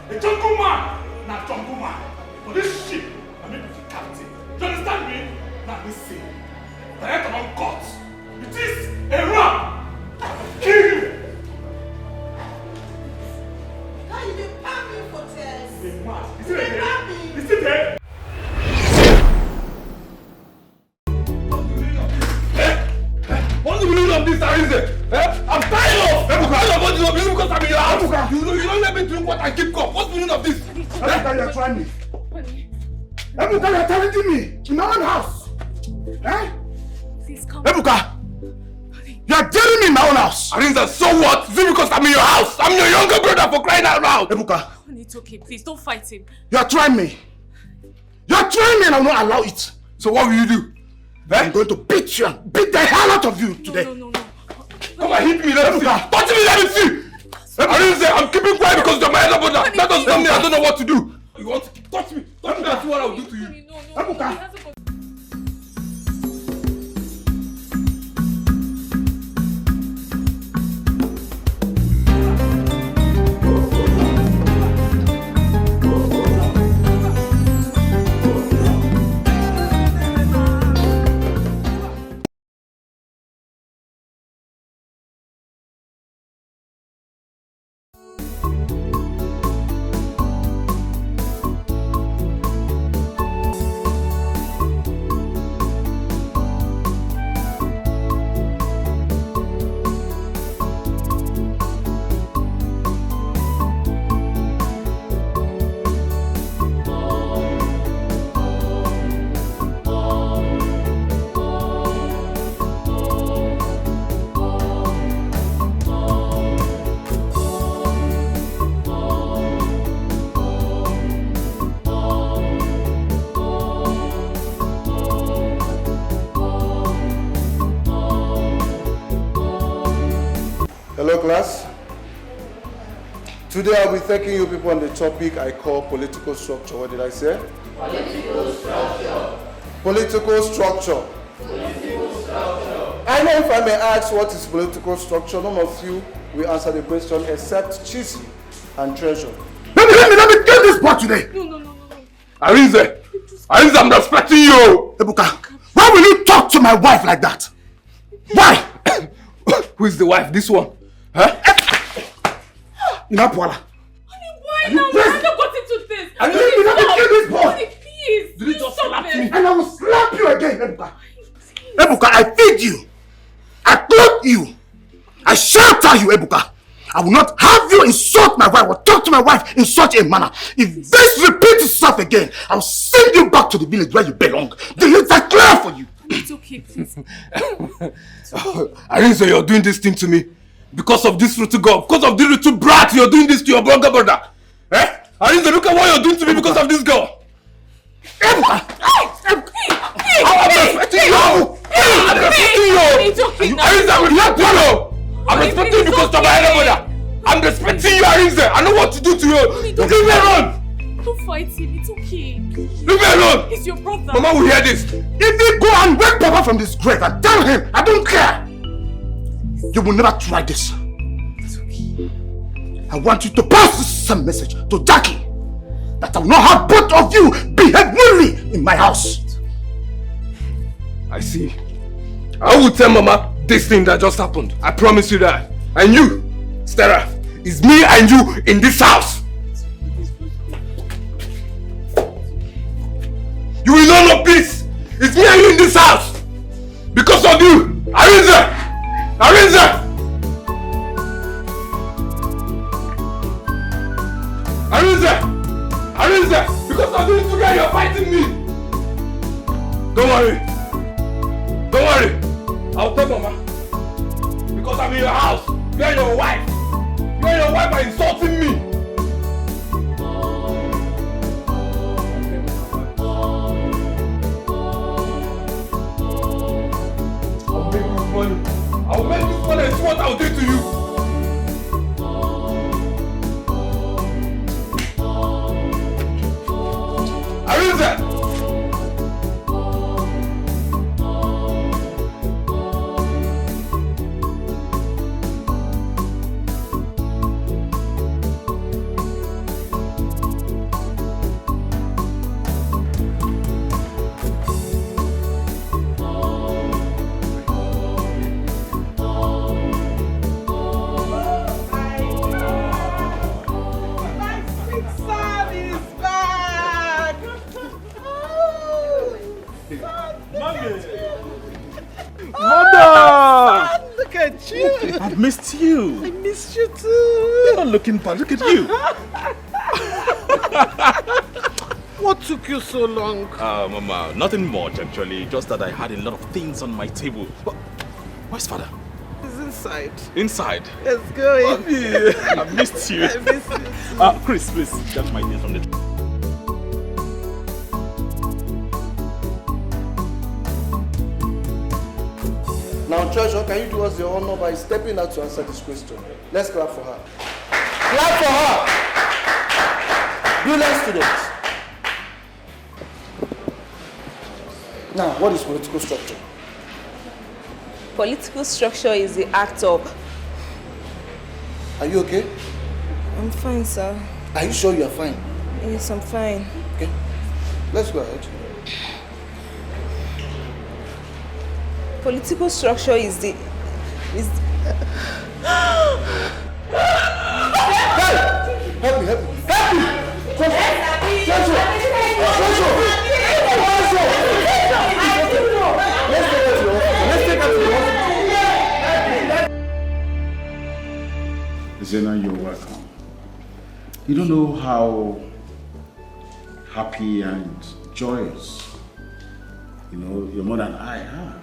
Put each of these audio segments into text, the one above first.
A jungle man, not jungle man. For this ship, I mean the captain. You understand me? Now listen. Direct on court. It is a rap. I will kill you. How you dey pam me for tears? Is it mad? Is it there? Is it there? What's the meaning of this, Arinze? I'm tired of! What is the because I'm in your house? You don't let me drink what I keep cup. What's the meaning of this? Ebuka, you're trying me. Ebuka, you're challenging me in my own house. Eh? Please come. Ebuka, you're daring me in my own house. Arinze, so what? Is it because I'm in your house? I'm your younger brother for crying out loud. Ebuka, Honey, it's okay. Please don't fight him. you're trying me. You're trying me and I will not allow it. So what will you do? I'm going to beat you and beat the hell out of you today. No. Come and hit me, let me see. Touch me, let me see. Arinze, I'm keeping quiet because you're my elder brother. That doesn't mean I don't know what to do. You want to touch me? Touch me, that's what I will do to you. Honey, no. Ebuka. Hello class. Today I'll be taking you people on the topic I call political structure. What did I say? Political structure. Political structure. Political structure. I know if I may ask what is political structure, none of you will answer the question except Chisi and Treasure. Let me get this part today. No. Arinze, I'm respecting you. Ebuka, why will you talk to my wife like that? Why? Who is the wife? This one? Huh? Inapuala. Honey, why now? I haven't got into this. Let me kill this boy. Honey, please. Did you just slap me? And I will slap you again, Ebuka. Ebuka, I feed you. I clothe you. I shelter you, Ebuka. I will not have you insult my wife or talk to my wife in such a manner. If this repeats itself again, I will send you back to the village where you belong. Is that clear for you? It's okay, please. Arinze, you're doing this thing to me because of this little girl, because of this little brat. You're doing this to your younger brother. Eh? Arinze, look at what you're doing to me because of this girl. Ebuka! I'm respecting you. I'm respecting you. It's okay now. Arinze, I'm respecting you. I'm respecting you because you're my elder brother. I'm respecting you, Arinze. I know what to do to you. Leave me alone. Don't fight him. It's okay. Please. Leave me alone. It's your brother. Mama will hear this. If you go and wake Papa from this grave and tell him, I don't care. You will never try this. It's okay. I want you to pass this same message to Dikeh that I will not have both of you behave rudely in my house. I see. I will tell Mama this thing that just happened. I promise you that. And you, Stella, it's me and you in this house. You will know no peace. It's me and you in this house. Because of you. Arinze! Arinze! Arinze! Arinze! Because of you together you're fighting me. Don't worry. Don't worry. I'll tell Mama. Because I'm in your house. You and your wife. You and your wife are insulting me. I'll make this money and see what I'll do to you. Arinze! missed you. I've missed you. I missed you too. You're not looking bad. Look at you. What took you so long? Mama, nothing much actually. Just that I had a lot of things on my table. But where's father? He's inside. Inside? Let's go in. I missed you. I missed you too. Chris, please, get my things from the... Now, Treasure, can you do us the honor by stepping out to answer this question? Let's clap for her. Clap for her! Brilliant students. Now, what is political structure? Political structure is the act of... Are you okay? I'm fine, sir. Are you sure you are fine? Yes, I'm fine. Okay. Let's go ahead. Political structure is the... Hey! Help me, help me. Help me! Zena, you're welcome. You don't know how happy and joyous, your mother and I are.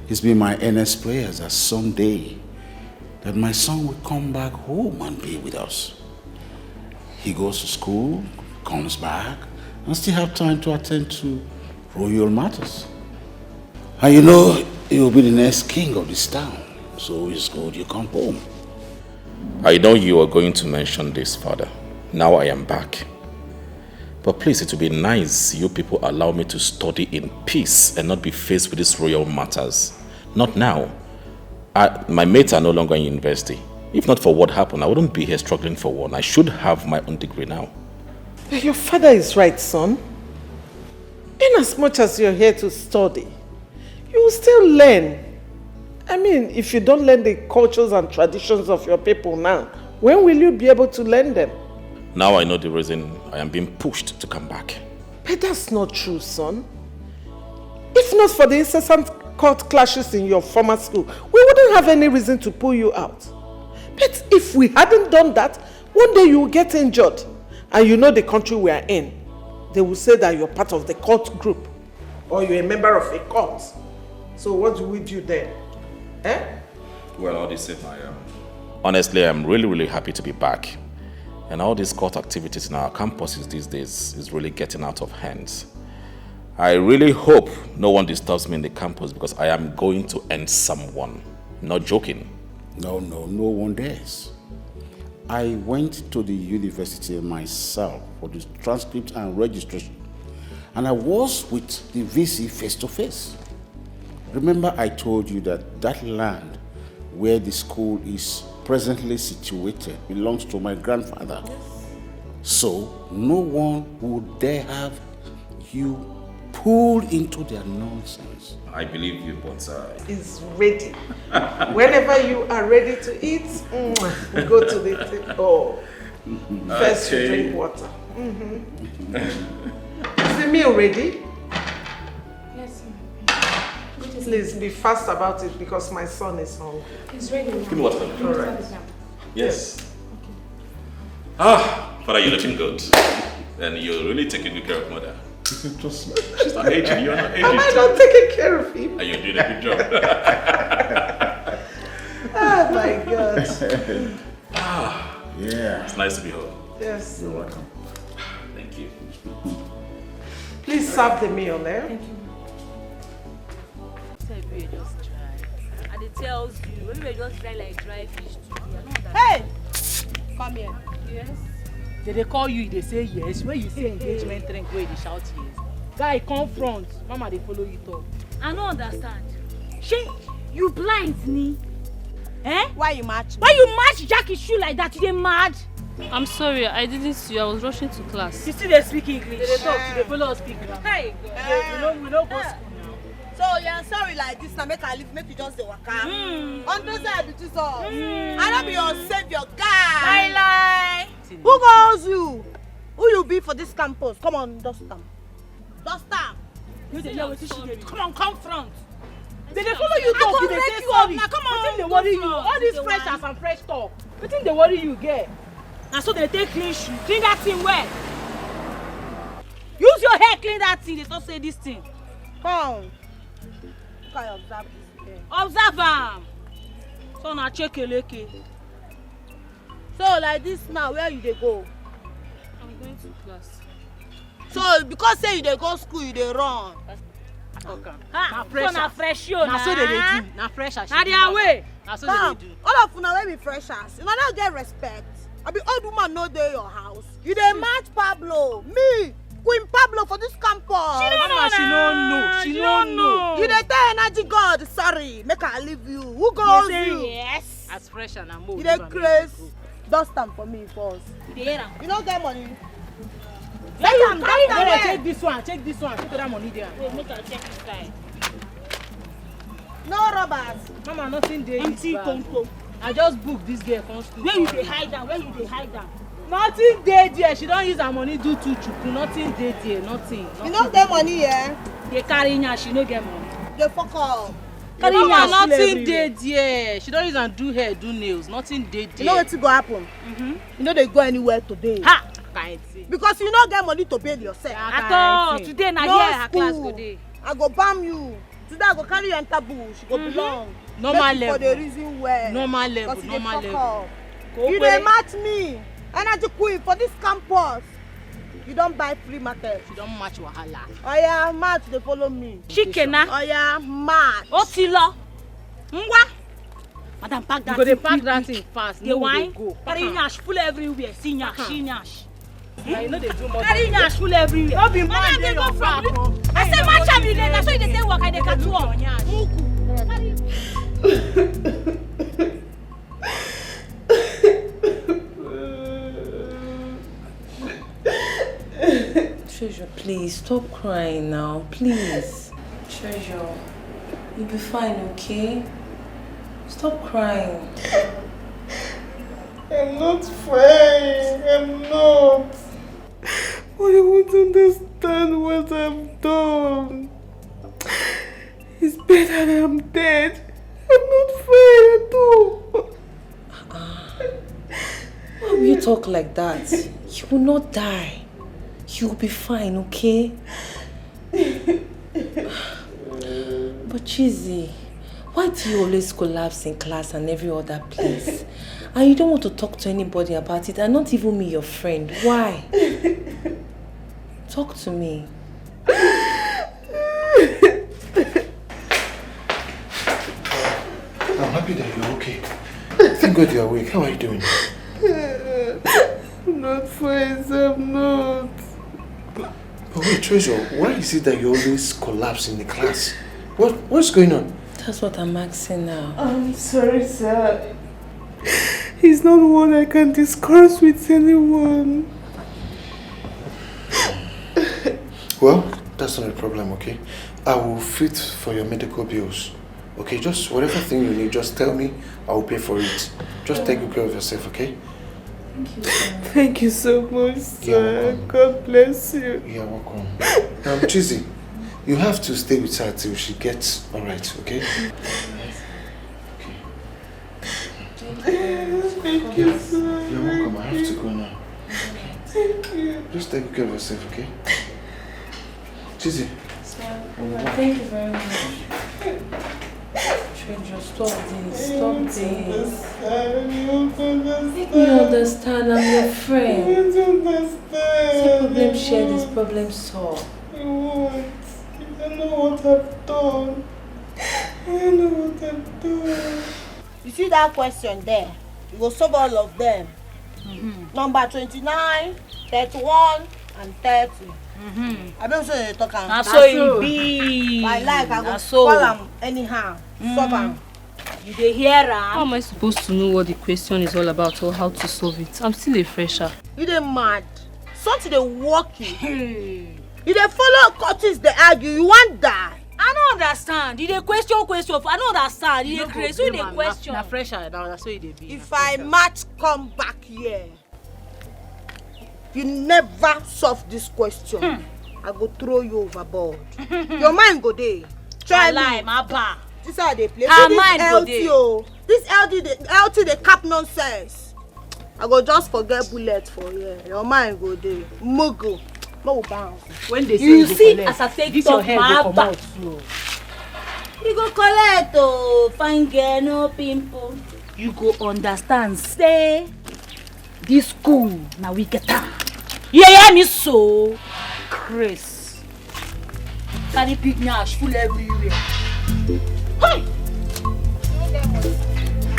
It's been my earnest prayers that someday that my son will come back home and be with us. He goes to school, comes back, and still have time to attend to royal matters. And he will be the next king of this town. So it's good you come home. I know you are going to mention this, Father. Now I am back. But please, it would be nice you people allow me to study in peace and not be faced with these royal matters. Not now. My mates are no longer in university. If not for what happened, I wouldn't be here struggling for one. I should have my own degree now. Your father is right, son. In as much as you're here to study, you will still learn. I mean, if you don't learn the cultures and traditions of your people now, when will you be able to learn them? Now I know the reason I am being pushed to come back. But that's not true, son. If not for the incessant court clashes in your former school, we wouldn't have any reason to pull you out. But if we hadn't done that, one day you will get injured. And you know the country we are in. They will say that you're part of the court group. Or you're a member of a court. So what do we do then? Well, all this said, honestly, I'm really happy to be back. And all these court activities in our campuses these days is really getting out of hands. I really hope no one disturbs me in the campus because I am going to end someone. Not joking. No one dares. I went to the university myself for the transcript and registration. And I was with the VC face to face. Remember I told you that land where the school is presently situated belongs to my grandfather. Yes. So no one would dare have you pulled into their nonsense. I believe you, but it's ready. Whenever you are ready to eat, we go to the first you drink water. Is the meal ready? Yes, ma'am. Please be fast about it because my son is hungry. It's ready, ma'am. give me water. All right. Yes. Father, you're looking good. And you're really taking good care of mother. She's not aging, you're not aging. Am I not taking care of him? And you're doing a good job. Oh my God. Yeah. It's nice to be home. Yes. You're welcome. Thank you. Please serve the meal, eh? Thank you. Just try. And it tells you, when we just dry like dry fish too. Hey! Come here. Yes. They call you, they say yes. When you say engagement drink, where they shout yes. Guy, come front. Mama, they follow you talk. I don't understand. She, you blind me. Eh? Why you match me? Why you match Jackie's shoe like that? You dey mad? I'm sorry, I didn't see you. I was rushing to class. You see they speak English. They talk, they follow us speak. Hey, we don't go school now. So you're sorry like this now, make I leave, make you just the waka. On those side it is all. I don't be your savior, guy. Lie. Who calls you? Who you be for this campus? Come on, dust them. Dust them. You dey hear what she dey do. Come on, come front. They follow you talk, you dey say sorry. Wetin dey worry you? All these freshers and fresh talk. Wetin dey worry you get? Na so they take clean shoe. Clean that thing well. Use your hair clean that thing. They don't say this thing. Come. Look at observe this hair. Observe am. So na check eleke. So like this now, where you dey go? I'm going to class. So because say you dey go school, you dey run. Okay. Ha, so na fresh yo Na so they dey do. Na fresh as Na their way. Na so Come, they dey do. all of una wey be freshers, una no get respect. I be old woman no dey your house. You dey match Pablo, me, Queen Pablo for this campus. Mama, she no know. She no know. You dey tell energy God, sorry, make I leave you. Who goes you? Yes. As fresh and I'm more. You dey craze. Dust am for me first. You dey hear am? You no get money. Take this one. Take that money there. Wait, make I check inside. No robbers. Mama, nothing dey. Empty congo. I just booked this girl from school. Where you dey hide am? Where you dey hide am? Nothing dey there. She don't use her money do too chuku. Nothing dey there. Nothing. You no get money here. They carry her. She no get money. Dey fuck up. Carry Mama, her. Nothing dey there. She don't use and do hair, do nails. Nothing dey there. You know wetin go happen? You no dey go anywhere today. Ha! Can't see. Because you no get money to pay yourself. At all. Today na No here her class school. go dey. I go bam you. Today I go carry you enter bush. You go belong. Normal Make you level. for the reason well. Normal level. Because you dey Normal fuck level. up. Go You where- dey match me. Energy queen for this campus. You don buy free market. She don't match wahala. Oya, match dey follow me. Chikena. Oya, match. Ó ti lọ. Ngwa. Madam, pack You that go dey thing pack quick, that quick. thing fast. Dey No go wine. go. Carry nyash full everywhere. See nyash, see nyash. Now you know they do more. Carry nyash full everywhere. No be Madam, man dey dey go your from. back, oh. I say match am you dey. Na so you dey take work. I dey catch you up. Treasure, please stop crying now, please. Treasure, you'll be fine, okay? Stop crying. I'm not fine. I'm not. But you won't understand what I've done. It's better that I'm dead. I'm not fine at all. Why will you talk like that? You will not die. You'll be fine, okay? But Chizzy, why do you always collapse in class and every other place? And you don't want to talk to anybody about it, and not even me, your friend. Why? Talk to me. I'm happy that you're okay. Thank God you're awake. How are you doing? I'm not fine, I'm not. But wait, Treasure, why is it that you always collapse in the class? What's going on? That's what I'm asking now. I'm sorry, sir. He's not one I can discuss with anyone. Well, that's not a problem, okay? I will fit for your medical bills. Okay, just whatever thing you need, just tell me. I will pay for it. Just take good care of yourself, okay? Thank you, sir. Thank you so much, sir. God bless you. You're welcome. Chizzy, you have to stay with her till she gets alright, okay? Thank you, sir. You're welcome. I have to go now. Thank you. Just take good care of yourself, okay? Chizzy. Thank you very much. Treasure, stop this. Stop this. Make me understand. I'm your friend. I don't understand. Say problem shared is problem solved. You won't. You don't know what I've done. I don't know what I've done. You see that question there? You go solve all of them. Number 29, 31, and 30. I don't say you talk am. Na so e be. I like I go Na so. call am anyhow. Solve am. You dey hear How am? am I supposed to know what the question is all about or how to solve it? I'm still a fresher. You dey mad. Something dey work you. You dey follow coaches dey argue. You wan die. I don't understand. You dey question. I don't understand. You dey crazy. You dey question. Na fresher now. That's what it be. If I match come back here, you never solve this question. I go throw you overboard. Your mind go dey. Try lie, me. my ba. This how they play. Her See mind this go LT, dey. oh. This LT, they cap nonsense. I go just forget bullet for you. Your mind go there. Mugo. No bounce. When they say You go see, collect, as I take this your talk, head my go come back. out slow. You go collect oh, fine girl, no pimple. You go understand, say, this school, now we get am. You hear me so? Chris. Carry big nash full everywhere. Hey!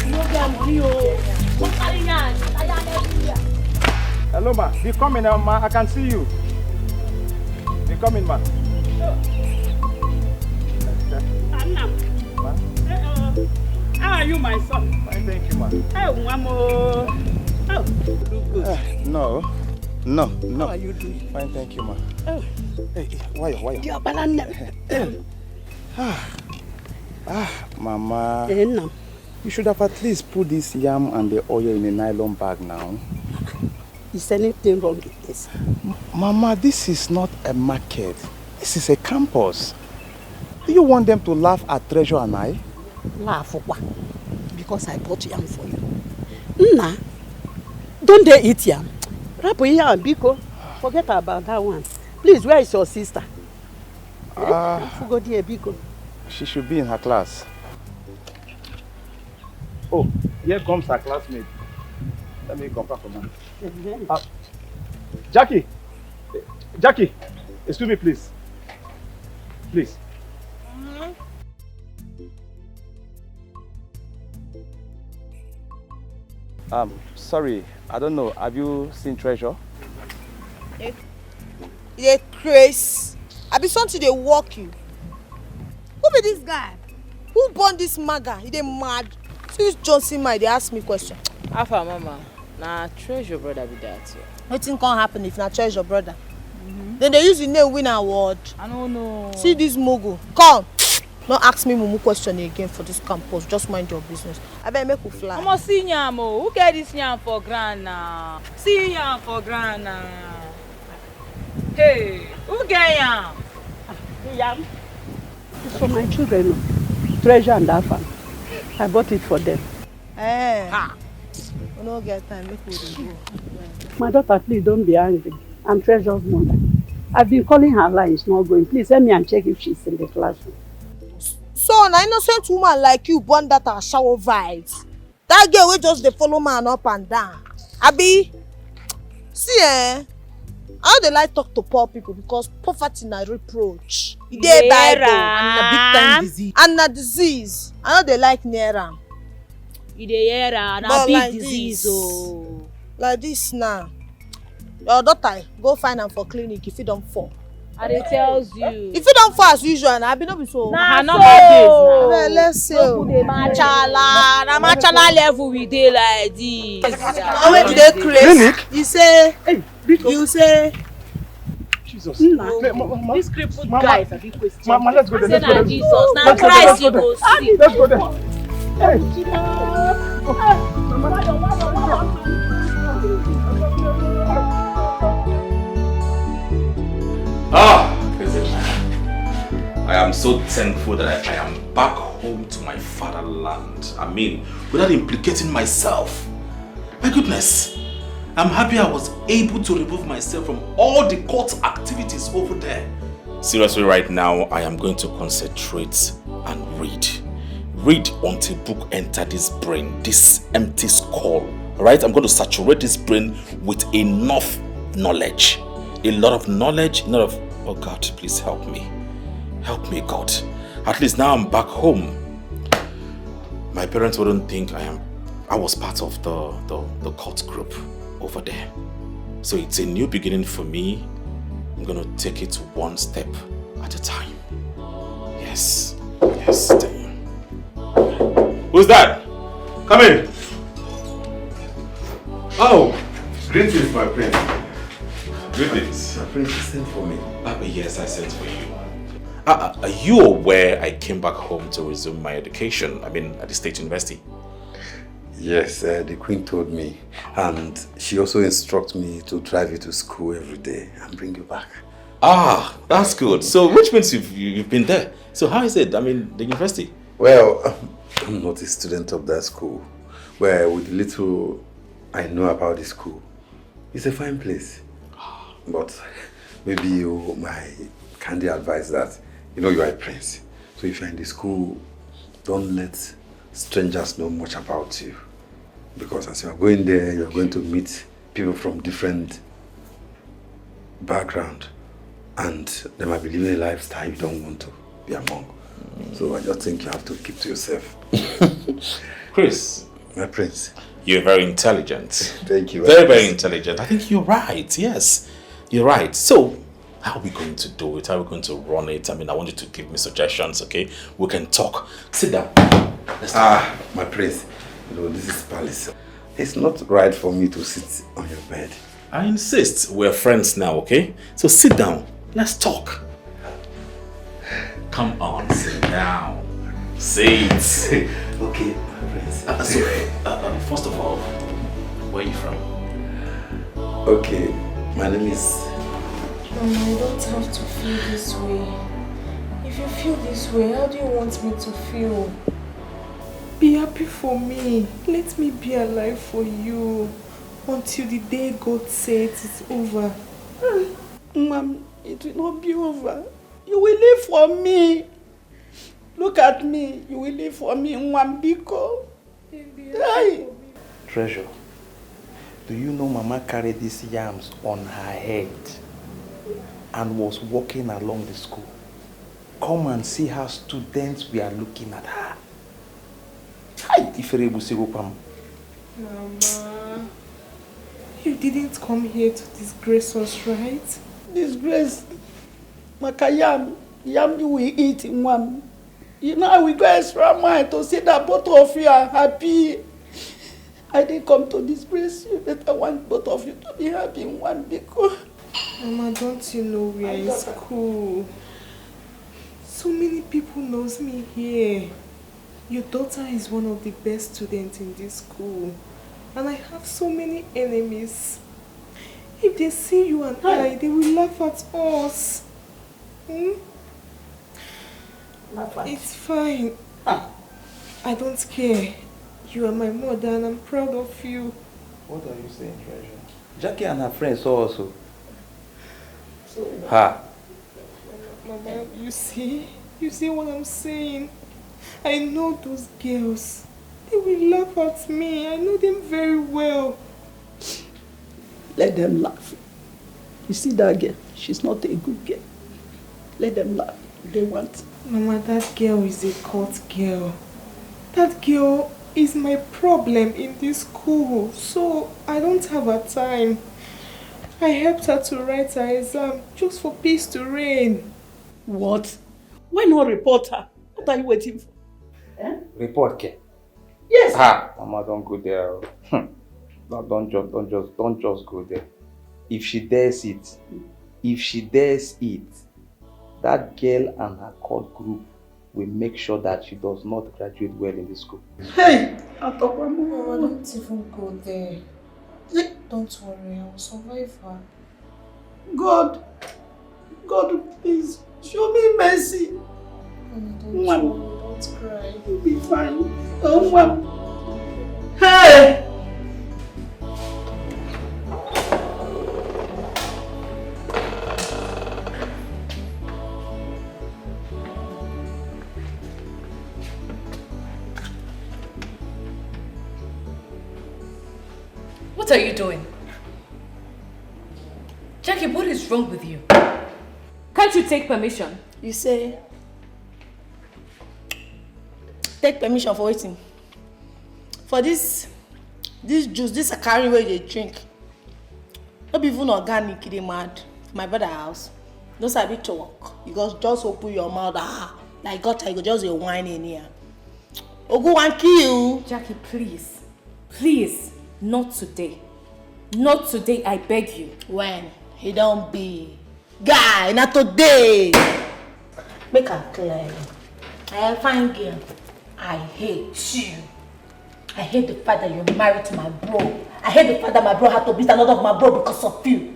You no get money, oh. Don't carry nash, I am everywhere. Hello, ma. Be coming now, ma. I can see you. Be coming, ma. How are you, my son? Fine, thank you, ma. Oh, one more. Oh, look good. No. How are you doing? Fine, thank you, ma. Oh. Hey, why? Your banana. Mama. No. You should have at least put this yam and the oil in a nylon bag now. Is anything wrong with this? Mama, this is not a market. This is a campus. Do you want them to laugh at Treasure and I? Laugh for what? Because I bought yam for you. Nah. Don't they eat yam? Rapo yam, Biko. Forget about that one. Please, where is your sister? Forgot here, Biko. She should be in her class. Oh, here comes her classmate. Let me come back for her. Jackie! Jackie! Excuse me, please. Please. Sorry, I don't know. Have you seen Treasure? They craze. I be something they walk you. Who be this guy? Who born this maga? He dey mad. See this Johnson mind, they ask me question. Alpha mama, na Treasure brother be that. Nothing can happen if na Treasure brother. Then they use the name win award. I don't know. See this mogul. Come. Don't ask me mumu question again for this campus. Just mind your business. I better make you fly. I'm see yam oh. Who get this yam for grand now? See yam for grand now. Hey, who get yam? Yam? It's for my children. Treasure and Alpha. I bought it for them. We don't get time. Make we go. My daughter, please don't be angry. I'm Treasure's mother. I've been calling her line. It's not going. Please help me and check if she's in the classroom. So, an innocent woman like you born that her shower vibes. That girl will just dey follow man up and down. Abi, see how they like talk to poor people because poverty na reproach. E dey Bible and na big time disease. And na disease. I know they like near am. You dey hear am, na big disease oh. Like this now. Your daughter go find am for clinic if you don't fall. I dey tells you. If you don't fall as usual, I be no be so. Nah, normal days now. Let's see. Machala, na machala level we dey like this. How when did they craze? You say, you say. Jesus. This crippled guy is a big question. Mama, let's go there. Say na Jesus, na Christ you go see. Let's go there. I am so thankful that I am back home to my fatherland. I mean, without implicating myself. My goodness, I'm happy I was able to remove myself from all the court activities over there. Seriously, right now, I am going to concentrate and read. Read until book enter this brain, this empty skull. Alright, I'm going to saturate this brain with enough knowledge. A lot of knowledge, a lot of... Oh God, please help me. Help me, God. At least now I'm back home. My parents wouldn't think I was part of the cult group over there. So it's a new beginning for me. I'm gonna take it one step at a time. Yes. Yes, damn. Who's that? Come in. Oh, Greetings, my prince. greetings. My prince sent for me. Yes, I sent for you. Are you aware I came back home to resume my education? I mean, at the State University. Yes, the queen told me. And she also instructed me to drive you to school every day and bring you back. Ah, that's good. So, which means you've been there. So, how is it? I mean, the university? Well, I'm not a student of that school. Well, with the little I know about the school, it's a fine place. But maybe you might kindly advise that, you are a prince. So if you're in the school, don't let strangers know much about you. Because as you are going there, you're going to meet people from different background. And they might be living a lifestyle you don't want to be among. So I just think you have to keep to yourself. Chris. My prince. You're very intelligent. Thank you. Very, very intelligent. I think you're right. Yes, you're right. So, how are we going to do it? How are we going to run it? I mean, I want you to give me suggestions, okay? We can talk. Sit down. Let's talk. My prince. This is palace. It's not right for me to sit on your bed. I insist. We're friends now, okay? So sit down. Let's talk. Come on, sit down. Sit. Okay, my prince. First of all, where are you from? Okay, my name is... Mama, you don't have to feel this way. If you feel this way, how do you want me to feel? Be happy for me. Let me be alive for you until the day God says it's over. Mom, it will not be over. You will live for me. Look at me. You will live for me, Mwambiko. Hey. Treasure, do you know Mama carried these yams on her head and was walking along the school? Come and see how students were looking at her. Hi, Mama, you didn't come here to disgrace us, right? Disgrace? Makayam, yam you will eat in one. You know, we go extra mile to see that both of you are happy. I didn't come to disgrace you, but I want both of you to be happy in one because... Mama, don't you know we are in school? So many people knows me here. Your daughter is one of the best students in this school. And I have so many enemies. If they see you and I, they will laugh at us. It's fine. I don't care. You are my mother and I'm proud of you. What are you saying, Treasure? Jackie and her friends saw also. Ha! Mama, you see what I'm saying? I know those girls. They will laugh at me. I know them very well. Let them laugh. You see that girl? She's not a good girl. Let them laugh. They want. Mama, that girl is a cult girl. That girl is my problem in this school. So I don't have her time. I helped her to write her exam just for peace to reign. What? Why not report her? What are you waiting for? Report, Ke? Yes. Mama, don't go there. No, don't just go there. If she dares it, that girl and her cult group will make sure that she does not graduate well in the school. Hey! Mama, don't even go there. Don't worry, I will survive her. God, please, show me mercy. Don't worry, don't cry. You'll be fine. Don't worry. Hey! What are you doing? Jackie, what is wrong with you? Can't you take permission? You say, take permission for waiting. For this juice, this akari where they drink. Not even organic, they mad. For my brother's house. Those are big talk. You just open your mouth, like God, you go just a wine in here. Ogu want kill. Jackie, please. Please. Not today. Not today, I beg you. When? He don't be. Guy, not today. Make her clear. I find girl. I hate you. I hate the fact that you're married to my bro. I hate the fact that my bro had to beat another of my bro because of you.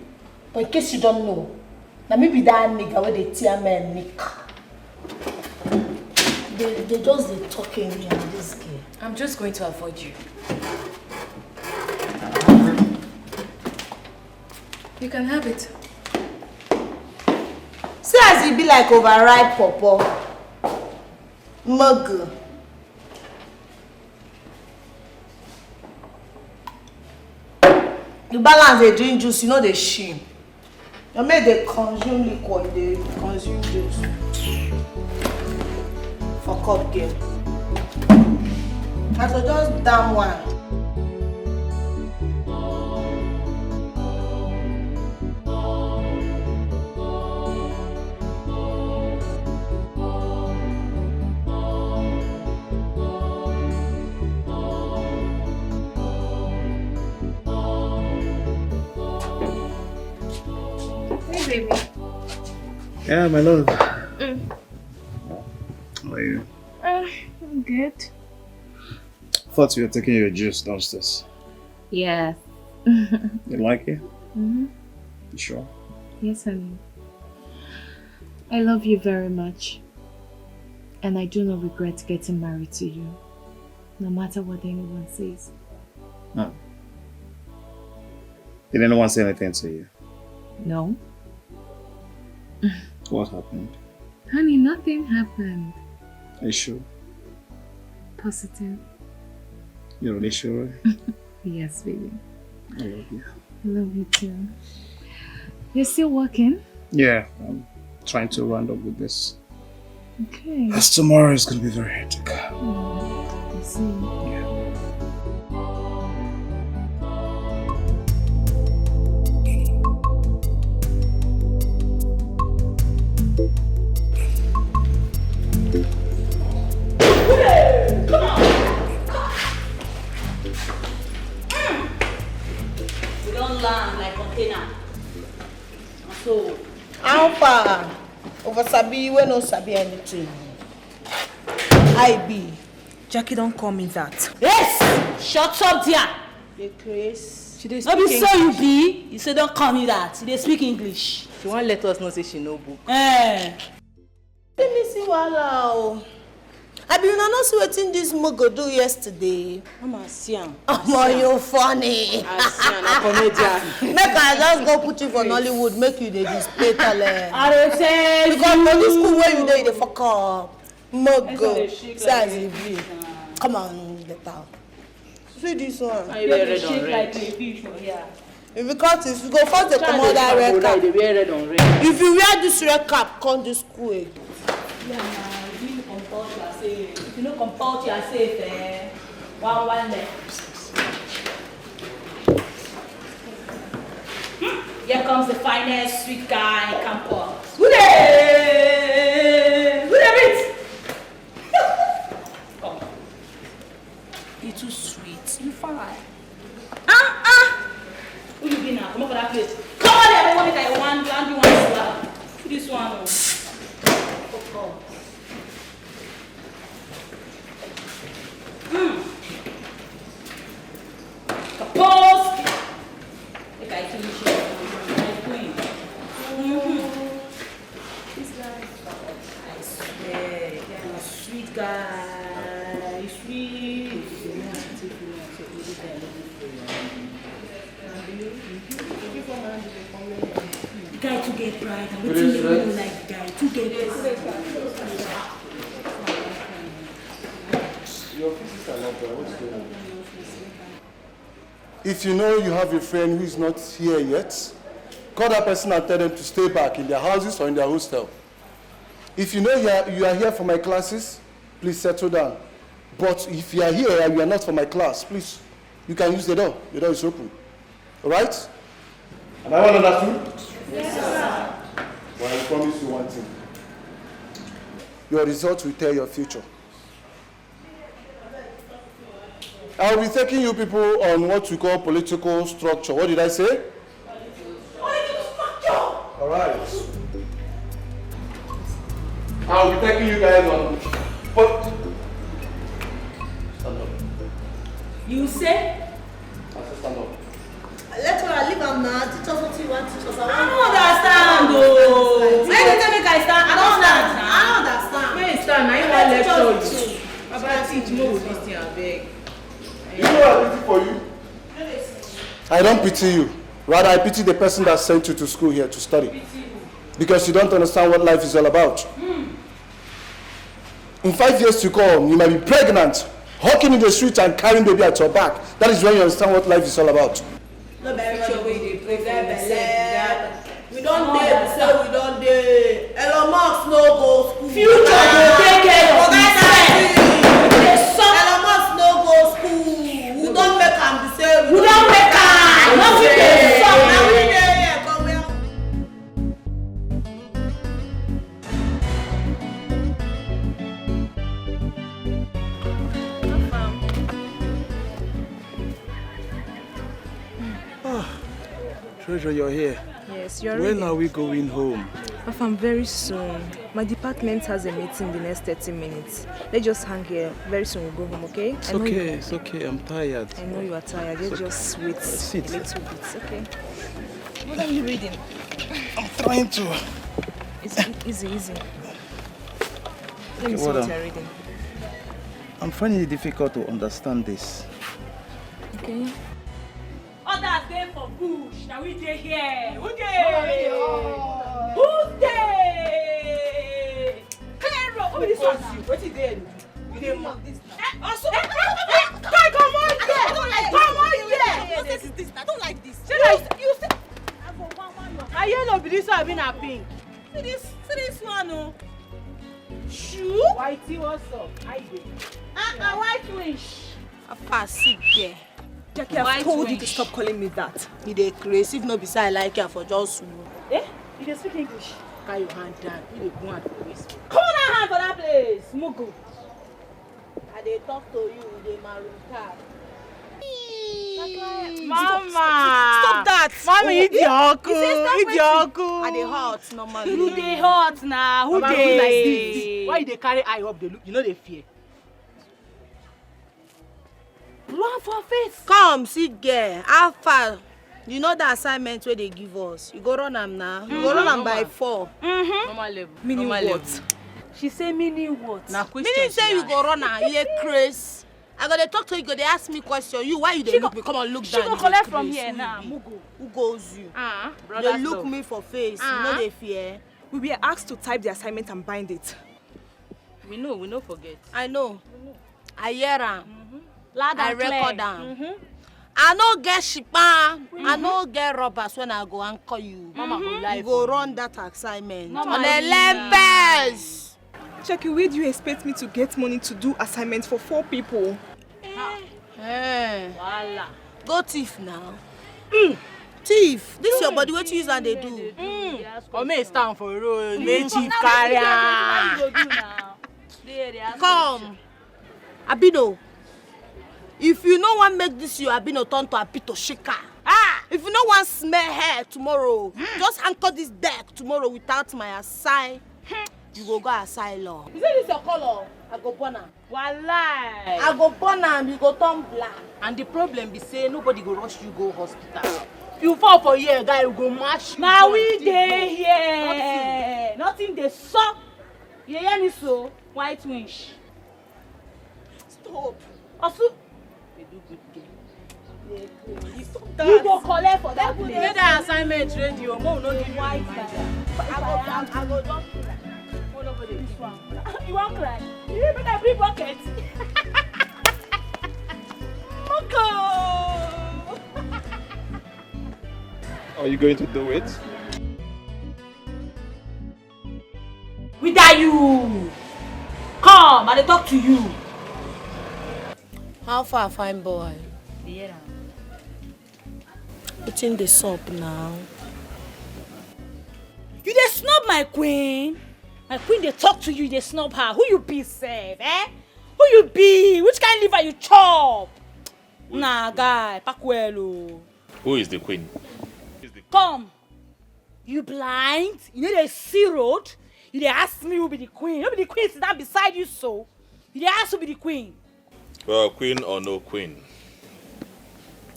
But in case you don't know, now maybe that nigga where they tear men nick. They just they talking me and this girl. I'm just going to avoid you. You can have it. See as it be like overripe pawpaw. Mug. You balance they drink juice, you know they shame. You make they consume liquor, they consume juice. Fuck up girl. I so just damn one. Baby. Yeah, my love. Mm. How are you? I'm good. Thought you were taking your juice downstairs. Yeah. You like it? Mm-hmm. You sure? Yes, honey. I love you very much. And I do not regret getting married to you. No matter what anyone says. No. Did anyone say anything to you? No. What happened? Honey, nothing happened. Are you sure? Positive. You're really sure? Yes, baby. I love you. I love you too. You're still working? Yeah, I'm trying to round up with this. Okay. As tomorrow is going to be very hectic. I see. Yeah. We don't land like container. So, How far? Over Sabi, we no Sabi anything. I be. Jackie don't call me that. Yes! Shut up there! The Chris. She dey No be speak so you English. be. You say don't call me that. You dey speak English. She won't let us know say she no book. Let me see wahala. I be una no see wetin this mogo do yesterday. Mama, see am. Omo, you funny. I see am, na comedian. Make I just go put you for Nollywood, make you dey display talent. I dey say Because for this school where you dey, you dey fuck up. Mogo. dey shake See like as e be. Come on, better. See this one. I wear red on shake like red. a fish for here. If you cut it, you go first dey comot that red cap. They wear red on red. If you wear this red cap, come this school again. Yeah, man. If you compulse, you are safe. If you no compulse, you are safe. One left. Here comes the finest sweet guy in campus. Good day! Good day, Come. You too sweet. You fine. Who you be now? Come up for that place. Come on there, I want it. I want you one slap. This one. Oh. Kapowski. Make I finish it. My queen. This guy. I swear. You're a sweet guy. Sweet. Guy to get pride. I'm waiting you know like guy to get pride. Your pieces are not there. What's going on? If you know you have a friend who is not here yet, call that person and tell them to stay back in their houses or in their hostel. If you know you are here for my classes, please settle down. But if you are here and you are not for my class, please, you can use the door. The door is open. All right? Am I well understood? Yes, sir. Well, I promise you one thing. Your results will tell your future. I will be taking you people on what we call political structure. What did I say? Political structure. All right. I will be taking you guys on. Stand up. You say? I said stand up. Let her leave am now. Teach us what you want to teach us. I don't understand though. Why you tell me I stand? I don't understand. I don't understand. Where you stand? Now you want lecture You know I pity for you? I don't pity you. Rather, I pity the person that sent you to school here to study. Because you don't understand what life is all about. In 5 years to come, you might be pregnant, walking in the street and carrying baby at your back. That is when you understand what life is all about. No, very sure we pray for we don't dare, say we don't dare. Elon Musk no go school. Future will take care of this. Elon Musk no go school. We don't make am the same. We don't make am. Now we dey suck. Now we dey here. Come here. Treasure, you're here. Yes, you're When ready. are we going home? Afam, very soon. My department has a meeting in the next 30 minutes. Let's just hang here. Very soon we'll go home, okay? It's okay, it's okay. I'm tired. I know you are tired. Let's just wait Sit. a little bit, okay? What are you reading? I'm trying to. It's easy. Let me see what what you're reading. I'm finding it difficult to understand this. Okay. Others dey for bush, now we dey here. Who dey? Who dey? Clear up. Who be this one now? What is there? You dey mock this now? Also, come on here. Come on here. What is this? I don't like this. You say. I hear no be this one, be na pink. See this one, oh. Shoe? Whitey, what's up? How you doing? White wish. Papa, sit there. Jackie, I've told you to stop calling me that. You dey crazy if no be say I like you for just Eh? You dey speak English? Carry your hand down. You dey go hand for this. Come on, that hand for that place. Mugu. I dey talk to you, you dey maroon card. Mama! Stop that! Mommy, eat your uncle. Eat your uncle. I dey hot normally. Who dey hot now? Who Mama, dey? who like this? Why you dey carry eye up? Dey look. You know they fear. Run for face. Come, see girl. How far? You know the assignment where they give us. You go run am now. You go run am by 4. Normal level. Meaning Normal what? level. She say meaning what? Now meaning say you go run am. You craze. I go dey talk to you. Go dey ask me question. You why you dey look me? Come on, look down. She go collect from here now. Mugu. Who goes you? Brother. They look me for face. You know they fear. We were asked to type the assignment and bind it. We know forget. I know. I hear am. Loud I and record clear. am. I no get shipa. I no get robbers when I go anchor you. Mama go lie You for go you. run that assignment. Mama On the Lina. lembers. Jackie, where do you expect me to get money to do assignments for 4 people? Voila. Go thief now. Thief. This your body. What you use and they do. Come here, stand for road. Make chief carry am. Come. Abino. If you no one make this you Abino turn to Apito Shika. If you no one smell hair tomorrow, just anchor this deck tomorrow without my assign. You go asylum. Is this your color? I go burn am. Wallahi. I go burn am. You go turn black. And the problem be say nobody go rush you go hospital. You fall for here, guy, you go match. Now we dey here. Nothing dey suck. You hear me so? White wish. Stop. Also, they do good game. You go collect for that place. Make that assignment ready. Mo no give you white. I go just Oh, nobody this one. You won't cry. You better bring bucket. Uncle. Are you going to do it? We die you. Come, I dey talk to you. How far, fine boy? Yeah. It's in the soap now. You dey snub my queen. My queen dey talk to you, you dey snub her. Who you be, sef? Who you be? Which kind liver you chop? Nah, guy, pack well, oh. Who is the queen? Come. You blind? You know dey see road? You dey ask me who be the queen. Who be the queen sit down beside you so? You dey ask who be the queen. Well, queen or no queen,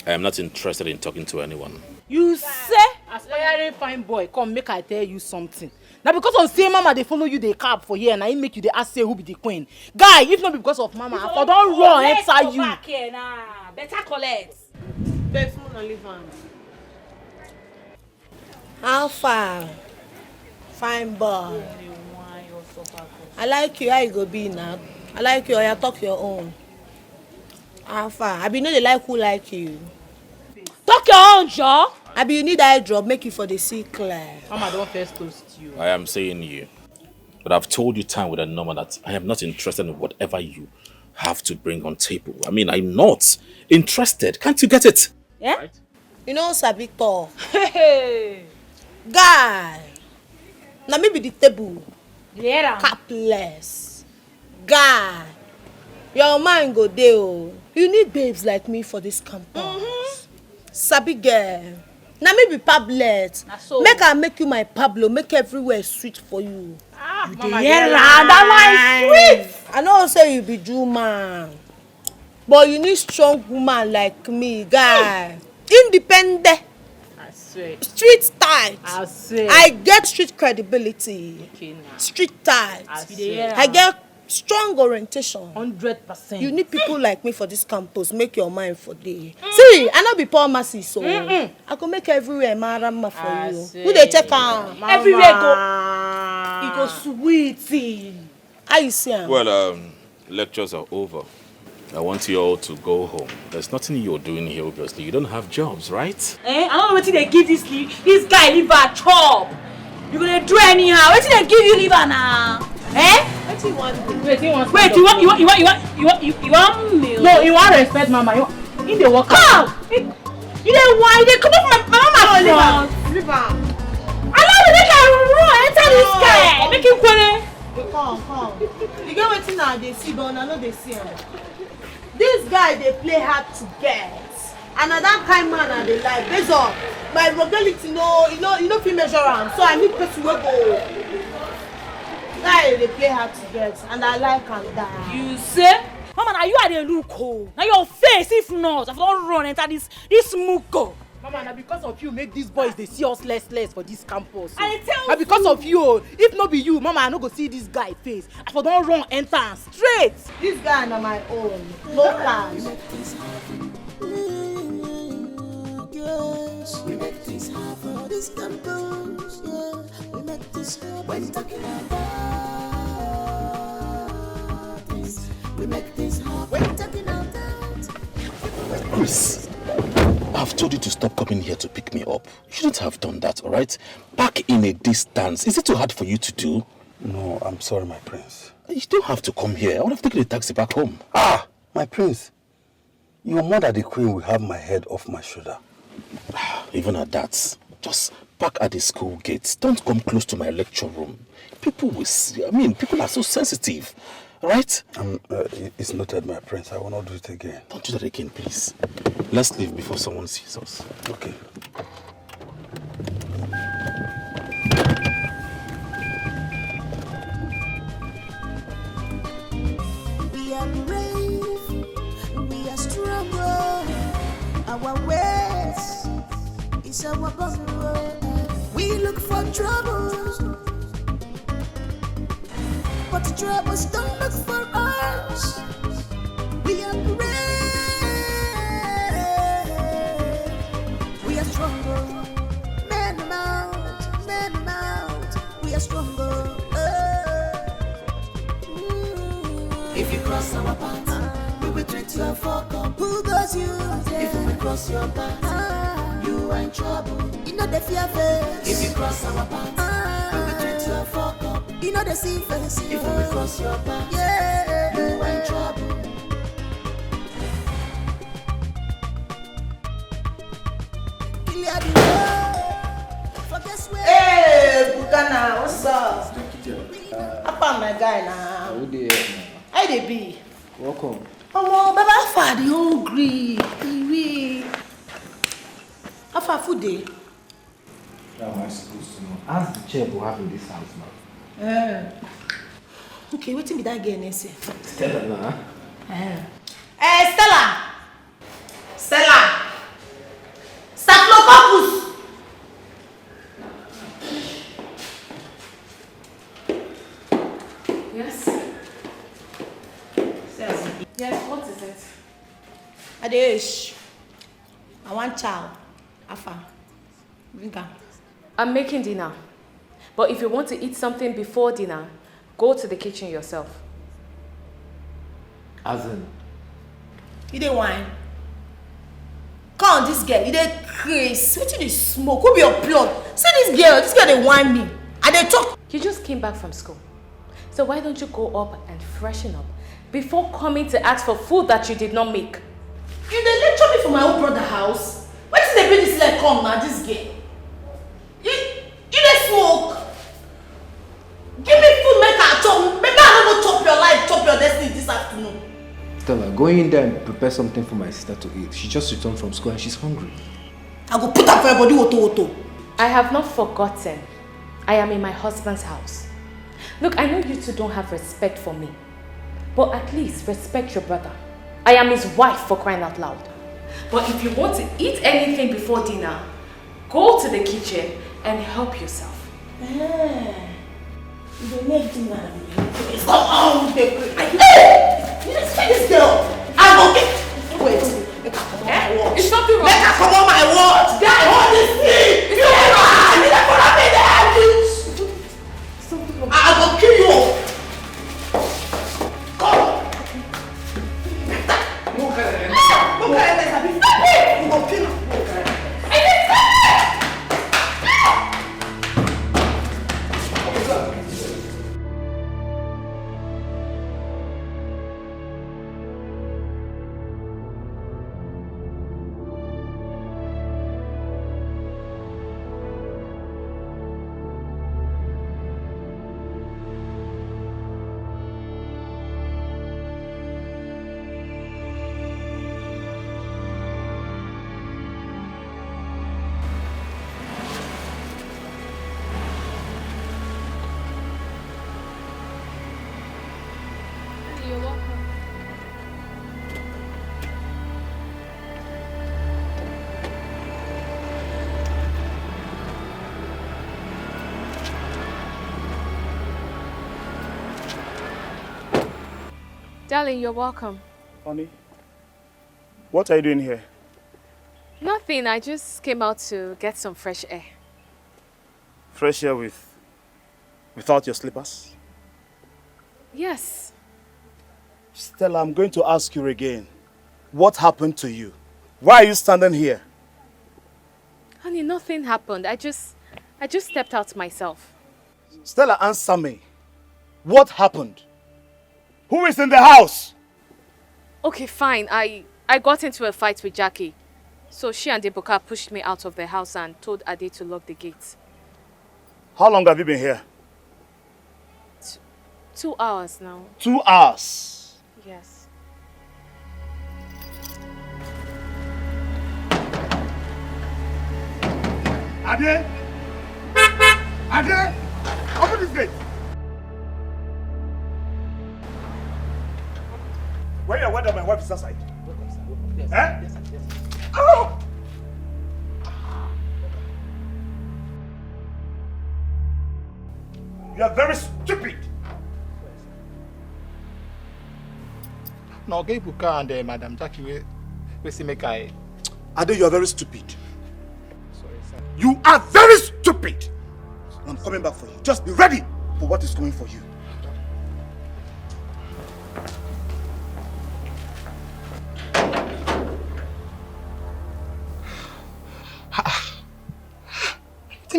I am not interested in talking to anyone. You say? Aspiring fine boy, come make I tell you something. Now because of say mama they follow you they cap for here and I make you they ask say who be the queen. Guy, if not because of mama, I for don't run enter you. Back here now. Better collect. Best one leave am. How far? Fine boy. I like you, how you go be now? I like you, you talk your own. How far? I be know they like who like you. Talk your own, Joe. I be you need eye drop, make you for the see clear. Mama don't first toast you. I am saying you. But I've told you time with a number that I am not interested in whatever you have to bring on table. I mean, I'm not interested. Can't you get it? Yeah? Right. You know sabi talk. Hey. Guy. Now maybe the table. Yeah. Capless. Guy. Your mind go there. You need babes like me for this campus. Sabi girl. Now maybe Pablet. So. Make I make you my Pablo. Make everywhere sweet for you. Ah, Mama, that one sweet. I know say you be Jew man. But you need strong woman like me, guy. Independent. I swear. Street tight. I swear. I get street credibility. Okay, now. Street tight. I get strong orientation. 100%. You need people like me for this campus. Make your mind for day. See, I not be poor mercy, so I can make everywhere marama for you. Who they check out? Everywhere go. It go sweetie. How you see him? Well, lectures are over. I want you all to go home. There's nothing you're doing here, obviously. You don't have jobs, right? I don't know what they give this guy liver chop. You're gonna do anyhow. What they give you liver now? What do you want? Wait, you want meal? No, you want respect, mama. You the work. Come! You don't want they come up my mama front. Liver. I know they can run enter this guy. Make him quit. Come. You get wetin now they see, but I know they see him. This guy they play hard to get. And that kind man and they like based on my mobility, you know fit measure am. So I need person who go. Guy they play hard to get, and I like am that. You say, Mama, now you are the look oh. Now your face, if not, I don't run enter this muko. Mama, now because of you, make these boys they see us less for this campus. I tell you. Now because of you, if not be you, Mama, I no go see this guy face. I for don't run enter straight. This guy na my own, no cash. Yes, we make this happen for this campus. Yeah, we make this happen. When talking about this, we make this happen. When talking about Chris, I've told you to stop coming here to pick me up. You shouldn't have done that, all right? Back in a distance. Is it too hard for you to do? No, I'm sorry, my prince. You don't have to come here. I would have taken a taxi back home. Ah, my prince. Your mother, the queen, will have my head off my shoulder. Even at that, just park at the school gates. Don't come close to my lecture room. People will see. I mean, people are so sensitive, right? It's noted, my prince. I will not do it again. Don't do that again, please. Let's leave before someone sees us. Okay. we are brave, we are stronger. Our ways is our bungalow. We look for troubles, but the troubles don't look for us. We are brave, we are stronger. Men out, we are stronger. If you cross our path, we will treat you a fuck up. Who does you? If we cross your path, you are in trouble. You know the fear face. If you cross our path, we will treat you a fuck up. You know the see face. If we cross your path, yeah, you are in trouble. Clear the way. Forget where. Hey, Bukana, what's up? Apa my guy now? How dey? How they be? Welcome. Oh, Baba, Afa, the hungry. We. Afa, food day. How am I supposed to know? Ask the chef we have in this house now. Okay, waiting be that girl next year. Stella, nah. Stella. Stella. Staphylococcus. Adesh. I want chow. Afa. Bring am. I'm making dinner. But if you want to eat something before dinner, go to the kitchen yourself. As in? You dey wine? Come on, this girl, you dey craze. Wetin dey smoke? Who be your plug? See this girl dey whine me. I dey talk. You just came back from school. So why don't you go up and freshen up before coming to ask for food that you did not make? You dey lecture me for my own brother house? Wetin dey bring this leg come na this girl? You dey smoke? Give me food make I chop. Make I no go chop your life, chop your destiny this afternoon. Stella, go in there and prepare something for my sister to eat. She just returned from school and she's hungry. I go put her for your body, woto. I have not forgotten. I am in my husband's house. Look, I know you two don't have respect for me. But at least respect your brother. I am his wife, for crying out loud. But if you want to eat anything before dinner, go to the kitchen and help yourself. You dey make dinner. Come on, you dey see this girl. I go get. Wait, make her come on my watch. It's nothing wrong. Make her come on my watch. Guy, hold this thing. You dey for me there. I go kill you. Come. Look at it. Stop it. You go kill her. Darling, you're welcome. Honey, what are you doing here? Nothing, I just came out to get some fresh air. Fresh air without your slippers? Yes. Stella, I'm going to ask you again. What happened to you? Why are you standing here? Honey, nothing happened. I just stepped out myself. Stella, answer me. What happened? Who is in the house? Okay, fine. I got into a fight with Jackie. So she and Ebuka pushed me out of the house and told Ade to lock the gates. How long have you been here? 2 hours now. 2 hours? Yes. Ade! Ade! Open this gate! Where you aware that my wife is outside? Yes. Eh? Yes, yes. Oh! You are very stupid. No, okay, Buka and Madam Jackie, we see make I. Ade, you are very stupid. Sorry, sir. You are very stupid. I'm coming back for you. Just be ready for what is coming for you.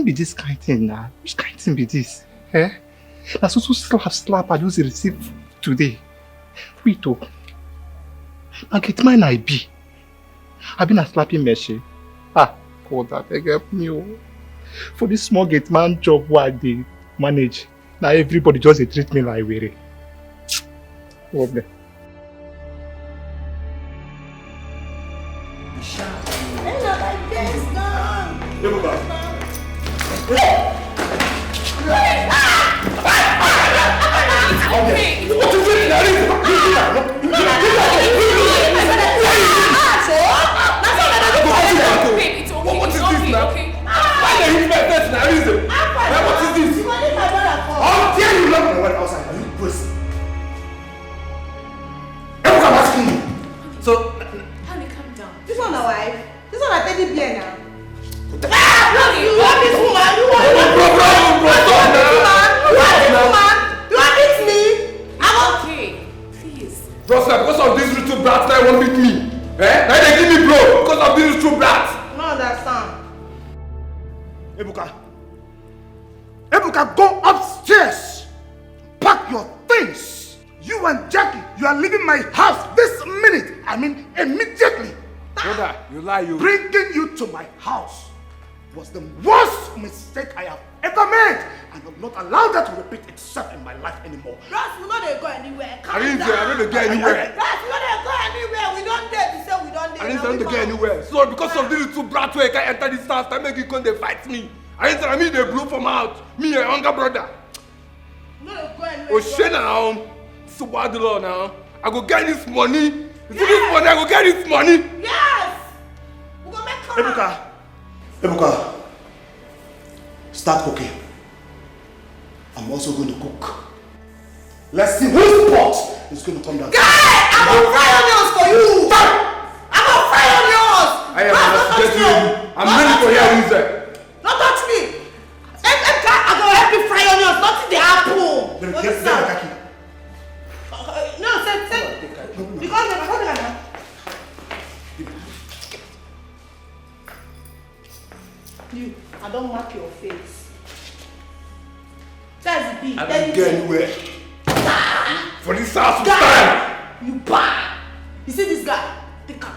Be this kind of thing now. Which kind of thing be this? Eh? That's also slap I just received today. Wait up. I get mine I be. I've been a slapping machine. Ah, God, that beg help me. For this small gate man job what they manage. Now everybody just treat me like weary. Okay. So, Ebuka, go upstairs. Pack your things. You and Jackie, you are leaving my house this minute. I mean, immediately. Brother, you lie, you. Bringing you to my house was the worst mistake I have ever made. And I will not allow that to repeat itself in my life anymore. Bros, we don't go anywhere. I didn't go anywhere. Bros, we don't go anywhere. We don't dare to say we don't dare. I didn't go anywhere. So because of this little brat way, I can't enter this house. I make you come they fight me. I didn't tell me they blew from out. Me, a younger brother. No, go anywhere. Oh shit now. So bad the law now. I go get this money. You see this money, I go get this money. Yes. We go make Ebuka. Ebuka. Start cooking. I'm also going to cook. Let's see whose pot is going to come down. Guy, I'm gonna fry onions for you. I'm gonna fry onions. I am investigating. I'm ready for your reason. Don't touch me. I'm gonna help you fry onions. Nothing the apple. Get the kaki. No, say. Because I'm holding it. You, I don't mark your face. That's the I don't get anywhere. For this house, you bad. You see this guy? Take him.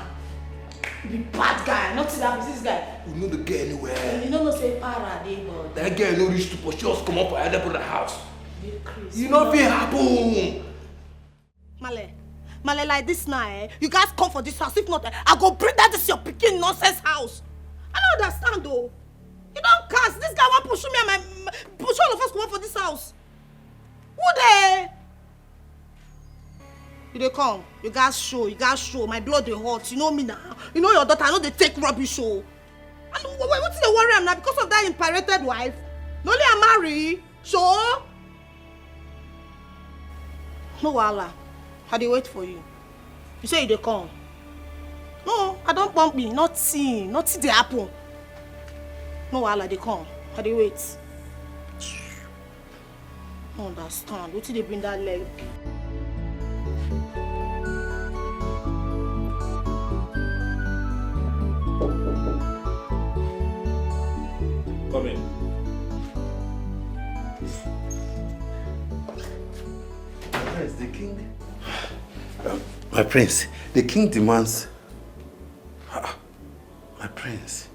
You be bad guy. Not see that. You see this guy? We know to get anywhere. You don't say para, but that girl no reach to pursue us come up for other the house. You know what happen. Male, like this now, eh? You guys come for this house. If not, I go bring that to your picking nonsense house. I don't understand though. You don't cast. This guy want push me and my push all of us come up for this house. Who there? You dey come. You guys show. My blood dey hot. You know me now. You know your daughter. I know they take rubbish show. And what's the worry am now? Because of that imperated wife? No only I marry. Sure. No wahala. I dey wait for you. You say you dey come. No, I don't bump me. Nothing dey happen. No wahala, dey come. I dey wait. I don't understand. Wetin dey bring that leg? Come in. Prince, the king. My prince, the king demands. My prince.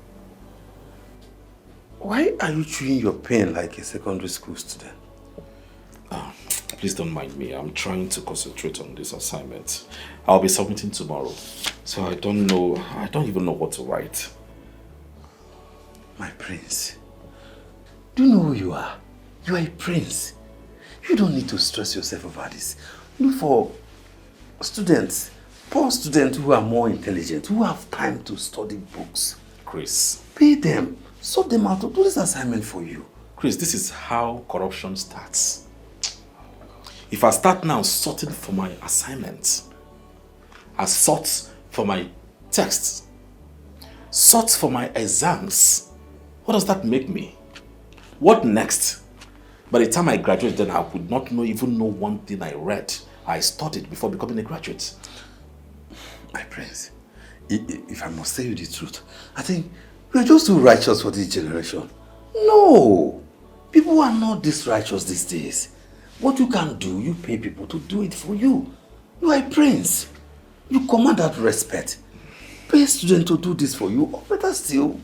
Why are you chewing your pen like a secondary school student? Please don't mind me. I'm trying to concentrate on this assignment. I'll be submitting tomorrow. So I don't even know what to write. My prince, do you know who you are? You are a prince. You don't need to stress yourself over this. Look for students, poor students who are more intelligent, who have time to study books. Chris. Pay them. Sort them out to do this assignment for you. Chris, this is how corruption starts. If I start now sorting for my assignments, I sort for my texts, sort for my exams, what does that make me? What next? By the time I graduate, then I would not even know one thing I read. I studied before becoming a graduate. My prince, if I must tell you the truth, I think we are just too righteous for this generation. No! People are not this righteous these days. What you can do, you pay people to do it for you. You are a prince. You command that respect. Pay a student to do this for you, or better still,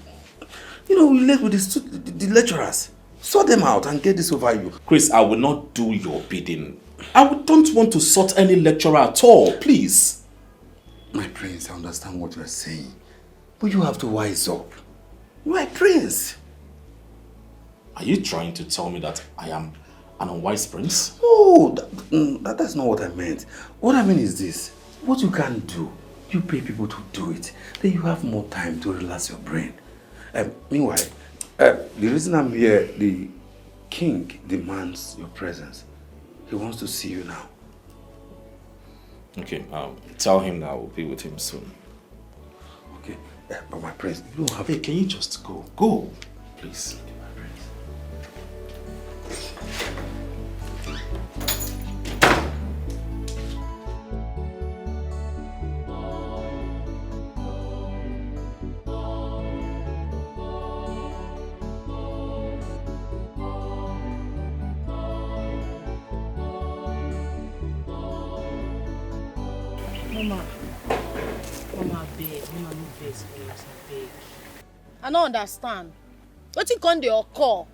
relate with the lecturers. Sort them out and get this over you. Chris, I will not do your bidding. Don't want to sort any lecturer at all, please. My prince, I understand what you are saying. But you have to wise up. You are a prince. Are you trying to tell me that I am an unwise prince? No, that's not what I meant. What I mean is this. What you can do, you pay people to do it. Then you have more time to relax your brain. Meanwhile, the reason I'm here, the king demands your presence. He wants to see you now. Okay, tell him that I will be with him soon. Okay, but my prince, you don't have... Hey, can you just go? Go, please. Mama, beg. Mama, no vex for us, beg. I don't understand. Wetin come dey occur?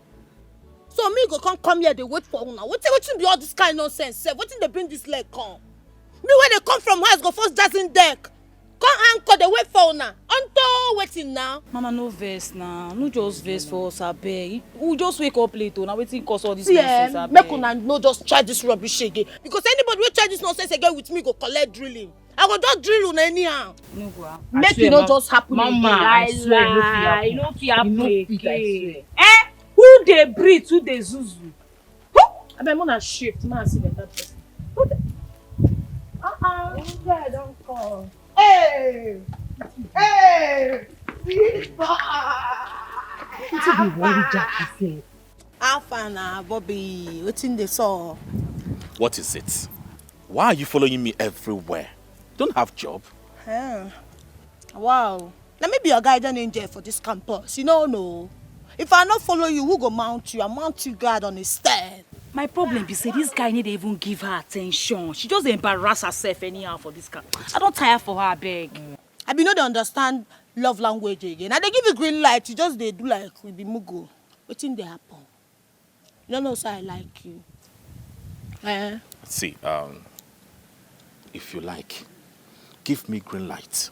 So me go come here, they wait for una. Wetin be all this kind nonsense sef? Wetin dey bring this leg come? Me when they come from house go first dancing deck. Come anchor, they wait for una. Unto waiting now. Mama, no vex now. No just vex for us, abeg. We just wake up late, now wetin cause all this See, nonsense, abeg. make una no just try this rubbish again. Because anybody wey try this nonsense again with me go collect drilling. I go just drill una anyhow. No go happen. Make it not just happen Mama, again. I swear, no fit happen again. Eh? Who dey breathe? Who dey zuzu? Abeg, mona shift. Man, see better person. Yeah, don't call. Hey! Hey! Wetin be worry Jackie say? How far na, Bobby? Wetin dey saw? What is it? Why are you following me everywhere? Don't have job. Yeah. Wow. Now maybe your guardian angel for this campus. You know, no. If I not follow you, who go mount you? I mount you guard on the stairs. My problem be say this guy need even give her attention. She just embarrass herself anyhow for this guy. I don't tire for her, beg. I be no dey understand love language again. Now they give you green light, you just they do like with the mugo. Wetin dey happen? You don't know, so I like you. See, if you like, give me green light,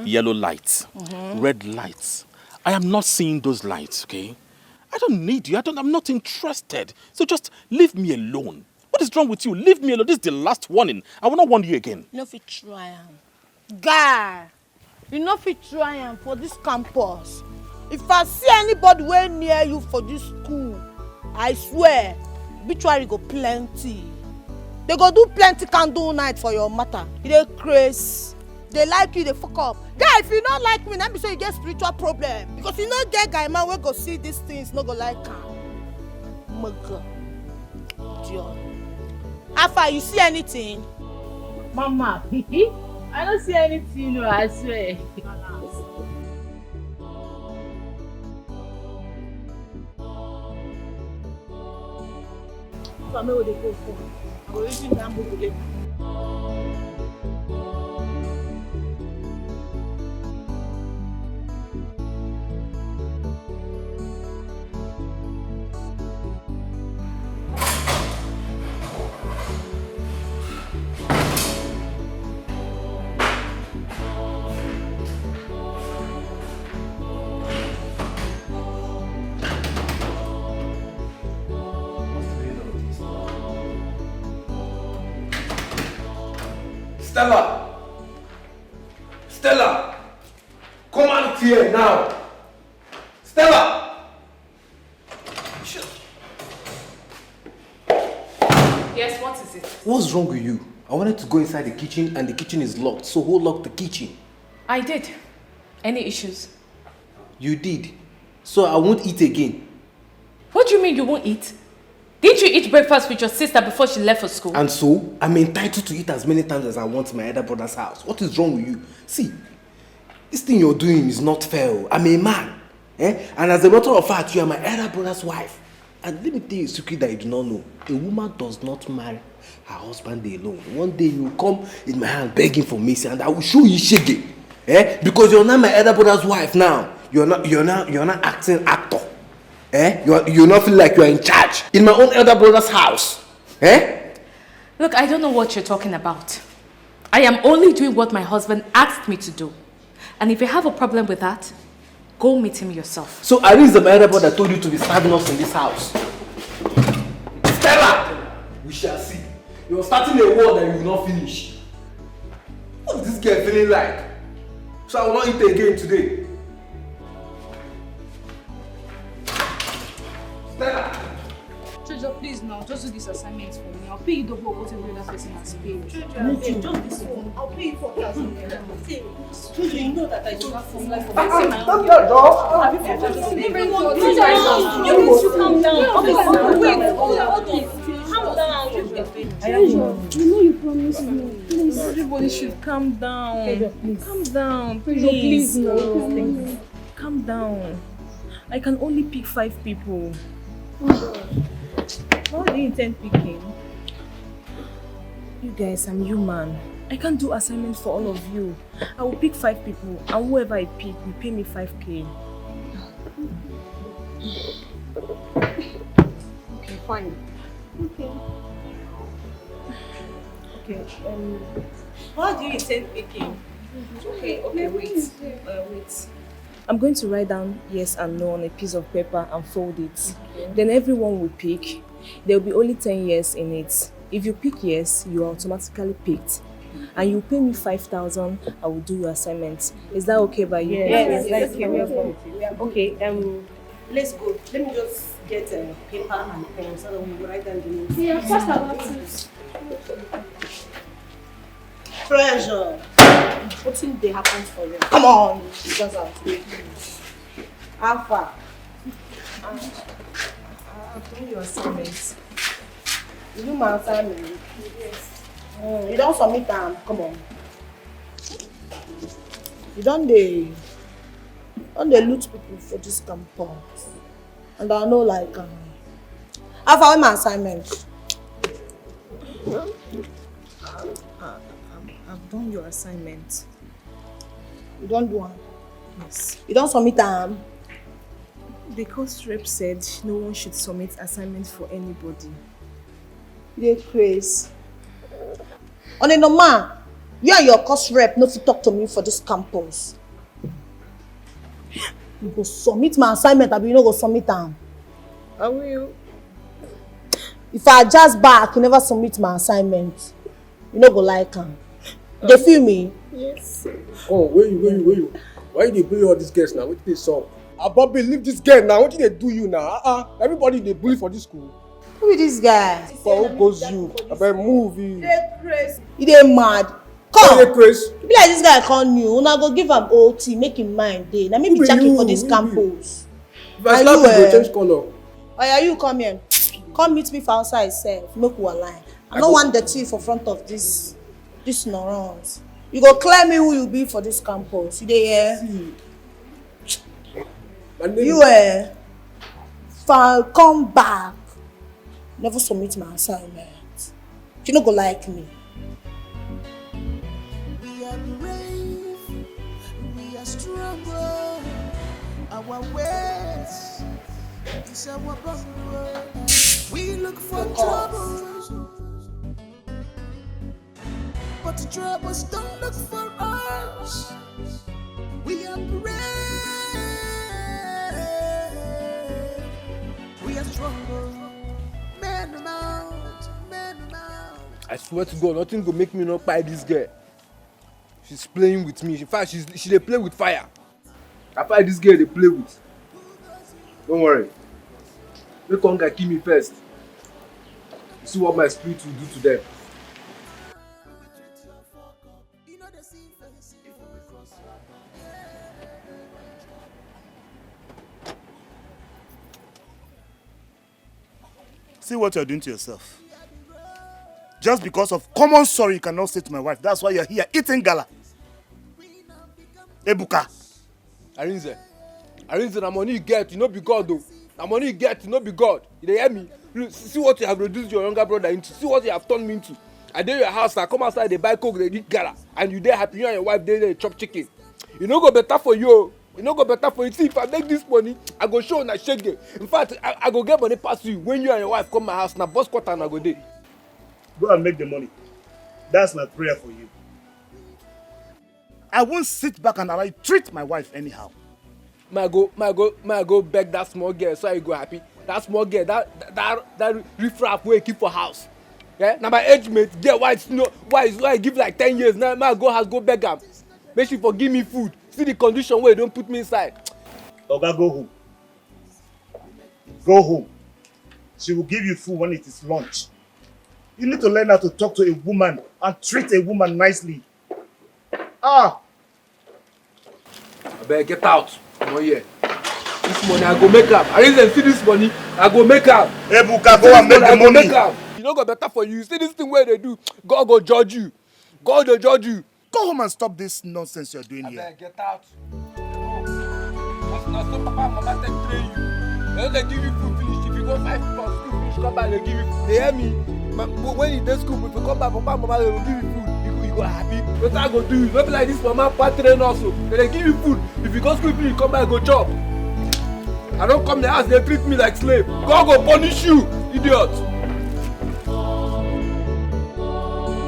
yellow light, red lights. I am not seeing those lights, okay? I don't need you. I'm not interested. So just leave me alone. What is wrong with you? Leave me alone. This is the last warning. I will not warn you again. You know if you try am. Guy, you know if you try am for this campus. If I see anybody way near you for this school, I swear, obituary go plenty. They go do plenty candle night for your matter. You dey craze. They like you, they fuck up. Guy, if you don't like me, then be so you get spiritual problem. Because you know get guy man wey go see these things, no go like am. Mugga. Idiot. How far, you see anything? Mama, I don't see anything, no, I swear. So me what they go for? I go reach in Gambo today. Stella! Stella! Come out here now! Stella! Yes, what is it? What's wrong with you? I wanted to go inside the kitchen and the kitchen is locked, so who locked the kitchen? I did. Any issues? You did. So I won't eat again. What do you mean you won't eat? Didn't you eat breakfast with your sister before she left for school? And so, I'm entitled to eat as many times as I want in my elder brother's house. What is wrong with you? See, this thing you're doing is not fair. I'm a man. And as a matter of fact, you are my elder brother's wife. And let me tell you a secret that you do not know. A woman does not marry her husband alone. One day you will come in my hand begging for mercy and I will show you shege. Because you're not my elder brother's wife now. You're not acting actor. You're not feeling like you're in charge in my own elder brother's house. Look, I don't know what you're talking about. I am only doing what my husband asked me to do. And if you have a problem with that, go meet him yourself. So I is the elder brother that told you to be serving us in this house. Stella! We shall see. You're starting a war that you will not finish. What's this girl feeling like? So I will not eat again today. Stella! Jojo, please now, just do this assignment for me. I'll pay you double whatever the other person has paid. Jojo, just this one. I'll pay you for class. Jojo, you know that I do have from life for Stop your door! Everyone, you need to calm down. Wait, hold on. Calm down. You know you promised me. Please. Everybody should calm down. Please. Calm down, Please, please. no. Calm down. I can only pick 5 people. What do you intend picking? You guys, I'm human. I can't do assignment for all of you. I will pick 5 people, and whoever I pick will pay me 5k. Okay, fine. Okay. Okay, how do you intend picking? Okay, wait. Wait. I'm going to write down yes and no on a piece of paper and fold it. Okay. Then everyone will pick. There will be only 10 yes in it. If you pick yes, you are automatically picked. And you pay me 5,000, I will do your assignment. Is that okay by you? Yes, that's okay. Okay, let's go. Let me just get paper and pen so that we will write down the names. Yeah, first about it. Pressure. What thing they happen for you? Come on, because I'm Alpha. I've done your assignment. You do my assignment? Yes. You don't submit them. Come on. You don't they loot people for this campus. And I know like I've found my assignment. I've done your assignment. You don't do one? Yes. You don't submit them? The course rep said no one should submit assignments for anybody. You're crazy. On a normal, you and your course rep no fit talk to me for this campus. You go submit my assignment, but you no go submit them. I will. If I adjust back, you never submit my assignment. You no go like them. They feel me? Yes. Oh, where you? Why you dey bully all these girls now? What did they solve? Bobby, leave this girl now. What did they do you now? Everybody they bully for this school. Who is this guy? For who goes you? About movie. You dey mad? Come. You dey crazy? Be like this guy call you. Una go give am OT, make him mind dey. Na me be checking for this campus. If I slap you, go change color. Oya, you come here. Come meet me for outside sef. Make we align. I no want dirty for front of this neurons. You go clear me who you be for this campus. You dey hear? You come back. Never submit my assignment. You no go like me. We are brave, we are stronger. Our ways is our boundary. We look for troubles, but the troubles don't look for us. We are brave, we are stronger. Man out. I swear to God, nothing go make me not buy this girl. She's playing with me. In fact, she dey play with fire. I find this girl they play with. Don't worry. Make one guy kill me first. You see what my spirit will do to them. See what you're doing to yourself. Just because of common sorry you cannot say to my wife. That's why you're here eating gala. Ebuka. Arinze, na money you get, you no be God though. Na money you get, you no be God. You dey hear me? See what you have reduced your younger brother into. See what you have turned me into. I dey your house, I come outside, they buy coke, they eat gala, and you dey happy. You and your wife dey there chop chicken. You no go better for you. You no go better for you. See, if I make this money, I go show una shege. In fact, I go get money pass you when you and your wife come my house. Na boss quarter and I go dey. Go and make the money. That's my prayer for you. I won't sit back and allow you treat my wife anyhow. May I go beg that small girl so I go happy. That small girl, that riffraff wey keep for house. Yeah, now my age mate, girl, why give like 10 years now? May I go house go beg am. Make she forgive me food. See the condition where don't put me inside. Oga, go home. Go home. She will give you food when it is lunch. You need to learn how to talk to a woman and treat a woman nicely. I better get out. Come on here. This money I go make up. I didn't see this money. I go make up. Ebuka, go and make the money. You know go better for you. See this thing where they do. God go judge you. God will judge you. Go home and stop this nonsense you're doing here. Get out. That's not so papa and mama take train you. They don't give you food finish. If you go 5 people school finish, come back, they give you food. They hear me. When you dey school, if you come back, papa and mama they will give you food. You go happy. What I go do? Not be like this mama part train also. They give you food. If you go school, you come back go chop. I don't come the house, they treat me like slave. God go punish you, idiot.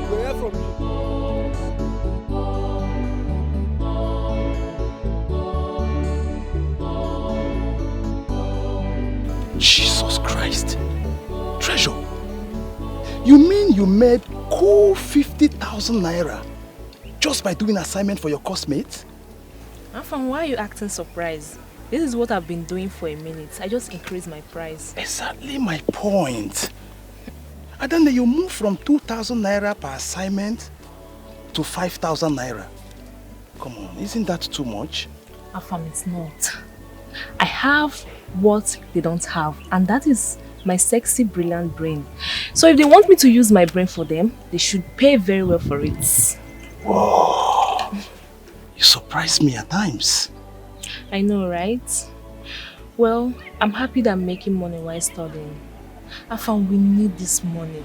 You hear from me. Jesus Christ. Treasure. You mean you made cool 50,000 naira just by doing assignment for your classmates? Afam, why are you acting surprised? This is what I've been doing for a minute. I just increased my price. Exactly my point. And then you move from 2,000 naira per assignment to 5,000 naira. Come on, isn't that too much? Afam, it's not. I have what they don't have, and that is my sexy, brilliant brain. So if they want me to use my brain for them, they should pay very well for it. Whoa! You surprise me at times. I know, right? Well, I'm happy that I'm making money while studying. Afam, we need this money.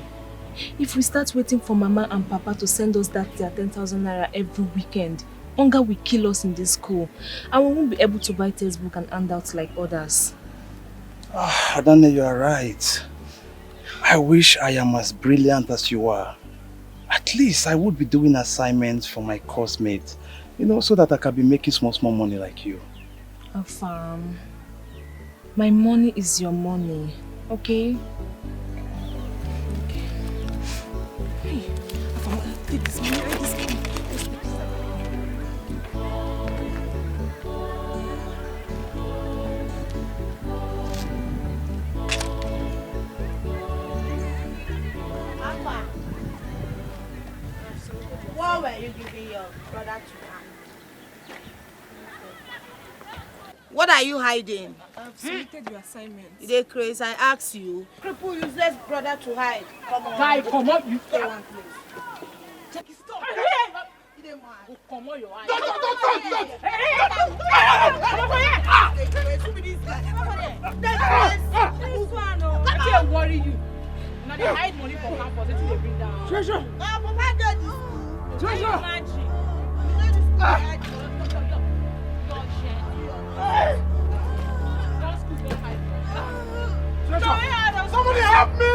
If we start waiting for Mama and Papa to send us their 10,000 naira every weekend, hunger will kill us in this school, and we won't be able to buy textbook and handouts like others. Adane, you are right. I wish I am as brilliant as you are. At least I would be doing assignments for my course mates, you know, so that I can be making small money like you. Afam, my money is your money, okay? Okay. Hey, Afam, take this money, take this money. What were you giving your brother to hand? What are you hiding? I've submitted your assignment. You dey crazy? I ask you. Cripple useless brother to hide. Come on. Guy, come on, you stay one place. Jackie, stop. You dey mad. Come on, your eyes. Don't. Who be this guy? This one, oh. I can't worry you. Now they hide money for campus. That's what they bring down. Treasure. Papa get this. Treasure. Somebody help me!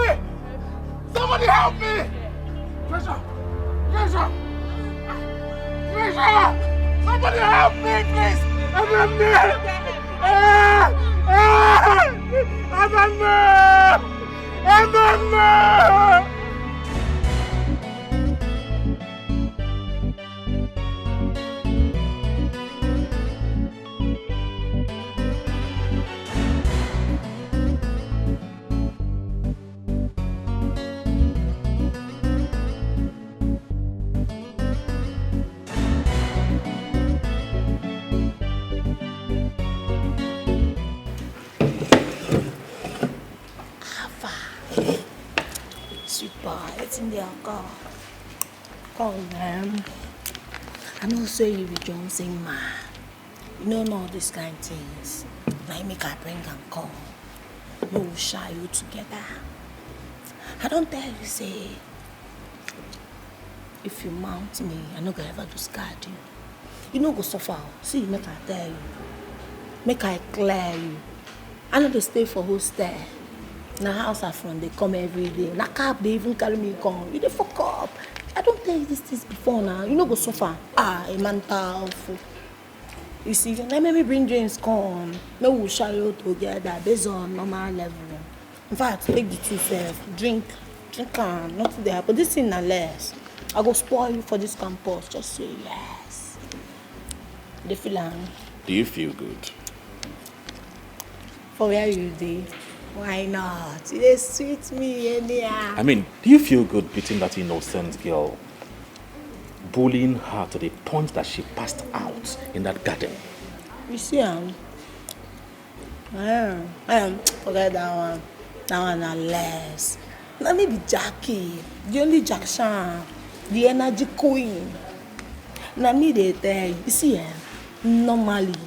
Somebody help me! Treasure! Somebody help me, please! It's in their car. Come, man. I know say you be Johnson man. You know all these kind of things. Now make I bring and come. We will share you together. I don't tell you say if you mount me, I no go ever discard you. You no go suffer. See, make I tell you. Make I clear you. I know they stay for hostel. Na house are from, they come every day. Na cab, they even carry me come. You dey fuck up. I don't tell you these things before now. You no go suffer. A mental fool. You see, let me bring James come. Maybe we'll share you together based on normal level. In fact, take the two self. Drink on, nothing there. But this thing na less. I go spoil you for this campus. Just say yes. The feeling. Do you feel good? For where you dey? Why not? It sweet me anyhow. I mean, do you feel good beating that innocent girl? Bullying her to the point that she passed out in that garden. You see, forget that one. That one na less. Now maybe Jackie, the only Jackson, the energy queen. Now me they tell you see, normally,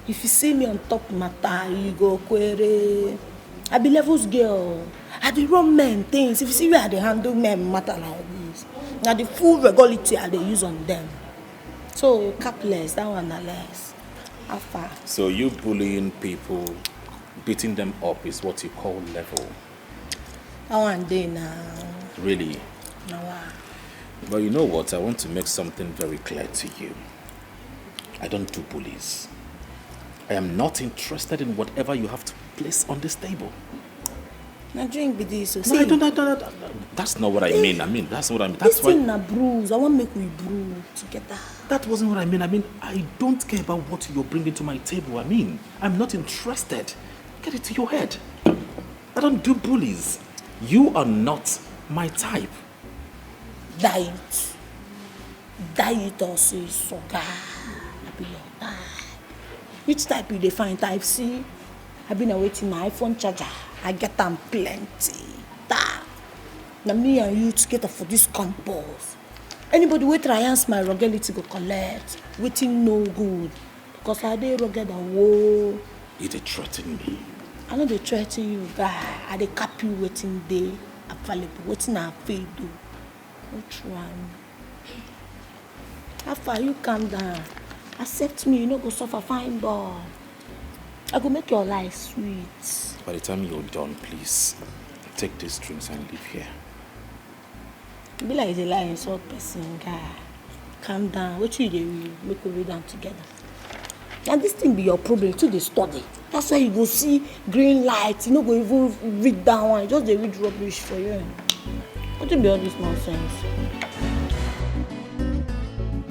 if you see me on top matter, you go query. I be levels girl. I dey run men things. If you see me, I dey handle men matter like this. Now the full regularity they use on them. So capless, that one are less. How far? So you bullying people, beating them up is what you call level? That one day now. Really? Now. But you know what? I want to make something very clear to you. I don't do bullies. I am not interested in whatever you have to place on this table. Now drink with this. So no, I don't. That's not what I mean. That's what I mean. That's this why. thing na bruise. I want to make we brew together. That wasn't what I mean. I don't care about what you're bringing to my table. I'm not interested. Get it to your head. I don't do bullies. You are not my type. Diet also is so good. I be your type. Which type you define? Type C? I've been awaiting my iPhone charger. I get them plenty. Now me and you together for this campus. Anybody wait try ask my ruggedity go collect. Waiting no good. Because I dey rugged and whoa. You dey threaten me. I know they threaten you, guy. I dey cap you waiting day available. Waiting I pay do. No try. How far you calm down? Accept me, you no go suffer fine boy. I go make your life sweet. By the time you're done, please take these drinks and leave here. Be like a lie insult person, guy. Calm down. What you do? Make we read them together. And this thing be your problem to the study. That's why you go see green light. You no go even read that one. Just they read rubbish for you. What be all this nonsense?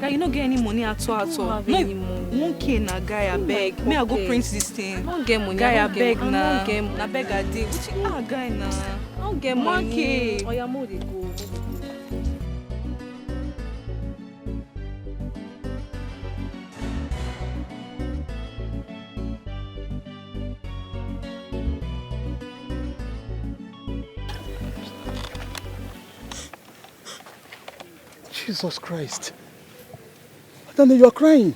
Guy, you no get any money at all. No, 1K na guy, I beg. May I go print this thing? I don't get money. Guy, I beg na. I beg I did. Guy na. I don't get money. 1K. Oh, your mother go. Jesus Christ. Daniel, you are crying.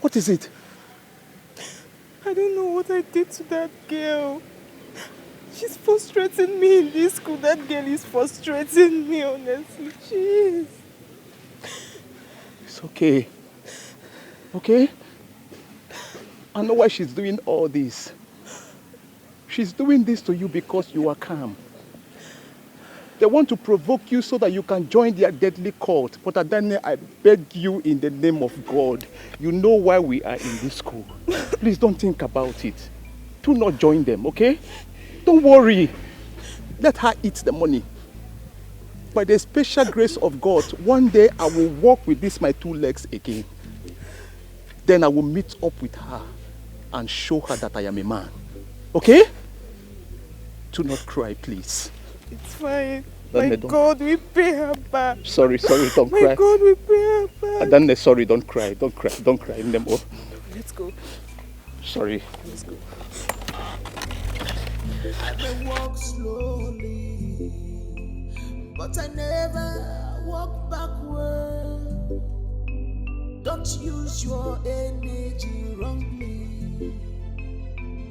What is it? I don't know what I did to that girl. She's frustrating me in this school. That girl is frustrating me, honestly. She is. It's okay. Okay? I know why she's doing all this. She's doing this to you because you are calm. They want to provoke you so that you can join their deadly cult. But then I beg you in the name of God. You know why we are in this school. Please don't think about it. Do not join them, okay? Don't worry. Let her eat the money. By the special grace of God, one day I will walk with my 2 legs again. Then I will meet up with her and show her that I am a man. Okay? Do not cry, please. It's fine. My God, we pay her back. Sorry, don't cry. My God, we pay her back. Then sorry, don't cry. Don't cry anymore. Let's go. Sorry. Let's go. I may walk slowly, but I never walk backward. Don't use your energy wrongly.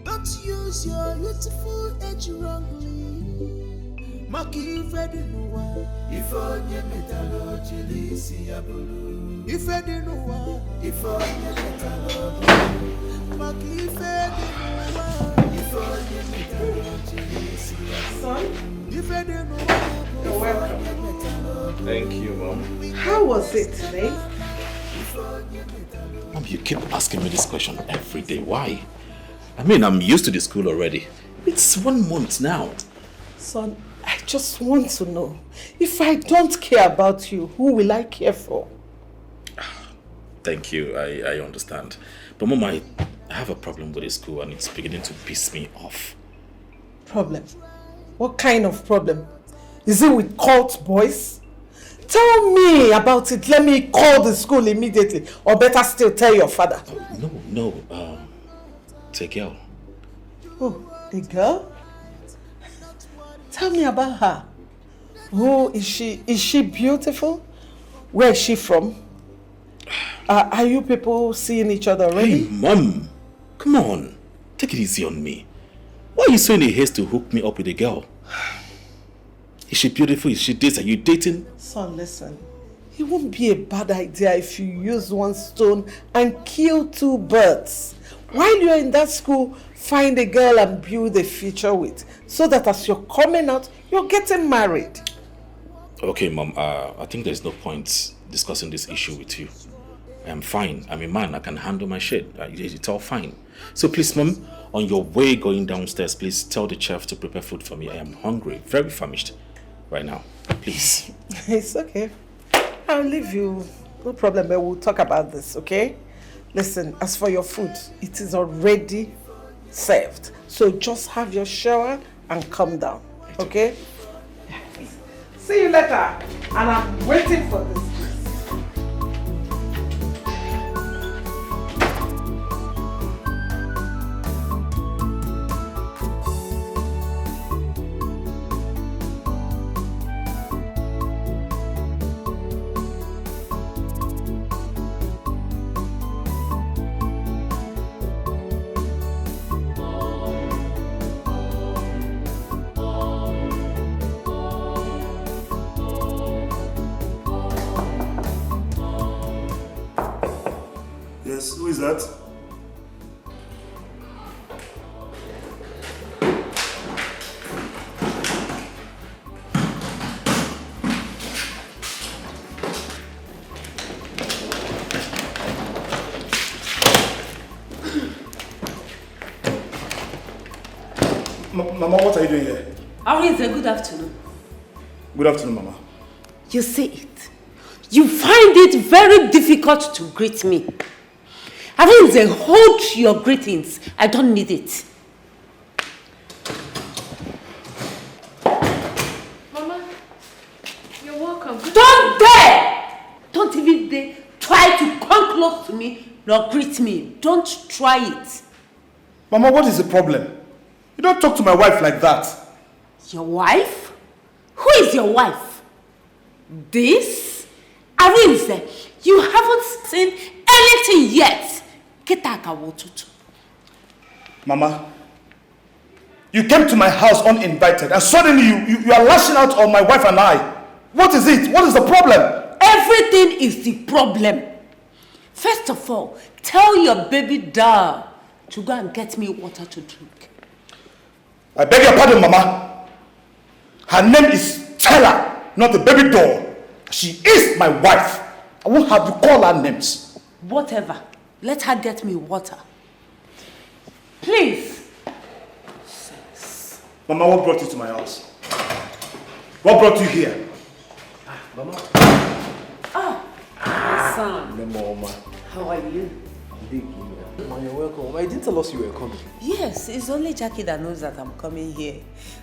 Don't use your youthful age wrongly. Maki Fedinuwa, Ifonye metalo chilisi abulu. Ifedinuwa, Ifonye metalo. Maki Fedinuwa, Ifonye metalo chilisi abulu. Ifedinuwa, You're welcome. Thank you, Mom. How was it today? Mom, you keep asking me this question every day. Why? I'm used to the school already. It's 1 month now. Son, I just want to know, if I don't care about you, who will I care for? Thank you, I understand. But Mom, I have a problem with the school and it's beginning to piss me off. Problem? What kind of problem? Is it with cult boys? Tell me about it. Let me call the school immediately. Or better still, tell your father. No, it's a girl. Oh, a girl? Tell me about her. Who is she? Is she beautiful? Where is she from? Are you people seeing each other already? Hey, Mom. Come on. Take it easy on me. Why are you so in a haste to hook me up with a girl? Is she beautiful? Is she this? Are you dating? Son, listen. It won't be a bad idea if you use one stone and kill two birds. While you're in that school, find a girl and build a future with, so that as you're coming out, you're getting married. Okay, Mom, I think there's no point discussing this issue with you. I am fine. I'm a man. I can handle my shit. It's all fine. So please, Mom, on your way going downstairs, please tell the chef to prepare food for me. I am hungry, very famished right now. Please. It's okay. I'll leave you. No problem, but we'll talk about this, okay? Listen, as for your food, it is already served. So just have your shower and come down, okay? See you later. And I'm waiting for this. Yes, who is that? Mama, what are you doing here? Arinze, good afternoon. Good afternoon, Mama. You see it. You find it very difficult to greet me. Arinze, hold your greetings. I don't need it. Mama, you're welcome. Don't dare! Don't even dare try to come close to me nor greet me. Don't try it. Mama, what is the problem? You don't talk to my wife like that. Your wife? Who is your wife? This? Arinze, you haven't seen anything yet. Mama, you came to my house uninvited and suddenly you are lashing out on my wife and I. What is it? What is the problem? Everything is the problem. First of all, tell your baby doll to go and get me water to drink. I beg your pardon, Mama. Her name is Stella, not the baby doll. She is my wife. I won't have you call her names. Whatever. Let her get me water. Please. Mama, what brought you to my house? What brought you here? Mama. Son. Mama. How are you? Mama, you're welcome. I didn't tell us you were coming. Yes, it's only Jackie that knows that I'm coming here.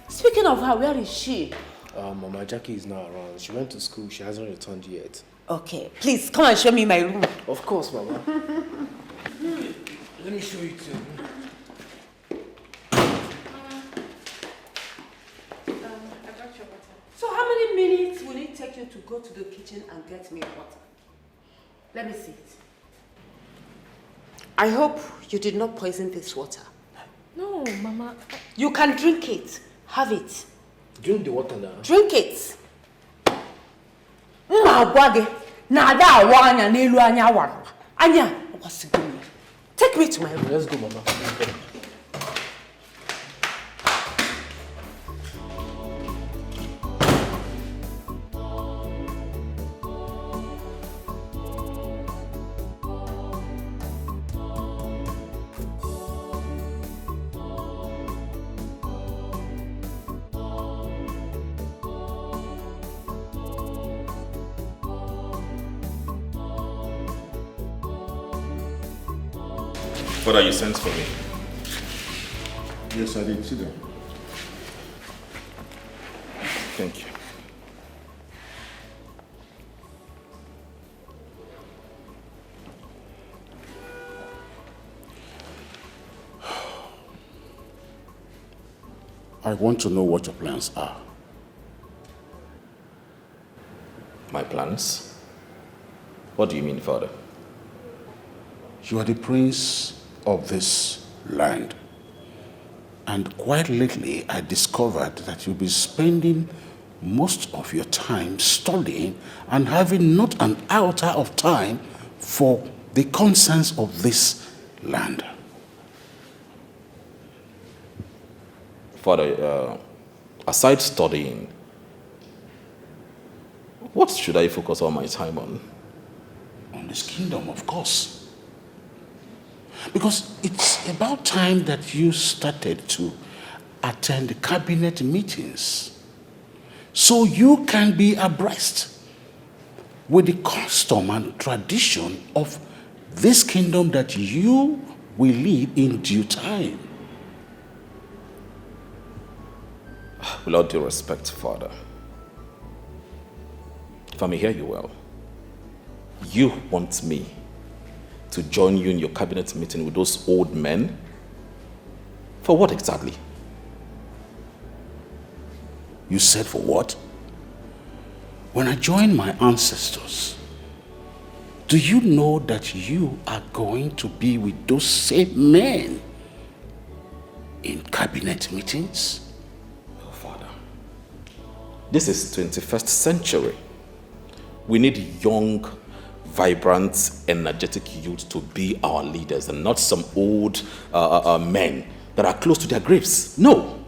Speaking of her, where is she? Mama, Jackie is not around. She went to school. She hasn't returned yet. Okay, please come and show me my room. Of course, Mama. Let me show you too. So how many minutes will it take you to go to the kitchen and get me water? Let me see it. I hope you did not poison this water. No, Mama. You can drink it. Have it. Drink the water now. Drink it. Anya, take me to my room. Let's go, Mama. Father, you sent for me. Yes, I did. Sit down. Thank you. I want to know what your plans are. My plans? What do you mean, Father? You are the prince of this land. And quite lately, I discovered that you'll be spending most of your time studying and having not an iota of time for the concerns of this land. Father, aside studying, what should I focus all my time on? On this kingdom, of course. Because it's about time that you started to attend cabinet meetings so you can be abreast with the custom and tradition of this kingdom that you will lead in due time. With all due respect, Father, if I may hear you well, you want me to join you in your cabinet meeting with those old men? For what exactly? You said for what? When I joined my ancestors, do you know that you are going to be with those same men in cabinet meetings? Oh, Father, this is 21st century. We need young, vibrant, energetic youth to be our leaders and not some old men that are close to their graves. No.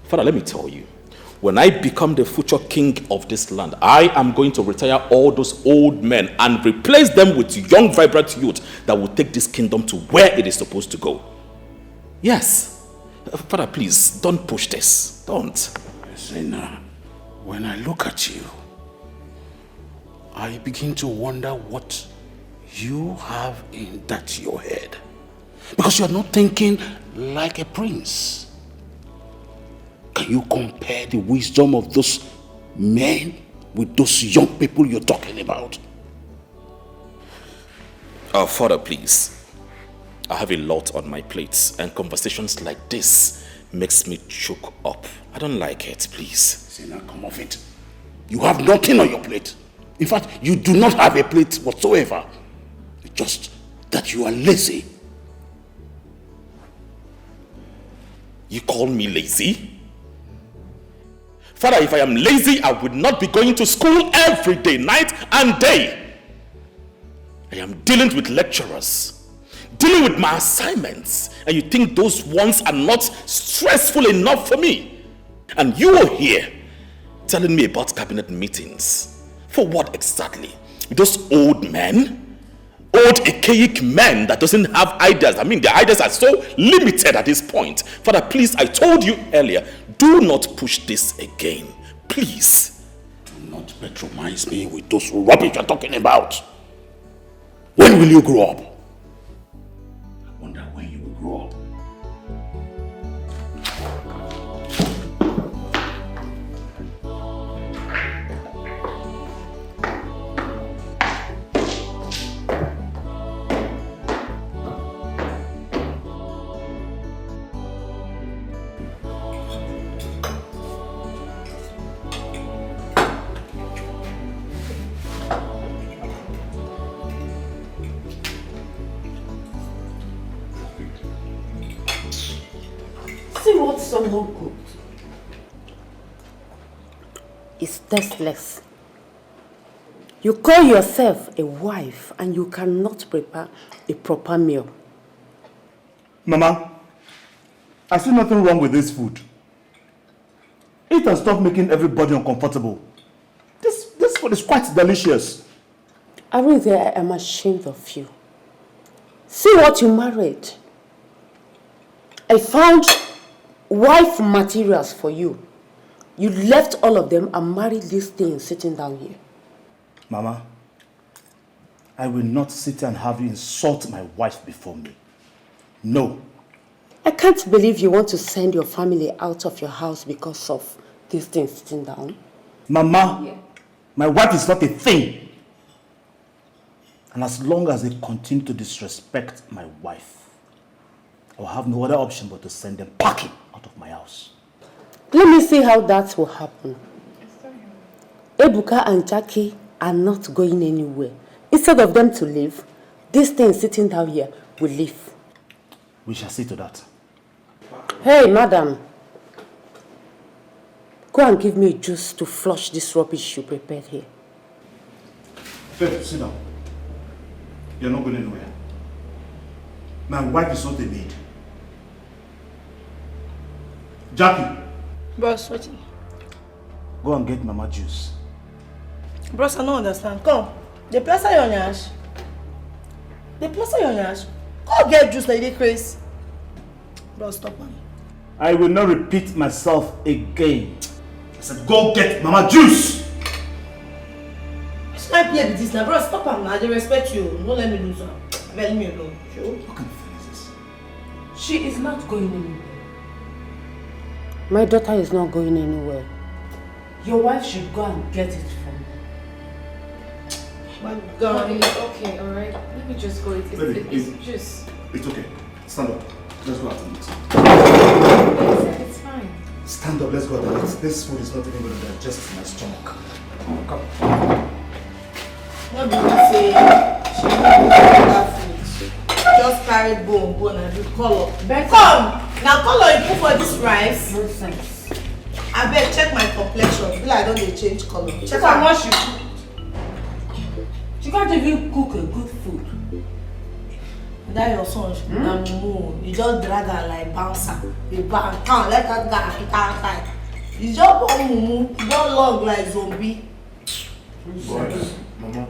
Father, let me tell you, when I become the future king of this land, I am going to retire all those old men and replace them with young, vibrant youth that will take this kingdom to where it is supposed to go. Yes. Father, please, don't push this. Don't. Zena, when I look at you, I begin to wonder what you have in that your head. Because you are not thinking like a prince. Can you compare the wisdom of those men with those young people you're talking about? Father, please. I have a lot on my plate, and conversations like this makes me choke up. I don't like it, please. Zena, come off it. You have nothing on your plate. In fact, you do not have a plate whatsoever. It's just that you are lazy. You call me lazy? Father, if I am lazy, I would not be going to school every day, night and day. I am dealing with lecturers, dealing with my assignments, and you think those ones are not stressful enough for me? And you are here telling me about cabinet meetings. For what exactly? Those old men? Old archaic men that doesn't have ideas. I mean, their ideas are so limited at this point. Father, please, I told you earlier, do not push this again. Please. Do not patronize me with those rubbish you're talking about. When will you grow up? I wonder when you will grow up. See what someone cooked. It's tasteless. You call yourself a wife and you cannot prepare a proper meal. Mama, I see nothing wrong with this food. Eat and stop making everybody uncomfortable. This food is quite delicious. Aren't I am ashamed of you. See what you married. I found wife materials for you. You left all of them and married this thing sitting down here. Mama, I will not sit and have you insult my wife before me. No. I can't believe you want to send your family out of your house because of this thing sitting down. Mama, my wife is not a thing. And as long as they continue to disrespect my wife, I'll have no other option but to send them packing out of my house. Let me see how that will happen. Ebuka and Jackie are not going anywhere. Instead of them to leave, this thing sitting down here will leave. We shall see to that. Hey, madam. Go and give me a juice to flush this rubbish you prepared here. Faith, sit down. You're not going anywhere. My wife is not a maid. Jackie. Bros, what? Go and get Mama juice. Bros, I don't understand. Come. The plaster your nyash. The plaster your nyash. Go get juice like this, Chris. Bros, stop man. I will not repeat myself again. I said, go get Mama juice! Should I play with this now? Bro, stop am now. I respect you. Don't let me lose her. Let me alone. Sure? What kind of thing is this? She is not going anywhere. My daughter is not going anywhere. Your wife should go and get it from me. My God. Okay, alright. Let me just go. It's just... It's okay. Stand up. Let's go out and eat. It's fine. Stand up, let's go out and eat. This food is not even going to digest in my stomach. Come. Not because say she don't that food. Just carry bone and do color. Come! Now color you put for this rice. Nonsense. I beg check my complexion. Feel like I don't change color. Check out what she cooked. She can't even cook a good food. That your son, you just drag her like bouncer. You bounce, can't let that guy hit outside. You just born mumu, you don't log like zombie. Boys, Mama,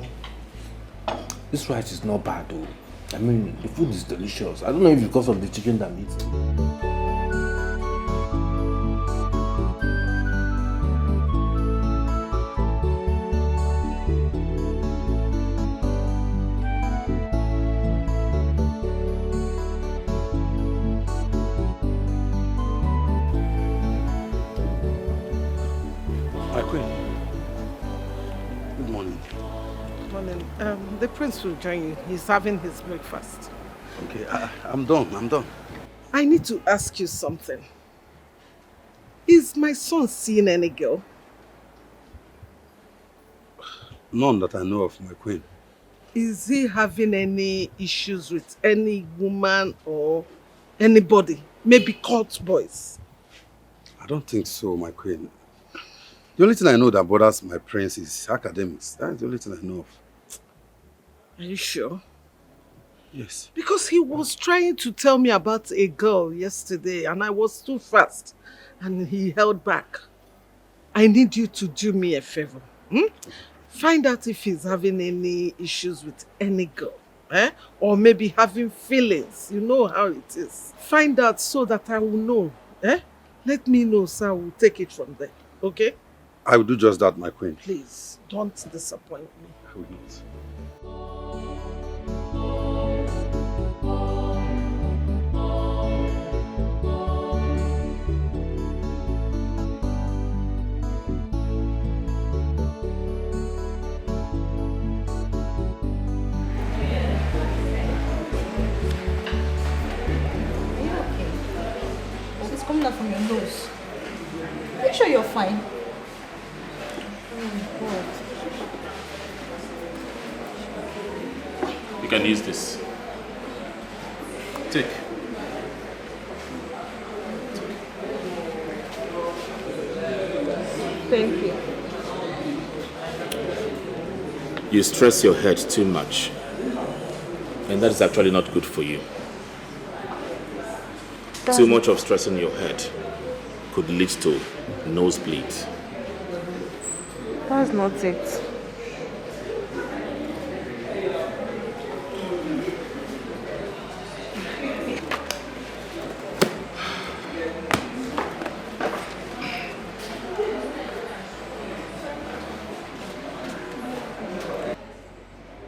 this rice is not bad though. I mean, the food is delicious. I don't know if it's because of the chicken that meats. My queen. Good morning. Morning. The prince will join you. He's having his breakfast. Okay, I'm done. I need to ask you something. Is my son seeing any girl? None that I know of, my queen. Is he having any issues with any woman or anybody? Maybe cult boys? I don't think so, my queen. The only thing I know that bothers my prince is academics. That's the only thing I know of. Are you sure? Yes. Because he was trying to tell me about a girl yesterday and I was too fast and he held back. I need you to do me a favor. Find out if he's having any issues with any girl. Or maybe having feelings. You know how it is. Find out so that I will know. Let me know so I will take it from there. Okay? I will do just that, my queen. Please, don't disappoint me. I will not. It's coming out from your nose. Are you sure you're fine? You can use this. Take. Thank you. You stress your head too much. And that is actually not good for you. Too much of stressing your head could lead to nosebleed. That's not it.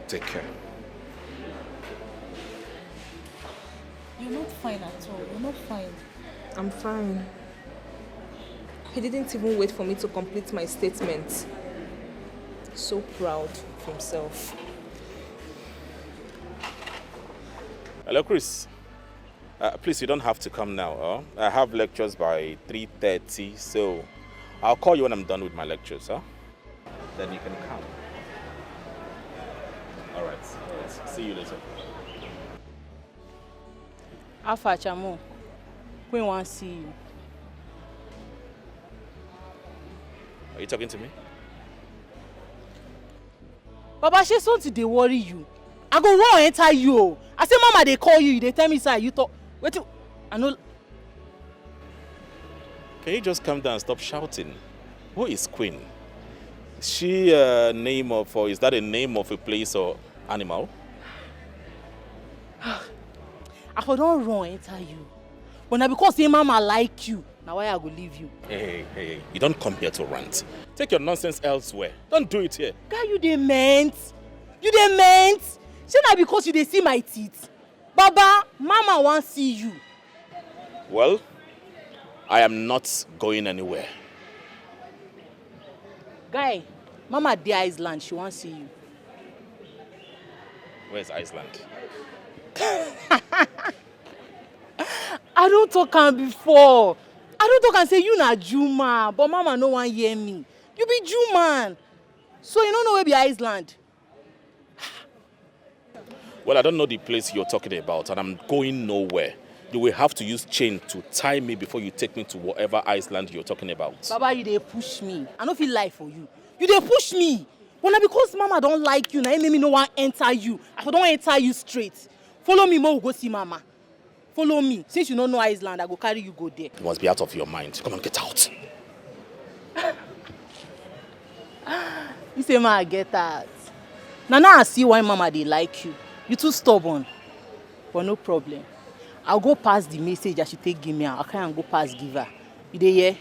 Take care. You're not fine at all. You're not fine. I'm fine. He didn't even wait for me to complete my statement. So proud of himself. Hello, Chris. Please, you don't have to come now. I have lectures by 3:30, so I'll call you when I'm done with my lectures. Then you can come. All right. See you later. Alpha Chamo, Queen wants to see you. Are you talking to me? Baba, she something dey worry you. I go run enter you. I say mama they call you, they tell me say you talk. Wait till I know. Can you just calm down and stop shouting? Who is Queen? Is she a name of, or is that a name of a place or animal? I for don't run enter you. But now because say mama like you, now why I go leave you? Hey, you don't come here to rant. Take your nonsense elsewhere. Don't do it here. Guy, you dey ment? You dey ment? Say na because you dey see my teeth. Baba, mama want see you. Well, I am not going anywhere. Guy, mama dey Iceland, she want see you. Where's Iceland? I don't talk am before. I don't talk and say you na Juma, but mama no wan hear me. You be Juman. So you don't know where be Iceland. Well, I don't know the place you're talking about, and I'm going nowhere. You will have to use chain to tie me before you take me to whatever Iceland you're talking about. Baba, you dey push me. I no feel lie for you. You dey push me. But na because mama don't like you, na it make me no wan enter you. I don't enter you straight. Follow me, mo, we go see mama. Follow me. Since you don't know Iceland, I go carry you go there. You must be out of your mind. Come on, get out. You say, ma, get out. Now I see why mama they like you. You too stubborn. But no problem. I'll go pass the message that she take give me. I can't go pass give her. You dey hear?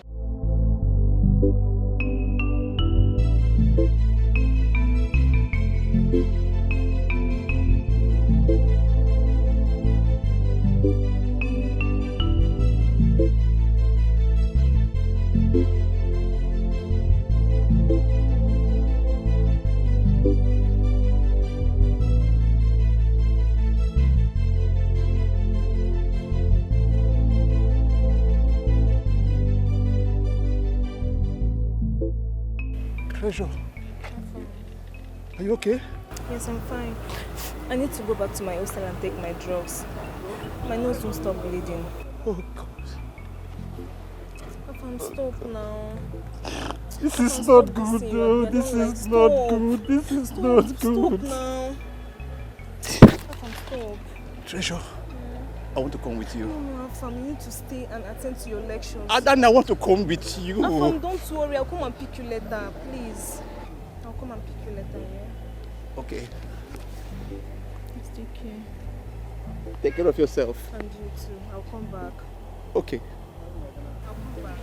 Treasure, are you okay? Yes, I'm fine. I need to go back to my hostel and take my drugs. My nose won't stop bleeding. Oh, God. Papa, stop now. This is not good, though. This is not good. This is not good. Stop now. Papa, stop. Treasure, I want to come with you. No, Afam, you need to stay and attend to your lectures. Adan, I want to come with you. Afam, don't worry. I'll come and pick you later, please. I'll come and pick you later, yeah? Okay. Please take care. Take care of yourself. And you too. I'll come back. Okay. I'll come back.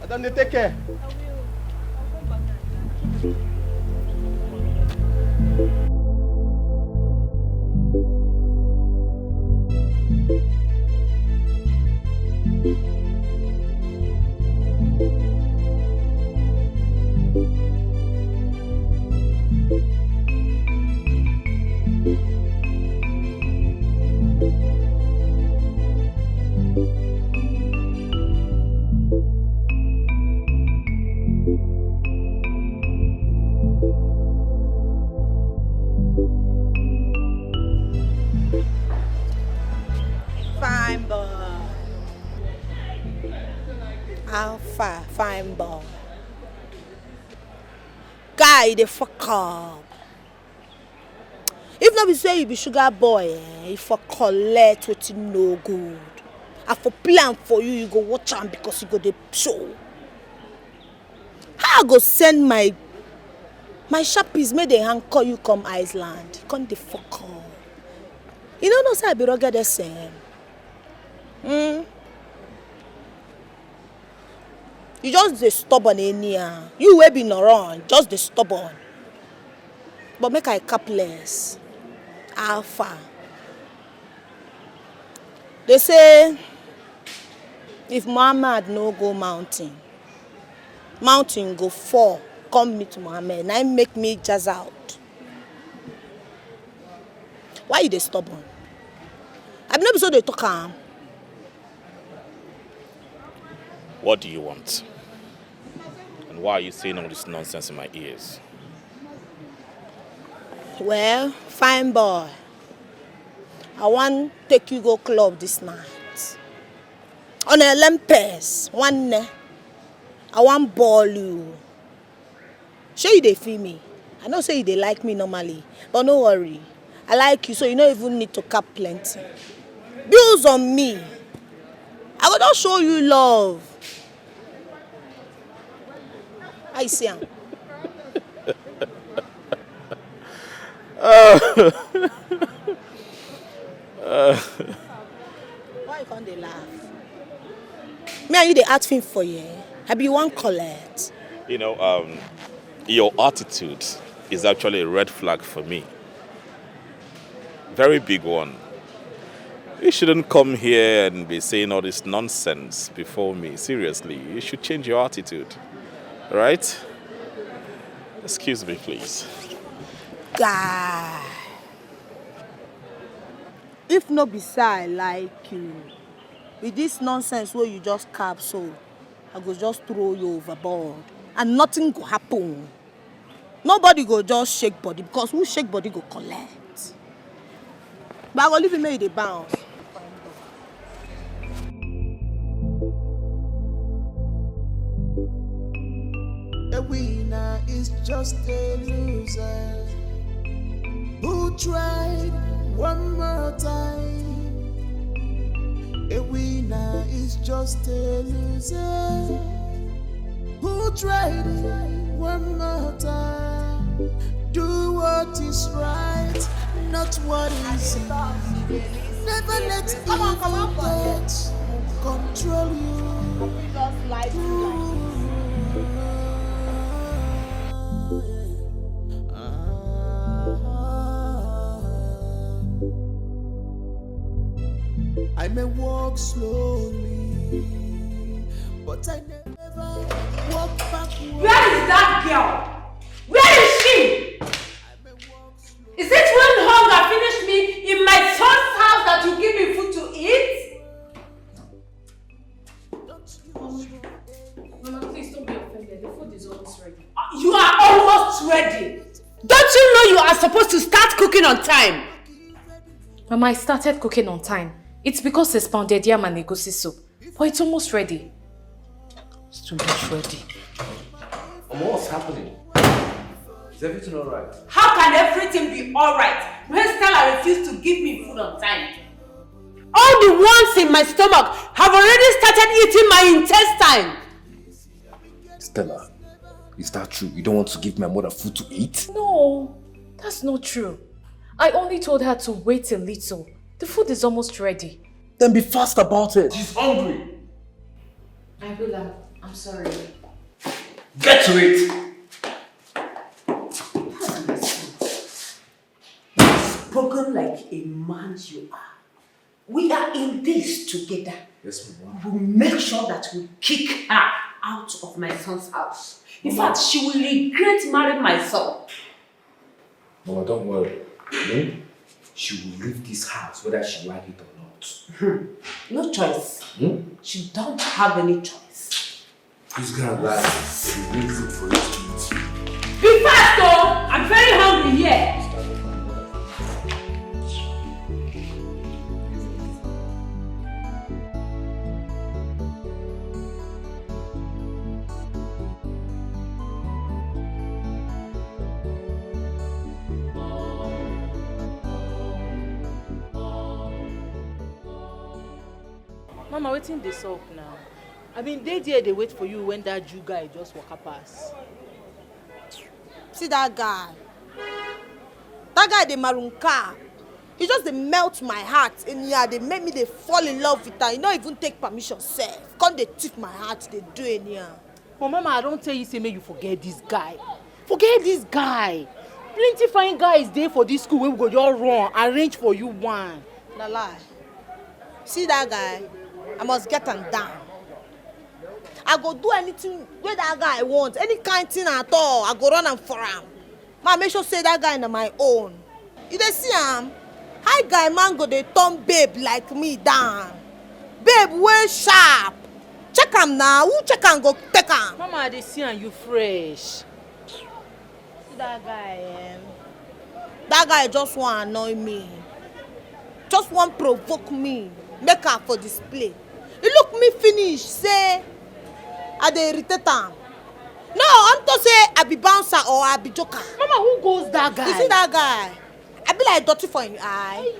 Adan, take care. I will. I'll come back. Fine boy. Alpha, fine boy. Guy, the fuck up. If not be say you be sugar boy, if for collect wetin no good. I for plan for you, you go watch am because you go dey show. How I go send my sharpies make they anchor you come Iceland? Come the fuck up. You don't know say I be rugged the same. You just dey stubborn anyhow. You wey be Noron, just dey stubborn. But make I capless. Alpha. They say if Muhammad no go mountain go fall, come meet Muhammad. Now make me jazz out. Why you dey stubborn? I be no be so dey talk am. What do you want? And why are you saying all this nonsense in my ears? Well, fine boy. I want take you go club this night. On a Olympus, one I want ball you. Sure you dey feel me. I know say you dey like me normally, but no worry. I like you, so you don't even need to cap plenty. Bills on me. I will not show you love. I see am. Why you can't they laugh? Me and you they asking for you. I be one collect. You know, your attitude is actually a red flag for me. Very big one. You shouldn't come here and be saying all this nonsense before me. Seriously, you should change your attitude. Right? Excuse me, please. God. If no beside like you, with this nonsense where you just cap so, I go just throw you overboard and nothing go happen. Nobody go just shake body because who shake body go collect. But I go leave him make they bounce. A winner is just a loser who tried one more time. A winner is just a loser who tried one more time. Do what is right, not what is easy. Never let evil thoughts control you. I may walk slowly, but I never walk backwards. Where is that girl? Where is she? Is it when hunger finished me in my son's house that you give me food to eat? Mama, please don't be offended. The food is almost ready. You are almost ready. Don't you know you are supposed to start cooking on time? Mama, I started cooking on time. It's because it's pounded yam and egusi soup. But it's almost ready. It's too much ready. Mama, what's happening? Is everything alright? How can everything be alright when Stella refused to give me food on time? All the ones in my stomach have already started eating my intestine. Stella, is that true? You don't want to give my mother food to eat? No, that's not true. I only told her to wait a little. The food is almost ready. Then be fast about it. She's hungry. I will. I'm sorry. Get to it. Spoken like a man you are. We are in this together. Yes, Mama. We'll make sure that we kick her out of my son's house. In fact, she will regret marrying my son. Mama, don't worry. She will leave this house whether she like it or not. No choice. She don't have any choice. Who's gonna lie? She will food for you to eat. Be fast, though! I'm very hungry here. Mama, waiting this up now. I mean, they wait for you when that Jew guy just walk up past. See that guy? That guy, the maroon car. He just they melt my heart in here. They make me they fall in love with her. You don't even take permission, self. Can't they tip my heart? They do in here. But Mama, I don't tell you, say, may you forget this guy. Forget this guy. Plenty fine guys there for this school where we go just run, arrange for you one. Na lie. See that guy? I must get him down. I go do anything where that guy wants. Any kind thing at all. I go run am for him. Ma, make sure say that guy na my own. You dey see him? Hi guy man go dey turn babe like me down. Babe way sharp. Check him now. Who check him go take him? Mama, I dey see and you fresh. See that guy, that guy just want annoy me. Just want provoke me. Make her for display. You look me finish, say, I dey irritate am. No, I'm to say I be bouncer or I be joker. Mama, who goes that guy? You see that guy? I be like dirty for him eye.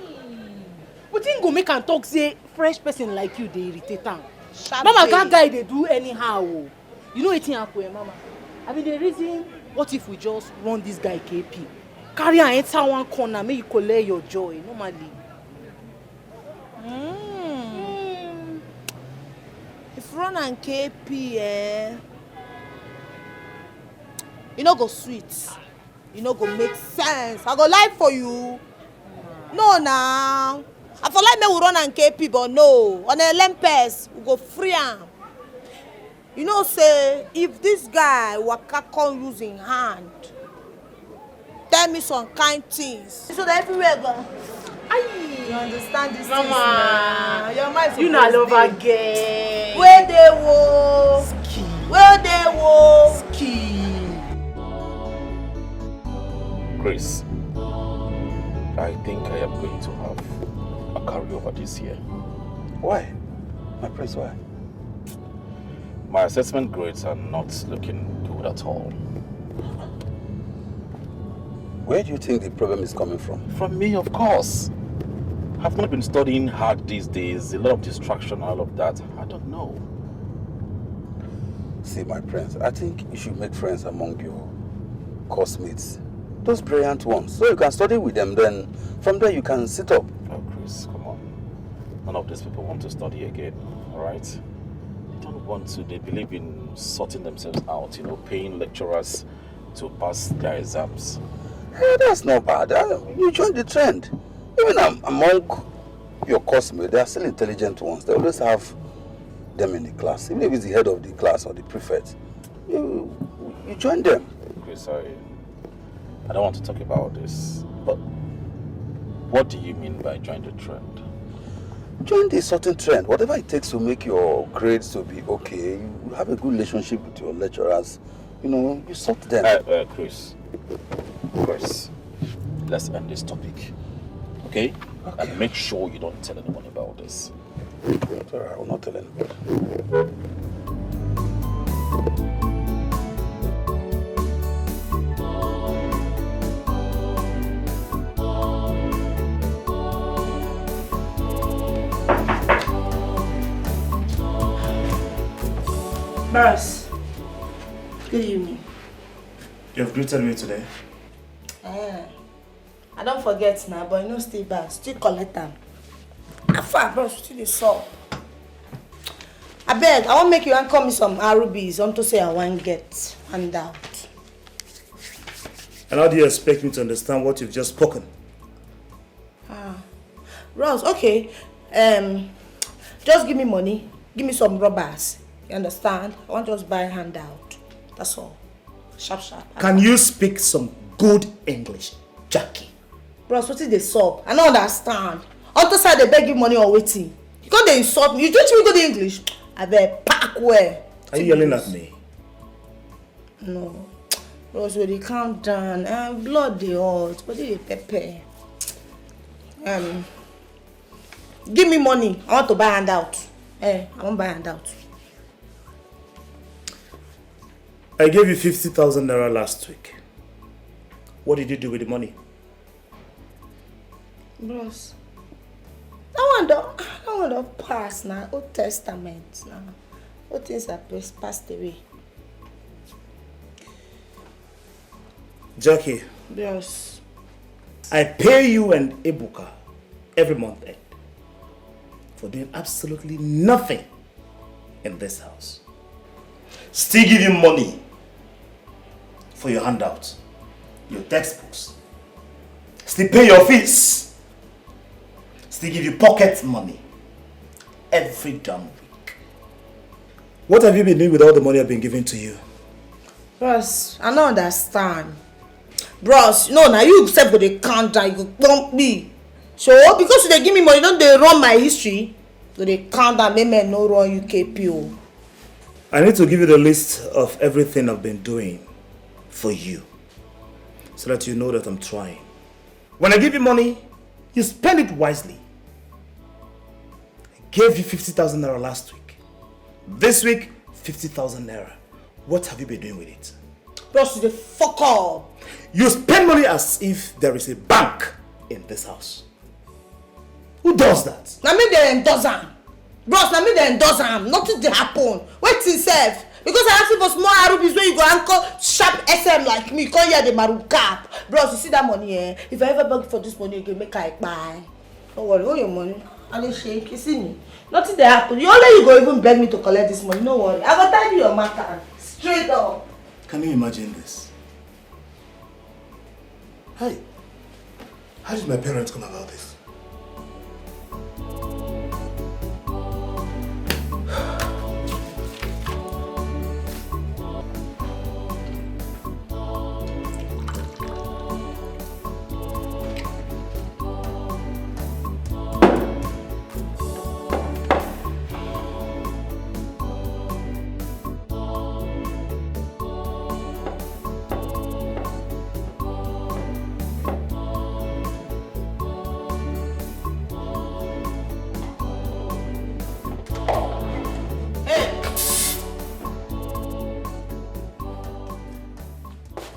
But him go make am talk say fresh person like you dey irritate am. Mama, that guy dey do anyhow. You know wetin happen, Mama? I mean, the reason, what if we just run this guy KP? Carry am enter one corner, make you collect your joy, normally. If run and KP, you no go sweet. You no go make sense. I go lie for you. No, now. I feel like me we run and KP, but no. On a lempes, we go free am. You know, say, if this guy waka come using hand, tell me some kind things. So that everywhere go. You understand this? Mama, your mind you not love again. Where they wo? Ski. Where they wo? Ski. Grace, I think I am going to have a carryover this year. Why? My prince, why? My assessment grades are not looking good at all. Where do you think the problem is coming from? From me, of course. I've not been studying hard these days, a lot of distraction, all of that. I don't know. See, my prince, I think you should make friends among your classmates. Those brilliant ones. So you can study with them, then from there you can sit up. Oh, Chris, come on. None of these people want to study again, all right? They don't want to. They believe in sorting themselves out, you know, paying lecturers to pass their exams. Hey, that's not bad. You join the trend. Even among your classmates, there are still intelligent ones. They always have them in the class. Even if it's the head of the class or the prefect, you join them. Chris, I don't want to talk about this, but what do you mean by join the trend? Join the certain trend. Whatever it takes to make your grades to be okay, you have a good relationship with your lecturers, you know, you sort them. Chris, let's end this topic, okay? And make sure you don't tell anyone about this. Alright, I will not tell anybody. Boss, good evening. You have greeted me today. I don't forget now, but you know still bad. Still collect them. How far, bro? Still the salt. I beg, I want make you call me some rubies. To say I want get handout. And how do you expect me to understand what you've just spoken? Ross, okay. Just give me money. Give me some rubbers. You understand? I want to just buy a handout. That's all. Sharp, sharp. Can you speak some good English, Jackie? Bros, what is the sub? I don't understand. On the side they beg you money or waiting. You can't they insult me. You teach me good English. I bet pack where. Are you yelling at me? No. Bros, when they calm down, blood they hot, but they pepper. Give me money. I want to buy handout. I want to buy handout. I gave you 50,000 naira last week. What did you do with the money? Bros, that one don't pass now. Old Testament now. All things are passed away. Jackie. Bros. I pay you and Ebuka every month end for doing absolutely nothing in this house. Still give you money for your handouts, your textbooks. Still pay your fees. Still give you pocket money every damn week. What have you been doing with all the money I've been giving to you? Bros, I don't understand. Bros, no, now you said for the count down, you go bump me. So, because they give me money, don't they run my history? So they count down, make me no run UKPO. I need to give you the list of everything I've been doing for you, so that you know that I'm trying. When I give you money, you spend it wisely. I gave you 50,000 naira last week. This week, 50,000 naira. What have you been doing with it? Bros, you dey fuck up. You spend money as if there is a bank in this house. Who does that? Na me dey endorse am. Bros, na me dey endorse am. Nothing dey happen. Wetin sef? Because I ask you for small arubis wey you go anchor sharp SM like me, come here the maru cap. Bros, you see that money If I ever beg for this money again, make I buy. Don't worry, hold your money. I dey shake, you see me? Nothing dey happen. You go even beg me to collect this money. No worry. I go tell you your matter. Straight up. Can you imagine this? Hi. How did my parents come about this?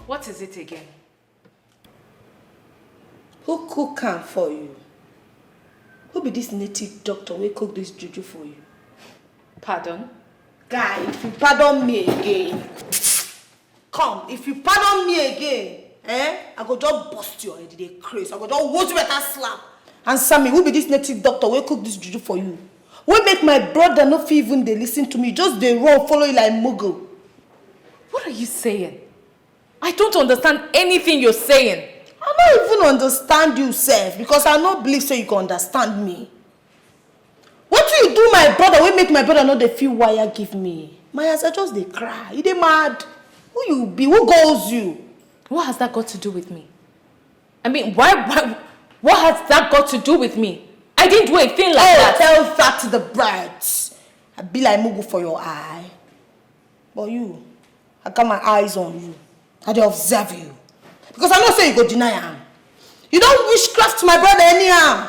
What is it again? Who cook am for you? Who be this native doctor wey cook this juju for you? Pardon? Guy, if you pardon me again, if you pardon me again, I go just bust your head, dey craze. I go just watch better slap. Answer me, who be this native doctor wey cook this juju for you? Wey make my brother no fit even dey listen to me, just dey run follow you like mugu? What are you saying? I don't understand anything you're saying. I don't even understand you, sef, because I no believe so you can understand me. What do you do my brother wey make my brother no dey feel wire give me? My eyes, I just dey cry. You dey mad? Who you be? Who goes you? What has that got to do with me? I mean, why what has that got to do with me? I didn't do a thing like that. Tell that to the birds. I be like mugu for your eye. But you, I got my eyes on you. I dey observe you. Because I know say you go deny am. You don't witchcraft my brother anyhow.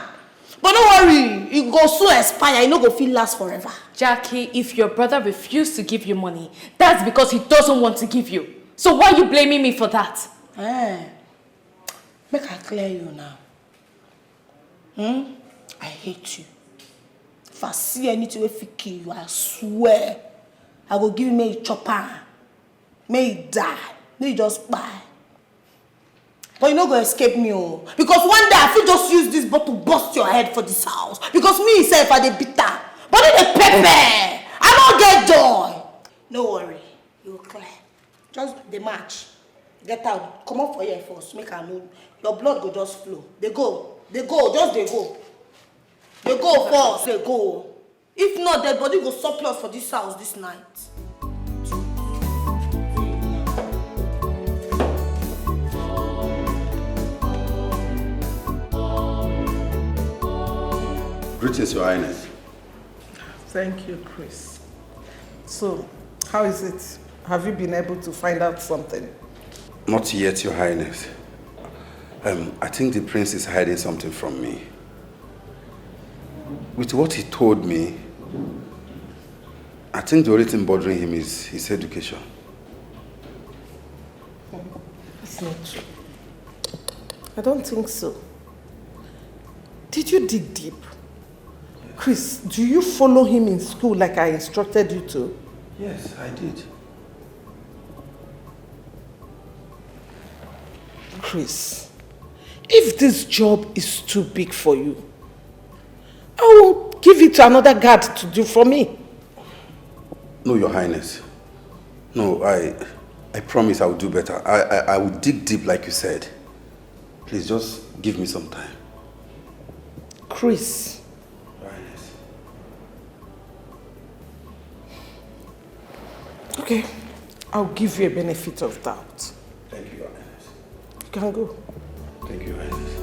But don't worry, it go soon expire. You no go feel last forever. Jackie, if your brother refused to give you money, that's because he doesn't want to give you. So why are you blaming me for that? Make I clear you now. I hate you. If I see anything wey fit kill you, I swear, I go give you may chop am. May he die. May he just buy. But you no go escape me, because one day I fit just use this bottle to bust your head for this house. Because me sef I dey bitter, but I dey pepper. I don't get joy. No worry, you clear. Just the march. Get out. Come up for here first. Make I know. Your blood go just flow. They go. Just they go. They go first. They go. If not, their body go surplus for this house this night. Greetings, Your Highness. Thank you, Chris. So, how is it? Have you been able to find out something? Not yet, Your Highness. I think the prince is hiding something from me. With what he told me, I think the only thing bothering him is his education. It's not true. I don't think so. Did you dig deep? Chris, do you follow him in school like I instructed you to? Yes, I did. Chris, if this job is too big for you, I will give it to another guard to do for me. No, Your Highness. No, I promise I will do better. I will dig deep like you said. Please just give me some time. Chris. Your Highness. Okay, I'll give you a benefit of doubt. Thank you, Your Highness. You can go. Thank you, Your Highness.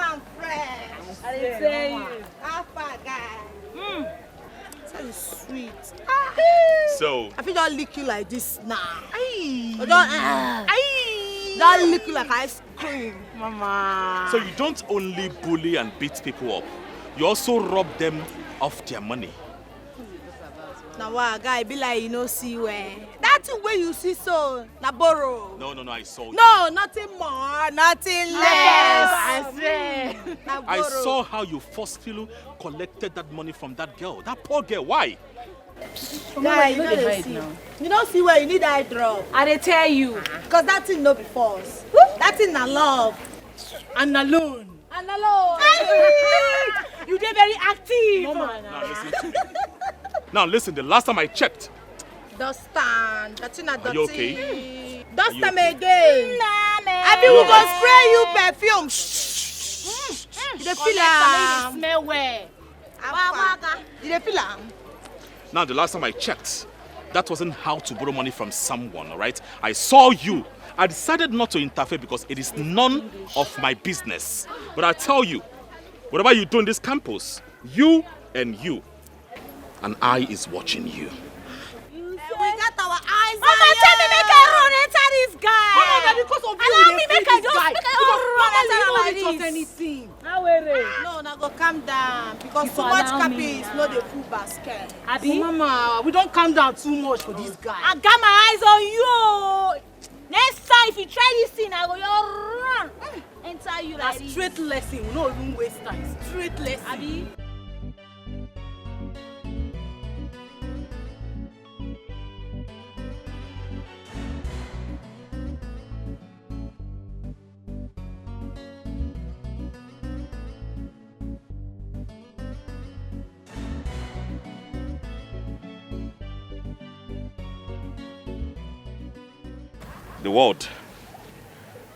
man fresh. I dey say you. How far, guy? That is sweet. So, I feel don't lick you like this now. Don't lick you like ice cream, mama. so you don't only bully and beat people up, you also rob them of their money. Now what, guy, be like you know see where. That thing where you see so, na borrow. No, I saw you. No, nothing more, nothing less. I swear. Na I borrow. saw how you forcefully collected that money from that girl. That poor girl, why? Guy, you know they see. You don't see where you need eye drop. I dey tell you. Cause that thing no be false. That thing na love. And alone. And alone. You dey very active. Now listen to me. Now listen, the last time I checked, Dust stand. That thing na Are you dirty. okay? Dust Are you them okay? again. I be You we go alright? spray you perfume. You dey feel am? Smell well. You dey feel am? now the last time I checked, that wasn't how to borrow money from someone, all right? I saw you. I decided not to interfere because it is none of my business. But I tell you, whatever you do in this campus, you and you, an eye is watching you. We got our eyes on Mama, you. tell me make I run enter this guy. Mama, because of you, Allow we me dey make free I this just guy. make I Because run Mama, enter you no like dey trust this. anything. How were No, na go calm down because You too for much allow me capis no dey full basket. Abi? Mama, we don't calm down too much for this guy. I got my eyes on you. Next time if you try this thing, I go just run. Enter you like this. Straight lesson, we no even waste time. Straight lesson. Abi? The world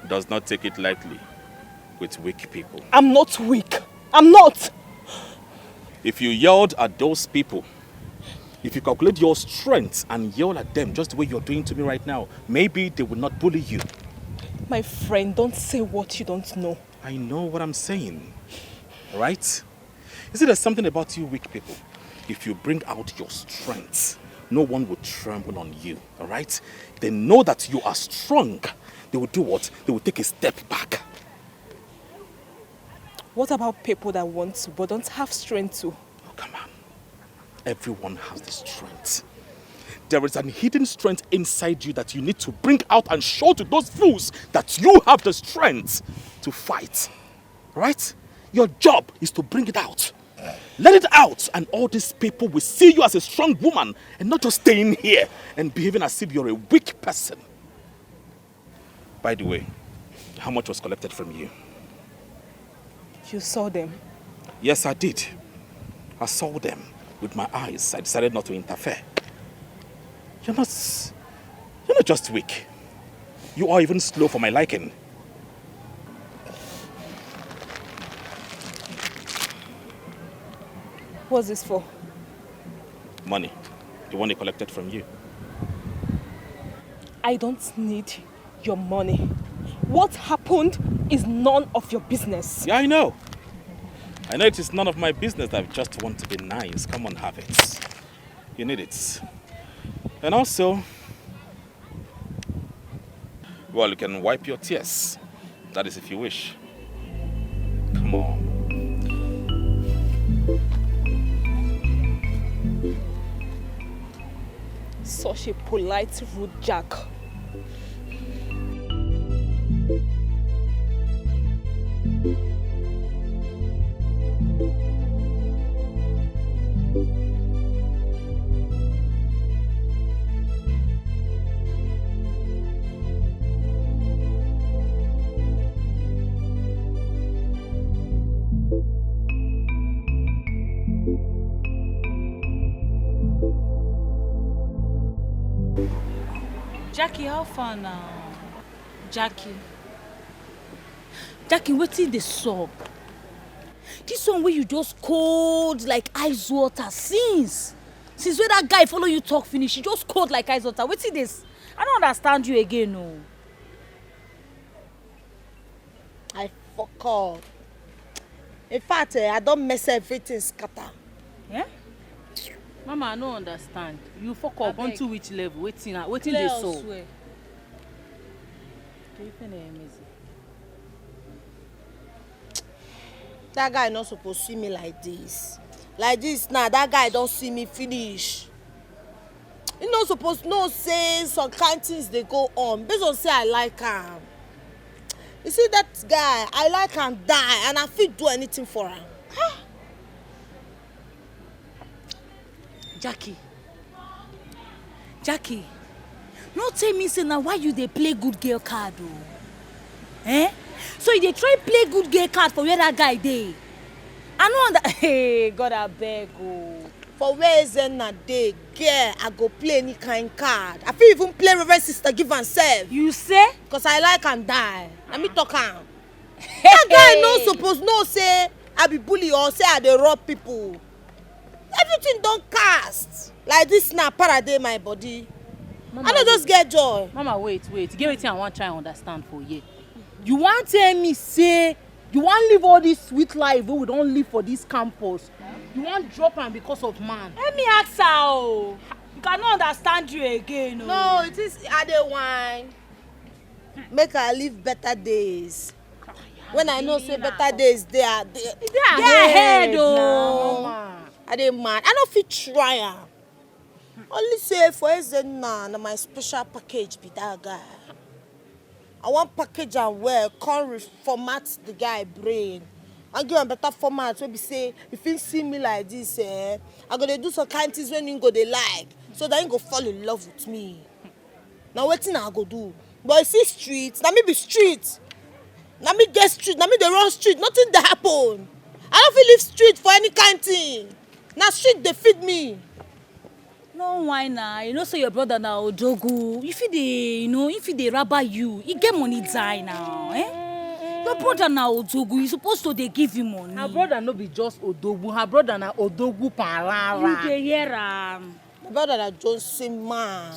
does not take it lightly with weak people. I'm not weak. I'm not. If you yelled at those people, if you calculate your strength and yell at them just the way you're doing to me right now, maybe they will not bully you. My friend, don't say what you don't know. I know what I'm saying, right? You see, there's something about you weak people. If you bring out your strength, no one will tremble on you, all right? They know that you are strong. They will do what? They will take a step back. What about people that want to but don't have strength to? Oh, come on. Everyone has the strength. There is an hidden strength inside you that you need to bring out and show to those fools that you have the strength to fight. Right? Your job is to bring it out. Let it out and all these people will see you as a strong woman and not just staying here and behaving as if you're a weak person. By the way, how much was collected from you? You saw them. Yes, I did. I saw them with my eyes. I decided not to interfere. You're not just weak. You are even slow for my liking. What's this for? Money. The one they collected from you. I don't need your money. What happened is none of your business. Yeah, I know. I know it is none of my business. I just want to be nice. Come on, have it. You need it. And also, well, you can wipe your tears. That is if you wish. Come on. Such a polite, rude Jack. Jackie, how far now? Jackie, wetin dey sup? This one where you just cold like ice water since when that guy follow you talk finish, you just cold like ice water. Wetin this? I don't understand you again, no. I fuck up. In fact, I don't mess everything scatter. Yeah? Mama, I don't understand. You fuck up onto which level? Waiting Play they so. elsewhere. That guy not supposed to see me like this. Like this now, that guy don't see me finish. He not supposed to know say some kind things they go on. Based on say I like him. You see that guy, I like him die and I feel do anything for him. Jackie, no tell me say now why you dey play good girl card o? Eh? So you dey try play good girl card for where that guy dey? I no under hey God abeg o. For where Zenna dey, girl, I go play any kind card. I fit even play Reverend Sister Give and Serve. You say? Cause I like and die. Let me talk am. That guy no suppose know say I be bully or say I dey rob people. Everything don cast. Like this now, paraday my body. Mama, I don't just get joy. Mama, wait. Get wetin I want try understand for you. You want tell me say you want live all this sweet life wey we don live for this campus? You want drop am because of man? Let me ask her o. You cannot understand you again o. No, it is I dey whine. Make I live better days. When I know say better days they are ahead o. I dey mad. I no fit try am. Only say for Zenna na my special package be that guy. I want package am well, come reformat the guy brain. I give am better format wey be say if he see me like this, I go dey do some kind things when he go dey like, so that he go fall in love with me. Now wetin I go do? But you see street, na me be street. Na me get street, na me dey run street, nothing dey happen. I don't fit leave street for any kind thing. Na street dey feed me. No why na? You know say your brother na ojogu. If he dey rabba you, he get money die now, eh? Your brother na ojogu, you supposed to dey give him money. Her brother no be just odogu, her brother na odogu parara. You dey hear am? My brother na Johnson man.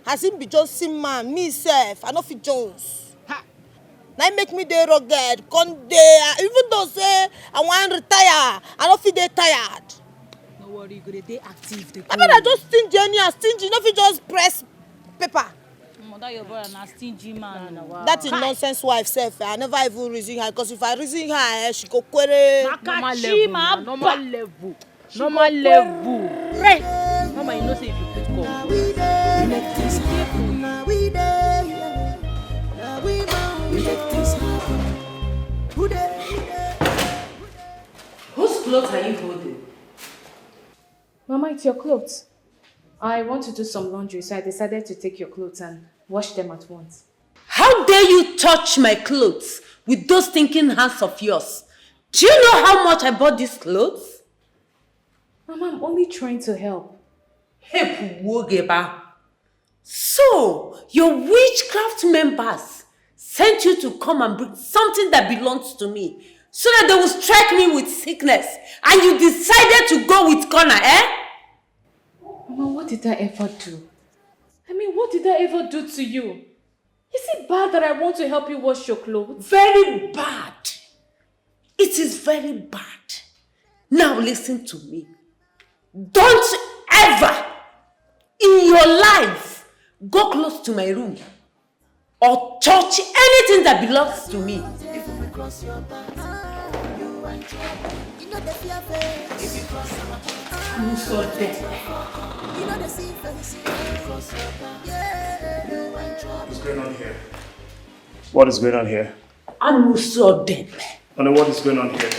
As him be Johnson man, me sef, I no fit Jones. Na make me dey rugged, come dey. Even though say I wan retire, I no fit dey tired. No worry, you go dey active. My brother just stingy anyhow, stingy. No fit just press paper. That your brother na stingy man. That is nonsense wife sef. I never even reason her, because if I reason her, she go query. Normal level. Right. Mama, you know say if you put call. Make this happen. Now we there. Now we make this happen. Who there? Whose clothes are you holding? Mama, it's your clothes. I want to do some laundry, so I decided to take your clothes and wash them at once. How dare you touch my clothes with those stinking hands of yours? Do you know how much I bought these clothes? Mama, I'm only trying to help. So, your witchcraft members sent you to come and bring something that belongs to me so that they will strike me with sickness, and you decided to go with corner, eh? Mama, what did I ever do? What did I ever do to you? Is it bad that I want to help you wash your clothes? Very bad. It is very bad. Now listen to me. Don't ever in your life go close to my room or touch anything that belongs to me. If we cross your path, you and trouble. You know the fear face. If you cross our path, I'm so dead. you know the sea face. If you cross your path, yeah, you and trouble. What's going on here? What is going on here? I'm so dead. Honey, what is going on here?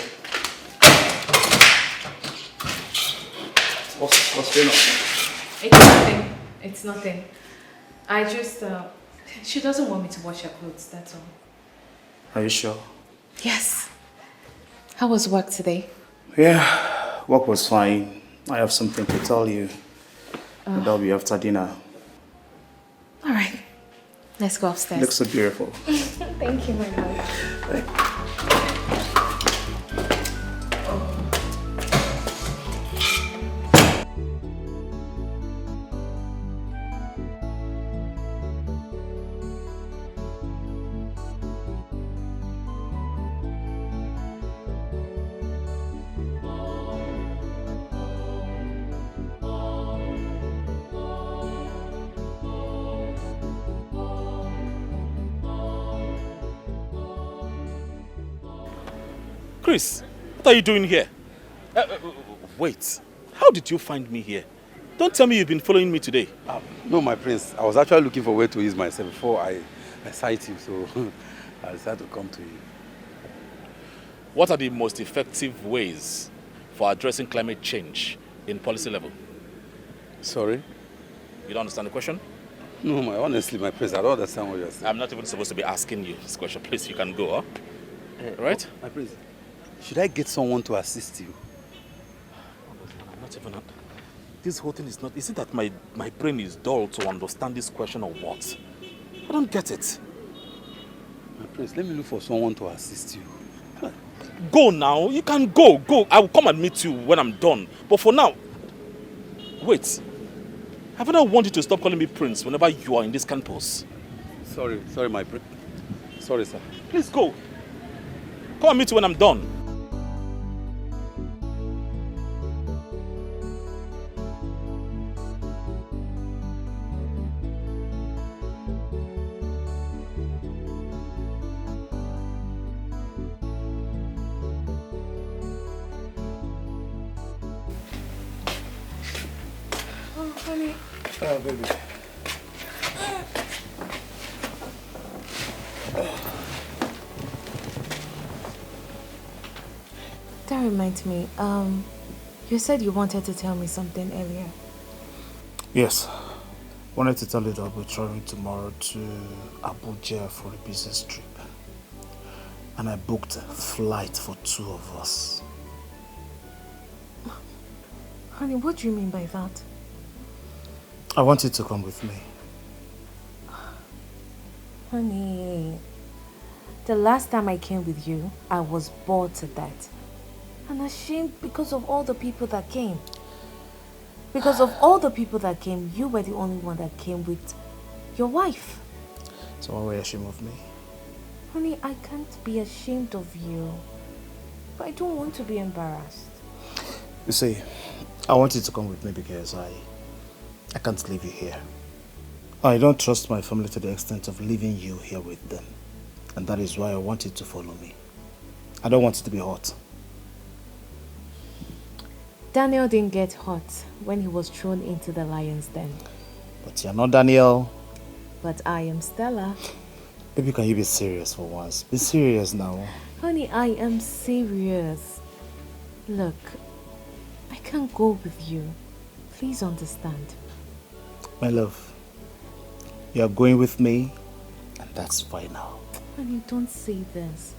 What's going on? It's nothing. I just, she doesn't want me to wash her clothes, that's all. Are you sure? Yes. How was work today? Yeah, work was fine. I have something to tell you. But that'll be after dinner. All right. Let's go upstairs. Looks so beautiful. Thank you, my love. Chris, what are you doing here? Wait, how did you find me here? Don't tell me you've been following me today. No, my prince. I was actually looking for a way to ease myself before I sight you, so I decided to come to you. What are the most effective ways for addressing climate change in policy level? Sorry? You don't understand the question? No, honestly, my prince, I don't understand what you're saying. I'm not even supposed to be asking you this question. Please, you can go, huh? Right? My prince, should I get someone to assist you? I'm not even... This whole thing is not... Is it that my brain is dull to understand this question or what? I don't get it. My prince, let me look for someone to assist you. Go now. You can go. Go. I will come and meet you when I'm done. But for now... Wait. Haven't I wanted you to stop calling me prince whenever you are in this campus? Sorry, my prince. Sorry, sir. Please go. Come and meet you when I'm done. Oh, baby. That reminds me, you said you wanted to tell me something earlier. Yes. Wanted to tell you that I'll be traveling tomorrow to Abuja for a business trip. And I booked a flight for 2 of us. Honey, what do you mean by that? I want you to come with me. Honey, the last time I came with you, I was bored to death. And ashamed because of all the people that came. Because of all the people that came, you were the only one that came with your wife. So why were you ashamed of me? Honey, I can't be ashamed of you. But I don't want to be embarrassed. You see, I want you to come with me because I can't leave you here. I don't trust my family to the extent of leaving you here with them. And that is why I want you to follow me. I don't want it to be hot. Daniel didn't get hot when he was thrown into the lion's den. But you're not Daniel. But I am Stella. Baby, can you be serious for once? Be serious now. Honey, I am serious. Look, I can't go with you. Please understand. My love, you're going with me, and that's final. Honey, don't say this.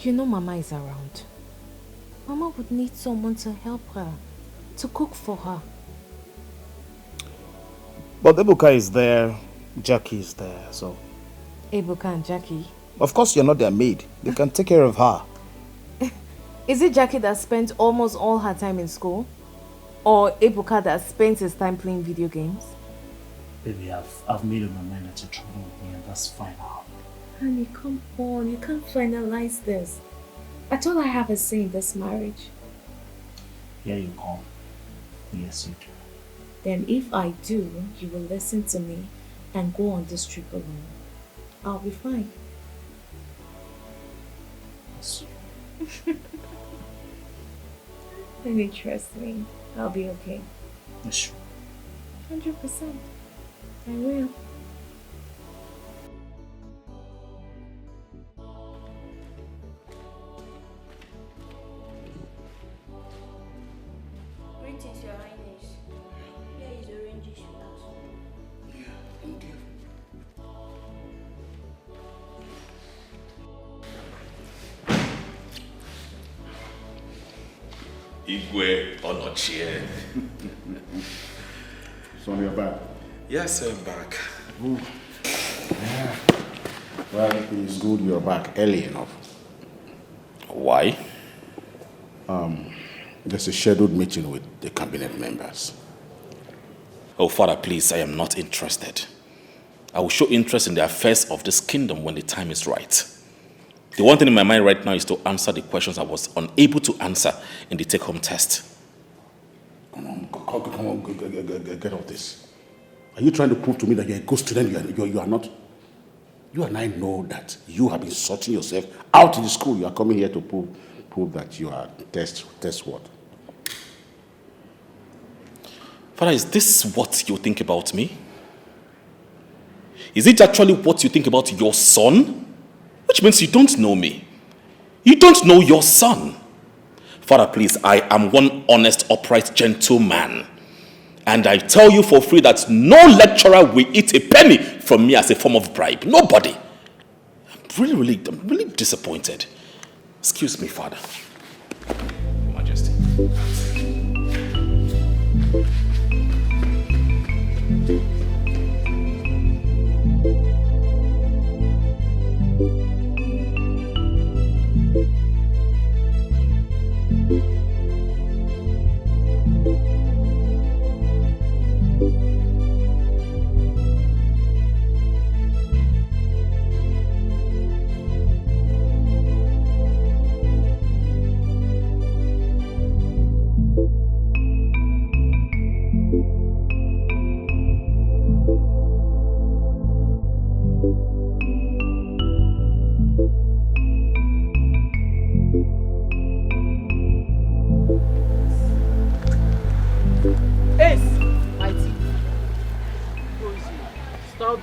You know Mama is around. Mama would need someone to help her, to cook for her. But Ebuka is there, Jackie is there, so... Ebuka and Jackie? Of course you're not their maid. They can take care of her. Is it Jackie that spent almost all her time in school? Or Ebuka that spends his time playing video games? Baby, I've made up my mind that you're traveling with me, and that's final. Honey, come on. You can't finalize this. I thought I have a say in this marriage. Here you come. Yes, you do. Then if I do, you will listen to me and go on this trip alone. I'll be fine. Yes. Honey, trust me. I'll be okay. Yes, sure. 100%. I will. Greetings, Your Highness. Here is oranges you asked. Yeah, thank you. Igwe Onochie. So you're back? Yes, I'm back. Ooh. Yeah. Well, it's good you're back early enough. Why? There's a scheduled meeting with the cabinet members. Oh, Father, please, I am not interested. I will show interest in the affairs of this kingdom when the time is right. The one thing in my mind right now is to answer the questions I was unable to answer in the take-home test. Come on, get off this. Are you trying to prove to me that you're a good student? You are not? You and I know that you have been sorting yourself out in the school. You are coming here to prove people that you are test what? Father, is this what you think about me? Is it actually what you think about your son? Which means you don't know me. You don't know your son. Father, please, I am one honest, upright gentleman. And I tell you for free that no lecturer will eat a penny from me as a form of bribe. Nobody. I'm really disappointed. Excuse me, Father. Your Majesty.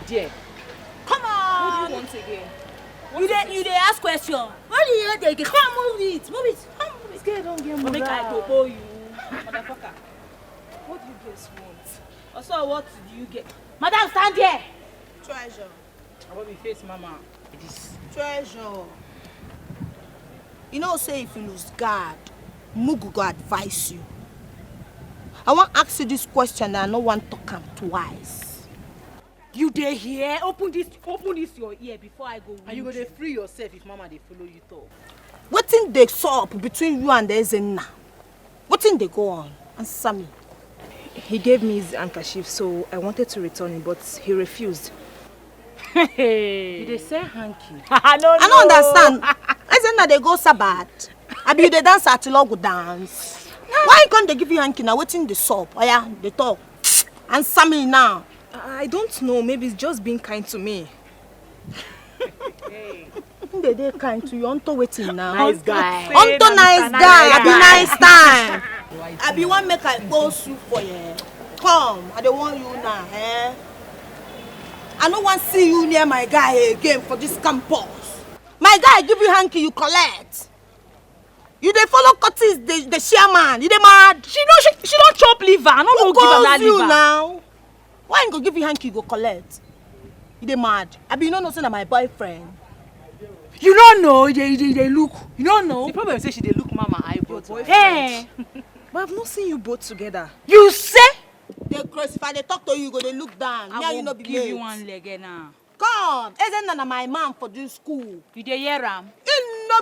There. Come on! What do you want again? You dey ask question. What do you want again? Come on, move it. Move it. Come move it. Girl, don't get Make mad. I topo you. Motherfucker. What do you guys want? Also, what do you get? Madam, stand there. Treasure. I want me face mama. This. Treasure. You know, say if you lose guard, Mugu go advise you. I want to ask you this question and I no want to come twice. You dey here? Open this your ear before I go. And you go dey free yourself if mama dey follow you talk. Wetin dey sup between you and the Ezenna? Wetin dey go on? Answer me. He gave me his handkerchief, so I wanted to return it, but he refused. Hey. You dey say hanky? I don't understand. Ezenna dey go Sabbath. Abi you dey dance at Logo dance. Why you can't they give you hanky now? Wetin dey sup? Oh yeah, they talk. Answer me now. I don't know. Maybe it's just being kind to me. They kind to you. Onto waiting now. Nice guy. Onto nice guy. Abi nice time. Abi want make I go soup for you. Come, I don't want you now. I don't want to see you near my guy again for this campus. My guy give you hanky, you collect. You dey follow Curtis, the chairman. You dey mad? She don't chop liver. I don't know give her that liver. Now? Why ain't go give you hanky, you go collect? You dey mad? I be you know say my boyfriend. You don't know, they look. You don't know. The problem is say she dey look mama eyebrow. Hey. But I've not seen you both together. You say? They cross if I talk to you, go they look down. I you will not be give late. you one leg now. Come, isn't that my man for this school? You dey hear am? It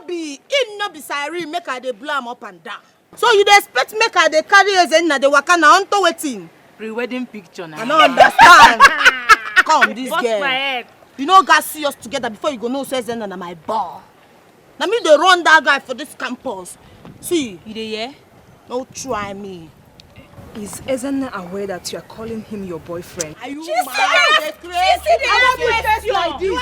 no be siren make her dey blow am up and down. So you dey expect make her dey carry Ezenna dey waka na onto wetin? Pre-wedding picture now. I don't understand. Come, this What's girl. my head? You know, guys see us together before you go know say Ezenna na my ball. Now me dey run that guy for this campus. See, you dey hear? No try me. Is Ezenna aware that you are calling him your boyfriend? Are you mad? She said like this.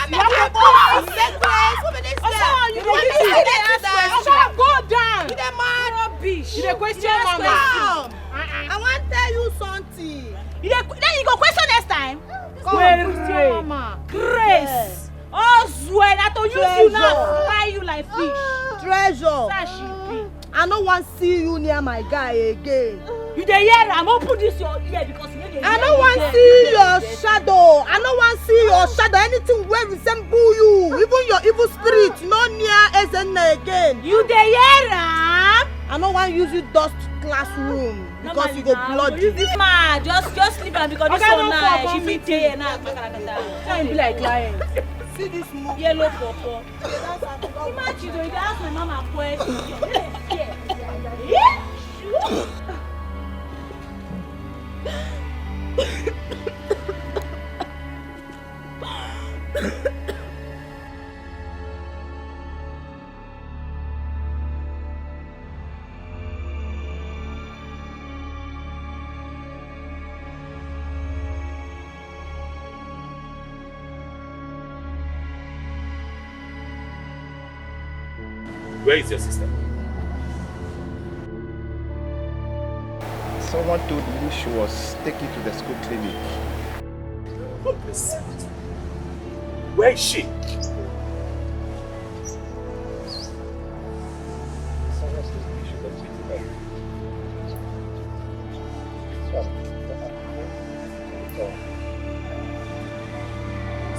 Go down. You dey mad? Rubbish. You dey question mama. I want to tell you something. Then you go question next time. Come, mama. Grace. Oswell, I to use you now, fry you like fish. Treasure. Sashi. I don't want to see you near my guy again. You dey hear? I'm open this your ear because you dey. I don't want to see your shadow. I don't want to see your shadow. Anything where resemble you, even your evil spirit, no near Ezenna again. You dey hear? I don't want to use you dust classroom because you go bloody. This man, just leave her because this one nice. She fit here now. Can't be like client. See this move. Yellow purple. Imagine you dey ask my mama question. Yeah. Where is your sister? Someone told me she was taken to the school clinic. Where is she?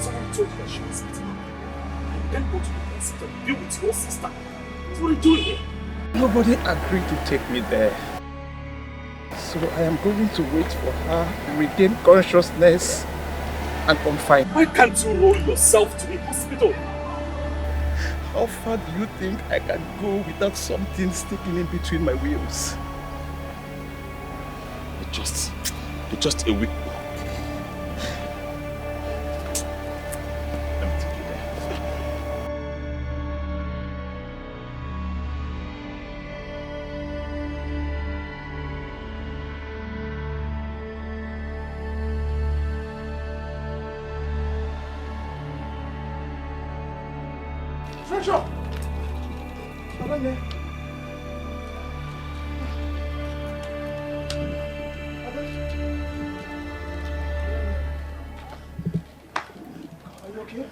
Someone told her she was eating. And then go to the university and be with your sister. What are you doing here? Nobody agreed to take me there. So I am going to wait for her to regain consciousness and confine. Why can't you roll yourself to a hospital? How far do you think I can go without something sticking in between my wheels? You're just a weak boy. Let me take you there. Treasure! Adame. Are you okay?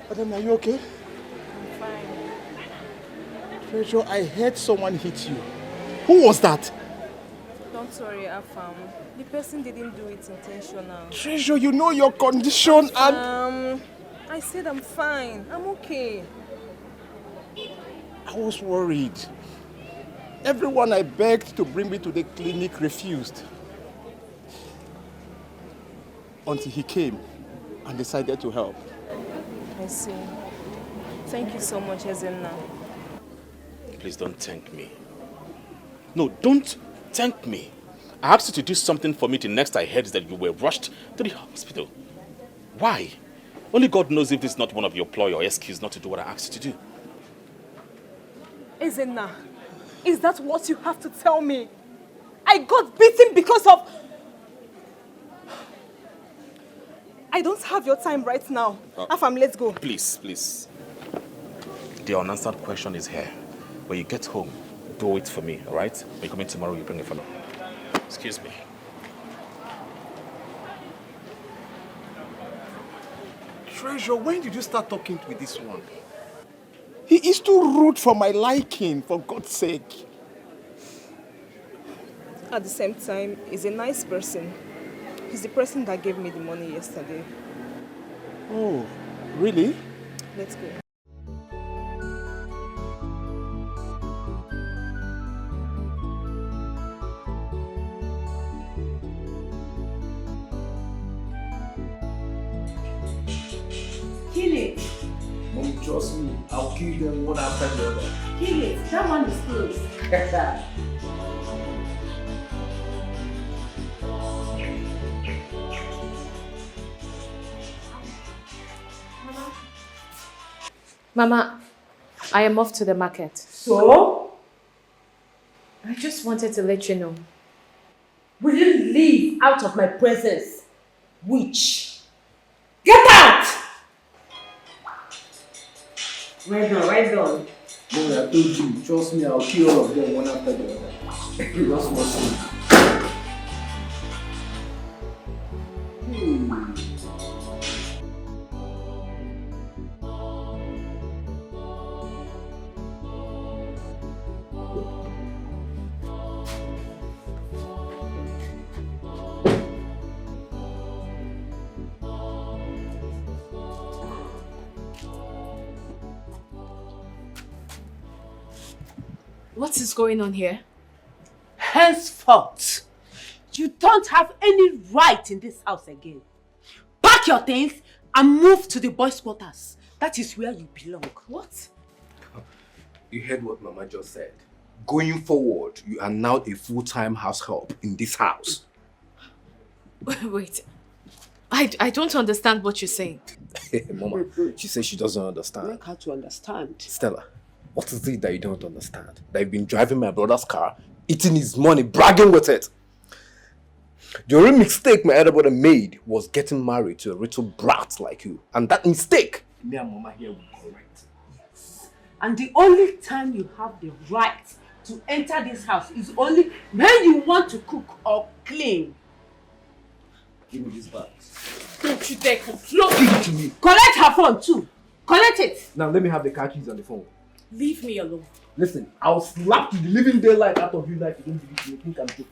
Adame, are you okay? I'm fine. Treasure, I heard someone hit you. Who was that? Don't worry, Afam. The person didn't do it intentional. Treasure, you know your condition and... I said I'm fine. I'm okay. I was worried. Everyone I begged to bring me to the clinic refused. Until he came and decided to help. I see. Thank you so much, Ezenna. Please don't thank me. No, don't thank me. I asked you to do something for me. The next I heard is that you were rushed to the hospital. Why? Only God knows if this is not one of your ploy or excuse not to do what I asked you to do. Ezenna, is that what you have to tell me? I got beaten because of... I don't have your time right now. Afam, let's go. Please, please. The unanswered question is here. When you get home, do it for me, all right? When you come in tomorrow, you bring it for me. Excuse me. Treasure, when did you start talking with this one? He is too rude for my liking, for God's sake. At the same time, he's a nice person. He's the person that gave me the money yesterday. Oh, really? Let's go. Kill it. Mom, trust me. I'll kill them one after the other. Kill it. That one is close. Mama, I am off to the market. So? I just wanted to let you know. Will you leave out of my presence? Witch. Get out! Right done, right done. Mom, I told you. Trust me, I'll kill all of them one after the other. That's what's What is going on here? Henceforth, you don't have any right in this house again. Pack your things and move to the boys' quarters. That is where you belong. What? You heard what Mama just said. Going forward, you are now a full-time house help in this house. Wait. I don't understand what you're saying. Mama, she says she doesn't understand. Make her to understand. Stella, what is it that you don't understand? That you've been driving my brother's car, eating his money, bragging with it. The only mistake my elder brother made was getting married to a little brat like you. And that mistake, me and Mama here will correct. And the only time you have the right to enter this house is only when you want to cook or clean. Give me this bag. Don't you dare close. Give it to me. Collect her phone too. Collect it. Now let me have the car keys on the phone. Leave me alone. Listen, I'll slap the living daylight out of you like you don't believe me. You think I'm joking.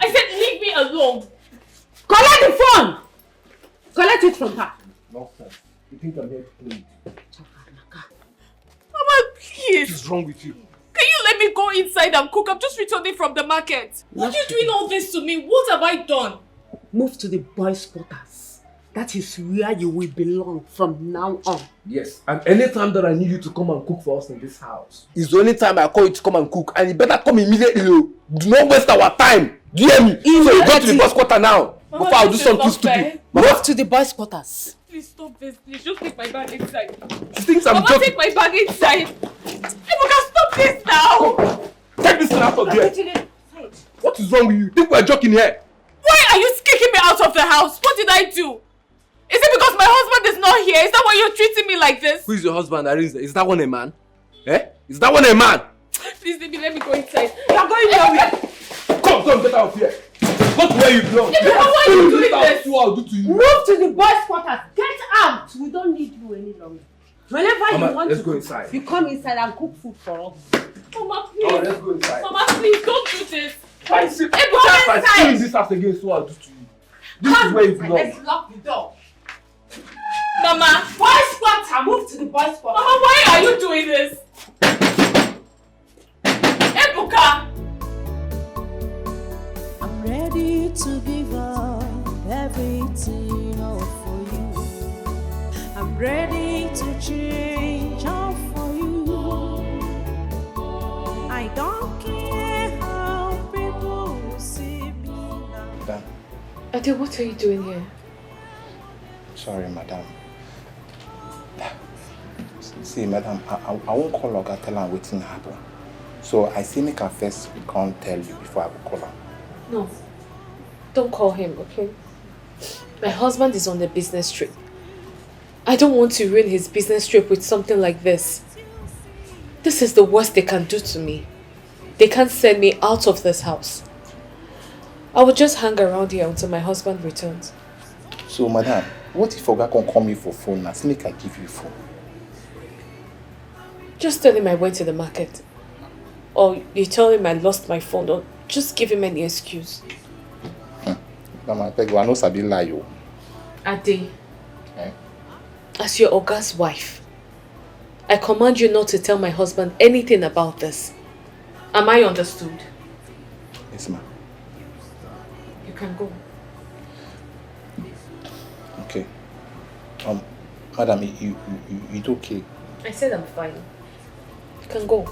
I said leave me alone. Collect the phone. Collect it from her. Nonsense. You think I'm here to play with you? Mama, please. What is wrong with you? Can you let me go inside and cook? I'm just returning from the market. Why are you doing all this to me? What have I done? Move to the boys' quarters. That is where you will belong from now on. Yes, and anytime that I need you to come and cook for us in this house, is the only time I call you to come and cook, and you better come immediately. Do not waste our time. Do you hear me? So you go to the boys' quarter now. Mama, before I do something stupid. Move to the boys' quarters. Please stop this. Please just take my bag inside. She thinks I'm Mama, joking. take my bag inside. Ebuka, stop this now. Take this thing out of here. What is wrong with you? Think we're joking here? Why are you kicking me out of the house? What did I do? Is it because my husband is not here? Is that why you're treating me like this? Who is your husband, Arinze? Is that one a man? Eh? Is that one a man? Please, baby, let me go inside. You're going nowhere. Come, get out of here. Go to where you belong. Yeah, but why are you doing this? I'll do to you. Move to the boys' quarters. Get out. We don't need you any longer. Whenever Mama, you want let's to go cook, inside. you come inside and cook food for us. Mama, please. Oh, let's go inside. Mama, please, don't do this. If I see Ebuka, in this house again, so I'll do to you. This is where you belong. Let's lock the door. Mama. Boys' quarter. Move to the boys' quarter. Mama, why are you doing this? Ebuka. I'm ready to give up everything all for you. I'm ready to change all for you. I don't care how people see me now. Madam. Ade, what are you doing here? Sorry, madam. See, madam, I won't call Oga, tell her waiting happen. So I say make her first can't tell you before I will call her. No. Don't call him, okay? My husband is on a business trip. I don't want to ruin his business trip with something like this. This is the worst they can do to me. They can't send me out of this house. I will just hang around here until my husband returns. So, madam, what if Oga can call me for phone and make I give you phone? Just tell him I went to the market. Or you tell him I lost my phone. Or just give him any excuse. Mama, I beg you, I know Sabi lie you. Ade, Eh? as your Oga's wife, I command you not to tell my husband anything about this. Am I understood? Yes, ma'am. You can go. Okay. Madam, you okay? I said I'm fine. You can go.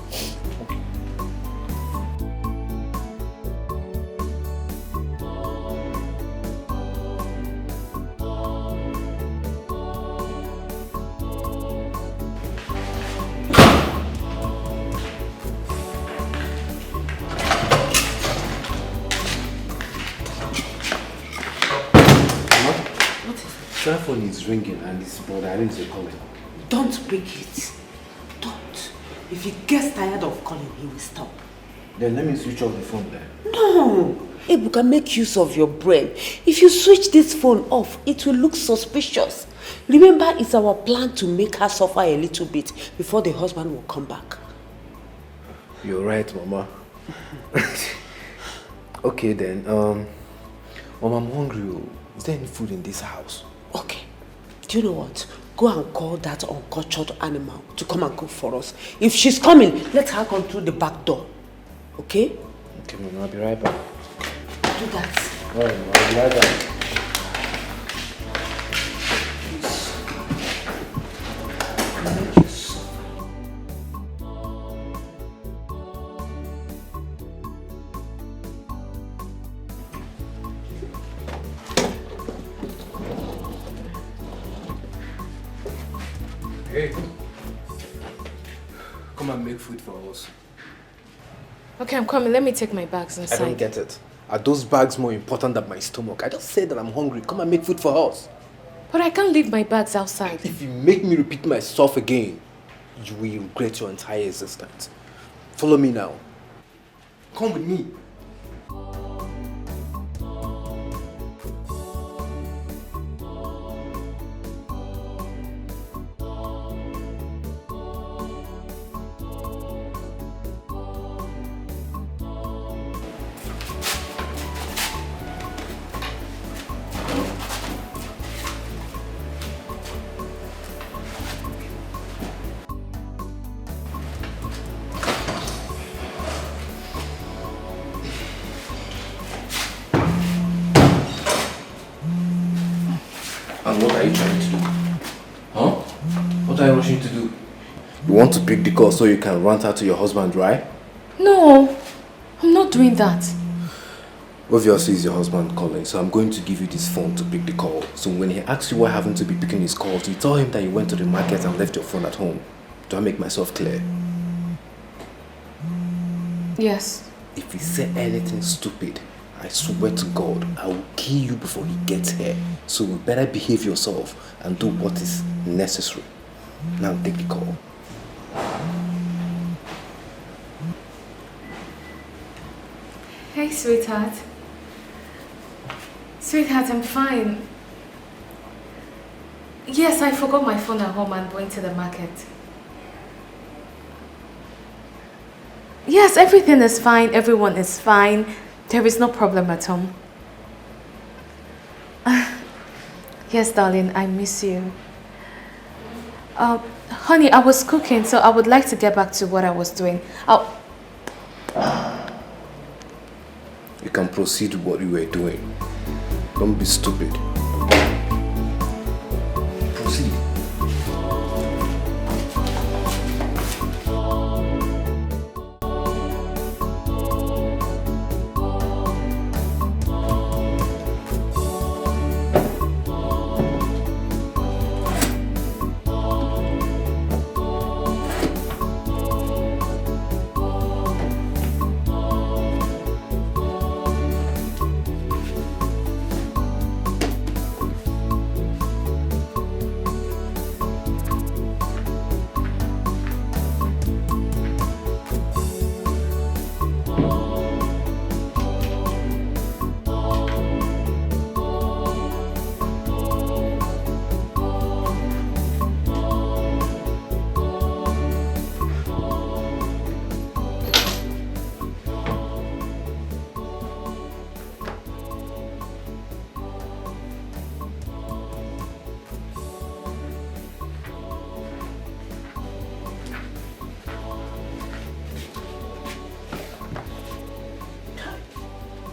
That phone is ringing and his brother Arinze calling. Don't pick it. Don't. If he gets tired of calling, he will stop. Then let me switch off the phone then. No! Ebuka, make use of your brain. If you switch this phone off, it will look suspicious. Remember, it's our plan to make her suffer a little bit before the husband will come back. You're right, Mama. Okay then, Mama, I'm hungry. Is there any food in this house? Okay. Do you know what? Go and call that uncultured animal to come and cook for us. If she's coming, let her come through the back door. Okay? Okay, Mama, I'll be right back. Do that. Alright, Mama, I'll be right back. Hey, come and make food for us. Okay, I'm coming. Let me take my bags inside. I don't get it. Are those bags more important than my stomach? I just said that I'm hungry. Come and make food for us. But I can't leave my bags outside. If you make me repeat myself again, you will regret your entire existence. Follow me now. Come with me. And what are you trying to do? Huh? What are you rushing to do? You want to pick the call so you can run out to your husband, right? No, I'm not doing that. Obviously, it's your husband calling, so I'm going to give you this phone to pick the call. So when he asks you why haven't you been picking his calls, you tell him that you went to the market and left your phone at home. Do I make myself clear? Yes. If you say anything stupid, I swear to God, I will kill you before he gets here. So you better behave yourself and do what is necessary. Now take the call. Hey, sweetheart. Sweetheart, I'm fine. Yes, I forgot my phone at home and went to the market. Yes, everything is fine. Everyone is fine. There is no problem at home. Yes, darling, I miss you. Honey, I was cooking, so I would like to get back to what I was doing. You can proceed with what you were doing. Don't be stupid. Proceed.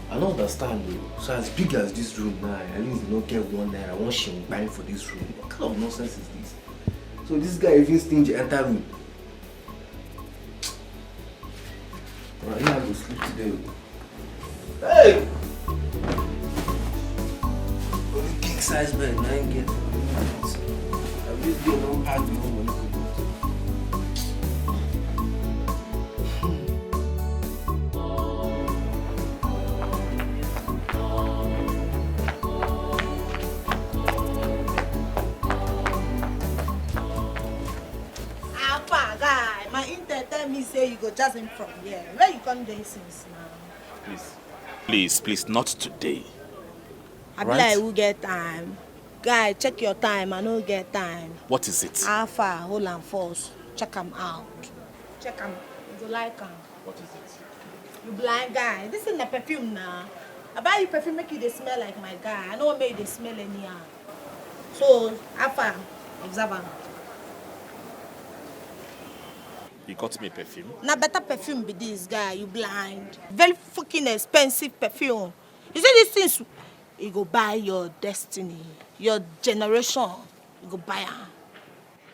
I don't understand though. So as big as this room now, at least you don't get $1. I want shit buying for this room. What kind of nonsense is this? So this guy even stingy enter room. Alright, now I go sleep today. Hey! Only king size bed, I ain't get it. I really don't pack the home when I go. Say you go just in from here. Where you come there since now? Please, not today. I be like, who get time? Guy, check your time. I don't get time. What is it? How far? Hold and force. Check them out. Check them. You like them. What is it? You blind guy. This is the perfume now. I buy you perfume make you they smell like my guy. I don't make they smell anyhow. So, how far? Observe them. You got me perfume? Now better perfume be this guy, you blind. Very fucking expensive perfume. You see these things, you go buy your destiny, your generation, you go buy them.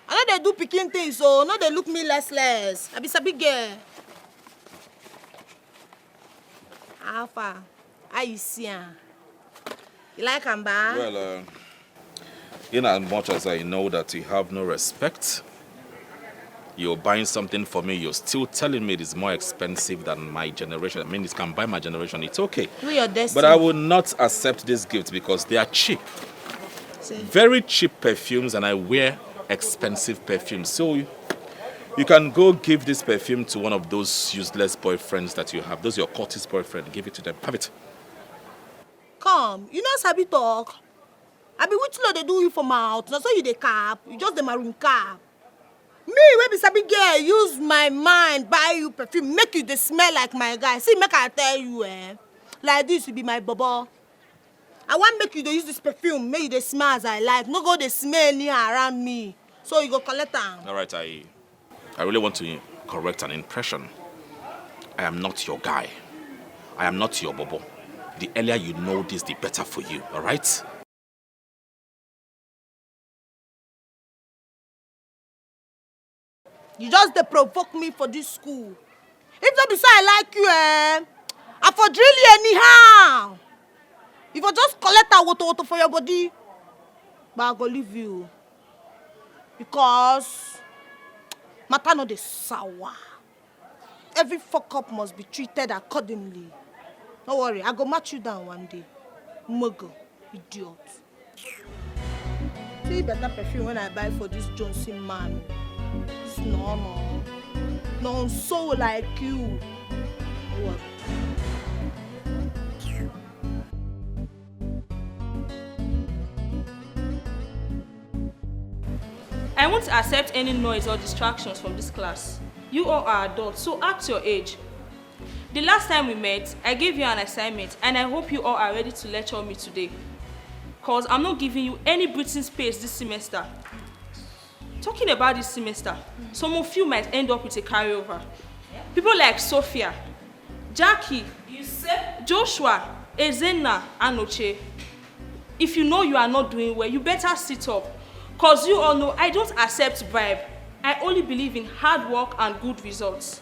I know they do picking things, so no they look me less. I be a big girl. How far? How you see her? You like them, ba? Well, in as much as I know that you have no respect, you're buying something for me, you're still telling me it is more expensive than my generation. I mean, it can buy my generation, it's okay. Your destiny. But I will not accept this gift because they are cheap. See? Very cheap perfumes, and I wear expensive perfumes. So You can go give this perfume to one of those useless boyfriends that you have. Those your cultist boyfriend. Give it to them. Have it. Come, you know sabi talk. I be which law they do you for mouth. Now so you the cap. You just the maroon cap. Me, when be sabi girl, use my mind, buy you perfume, make you the smell like my guy. See, make I tell you, like this will be my bubble. I want make you to use this perfume, make you the smell as I like. No go the smell near around me. So you go collect them. All right, I really want to correct an impression. I am not your guy. I am not your bubble. The earlier you know this, the better for you. All right? You just dey provoke me for this school. If not be so I like you, I for drill you anyhow. If I just collect that water for your body, but I go leave you. Because matter no dey sour. Every fuck up must be treated accordingly. Don't worry, I go match you down one day. Muggle, idiot. See better perfume when I buy for this Johnson man. It's normal. No so like you. What? I won't accept any noise or distractions from this class. You all are adults, so act your age. The last time we met, I gave you an assignment and I hope you all are ready to lecture me today. Cause I'm not giving you any breathing space this semester. Talking about this semester, some of you might end up with a carryover. People like Sophia, Jackie, Joshua, Ezenna, and Oche. If you know you are not doing well, you better sit up. Cause you all know I don't accept bribe. I only believe in hard work and good results.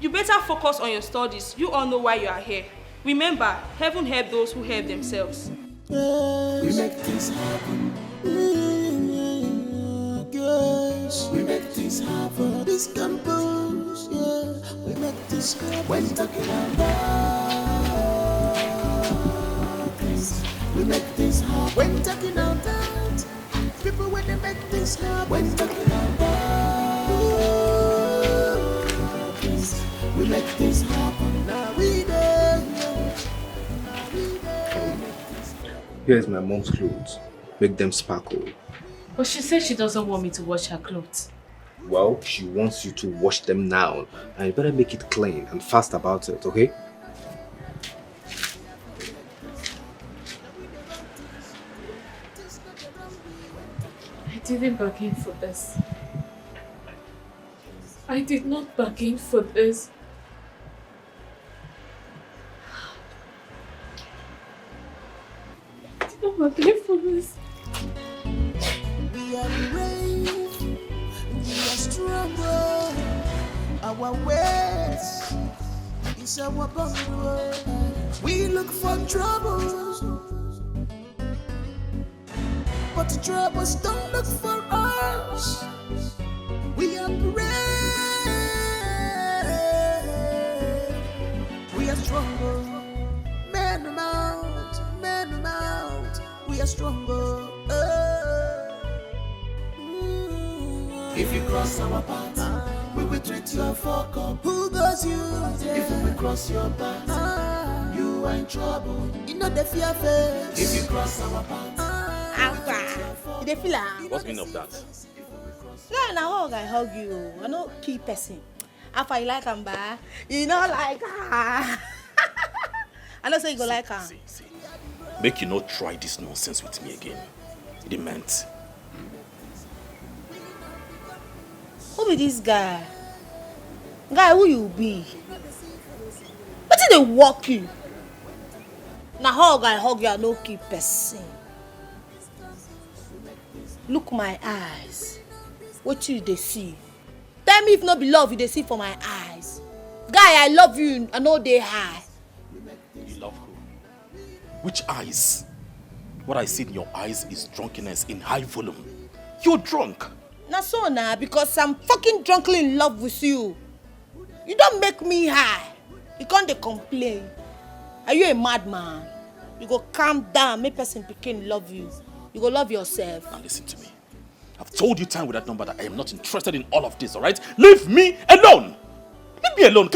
You better focus on your studies. You all know why you are here. Remember, heaven help those who help themselves. We make things happen. Yes, we make things happen. This campus, yeah, we make this happen. When talking about this, we make things happen. When talking about people, when they make things happen. When talking about this, we make things happen. Now we there. Here's my mom's clothes. Make them sparkle. But she said she doesn't want me to wash her clothes. Well, she wants you to wash them now. And you better make it clean and fast about it, okay? I didn't bargain for this. I did not bargain for this. I did not bargain for this. We are brave, we are stronger. Our ways is our bond. We look for troubles, but the troubles don't look for us. We are brave, we are stronger. Man out, we are stronger. If you cross our path, we will treat you a fuck up. Who does you? If we cross your path, you are in trouble. You know the fear face. If you cross our path, You dey feel am? What's the meaning of that? Yeah, now hug I hug you. I no key person. After you like am ba, you know like I know say you go like am. Make you not try this nonsense with me again. It meant. Who be this guy? Guy, who you be? Wetin dey work you? Na hug I hug you, I no keep person. Look my eyes. Wetin you dey see? Tell me if no be love you dey see for my eyes. Guy, I love you, I no dey high. You love who? Which eyes? What I see in your eyes is drunkenness in high volume. You're drunk. Na so na, because I'm fucking drunkly in love with you. You don't make me high. You can't dey complain. Are you a madman? You go calm down, make person pikin love you. You go love yourself. Now listen to me. I've told you time with that number that I am not interested in all of this, all right? Leave me alone! Leave me alone.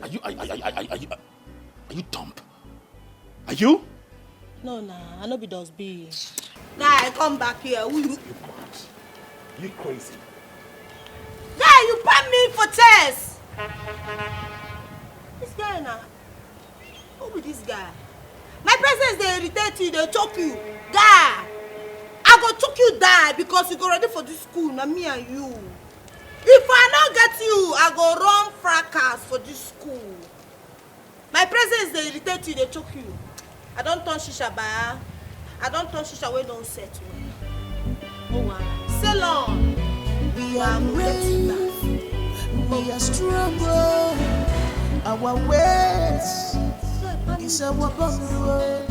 Are you dumb? Are you? No, nah, I know be does be. Guy, come back here. Who you? You crazy? Guy, you pay me for chess. This guy now. Who be this guy? My presence they irritate you, they choke you. Guy, I go choke you die because you go ready for this school, na me and you. If I not get you, I go run fracas for this school. My presence they irritate you, they choke you. I don't turn shisha ba. I don't turn shisha wey don't set well. Oh wow. Sail on. We are brave. We are stronger. Our ways is our power.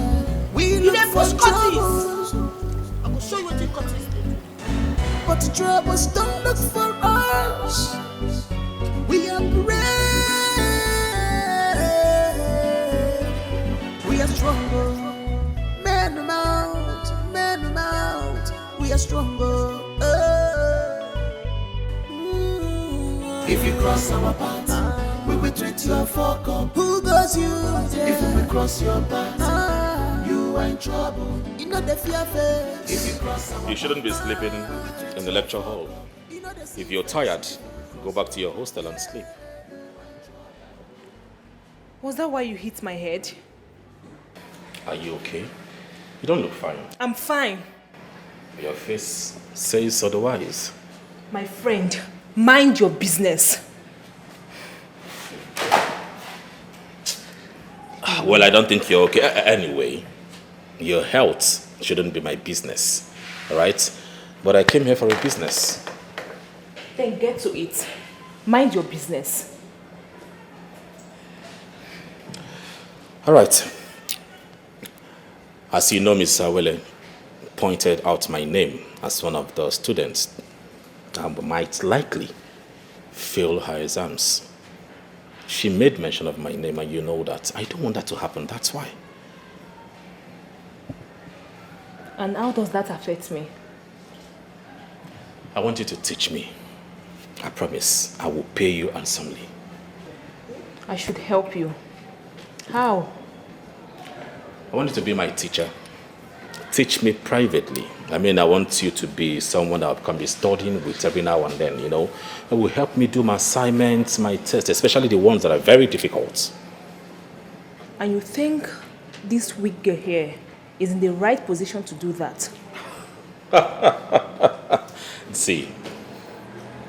We look for troubles. I will show you what the cuttings do. But the troubles don't look for us. We are brave. We are stronger. Men out. We are stronger. If you cross our path, we will treat you a fuck up. Who goes you there? If we cross your path, you are in trouble. You know the fear face. If you cross our You shouldn't be sleeping in the lecture hall. If you're tired, go back to your hostel and sleep. Was that why you hit my head? Are you okay? You don't look fine. I'm fine. Your face says otherwise. My friend, mind your business. Well, I don't think you're okay. Anyway, your health shouldn't be my business, all right? But I came here for a business. Then get to it. Mind your business. All right. As you know, Miss Awele pointed out my name as one of the students that might likely fail her exams. She made mention of my name, and you know that. I don't want that to happen, that's why. And how does that affect me? I want you to teach me. I promise I will pay you handsomely. I should help you. How? I want you to be my teacher. Teach me privately. I mean, I want you to be someone that I can be studying with every now and then, you know. It will help me do my assignments, my tests, especially the ones that are very difficult. And you think this weak girl here is in the right position to do that? See,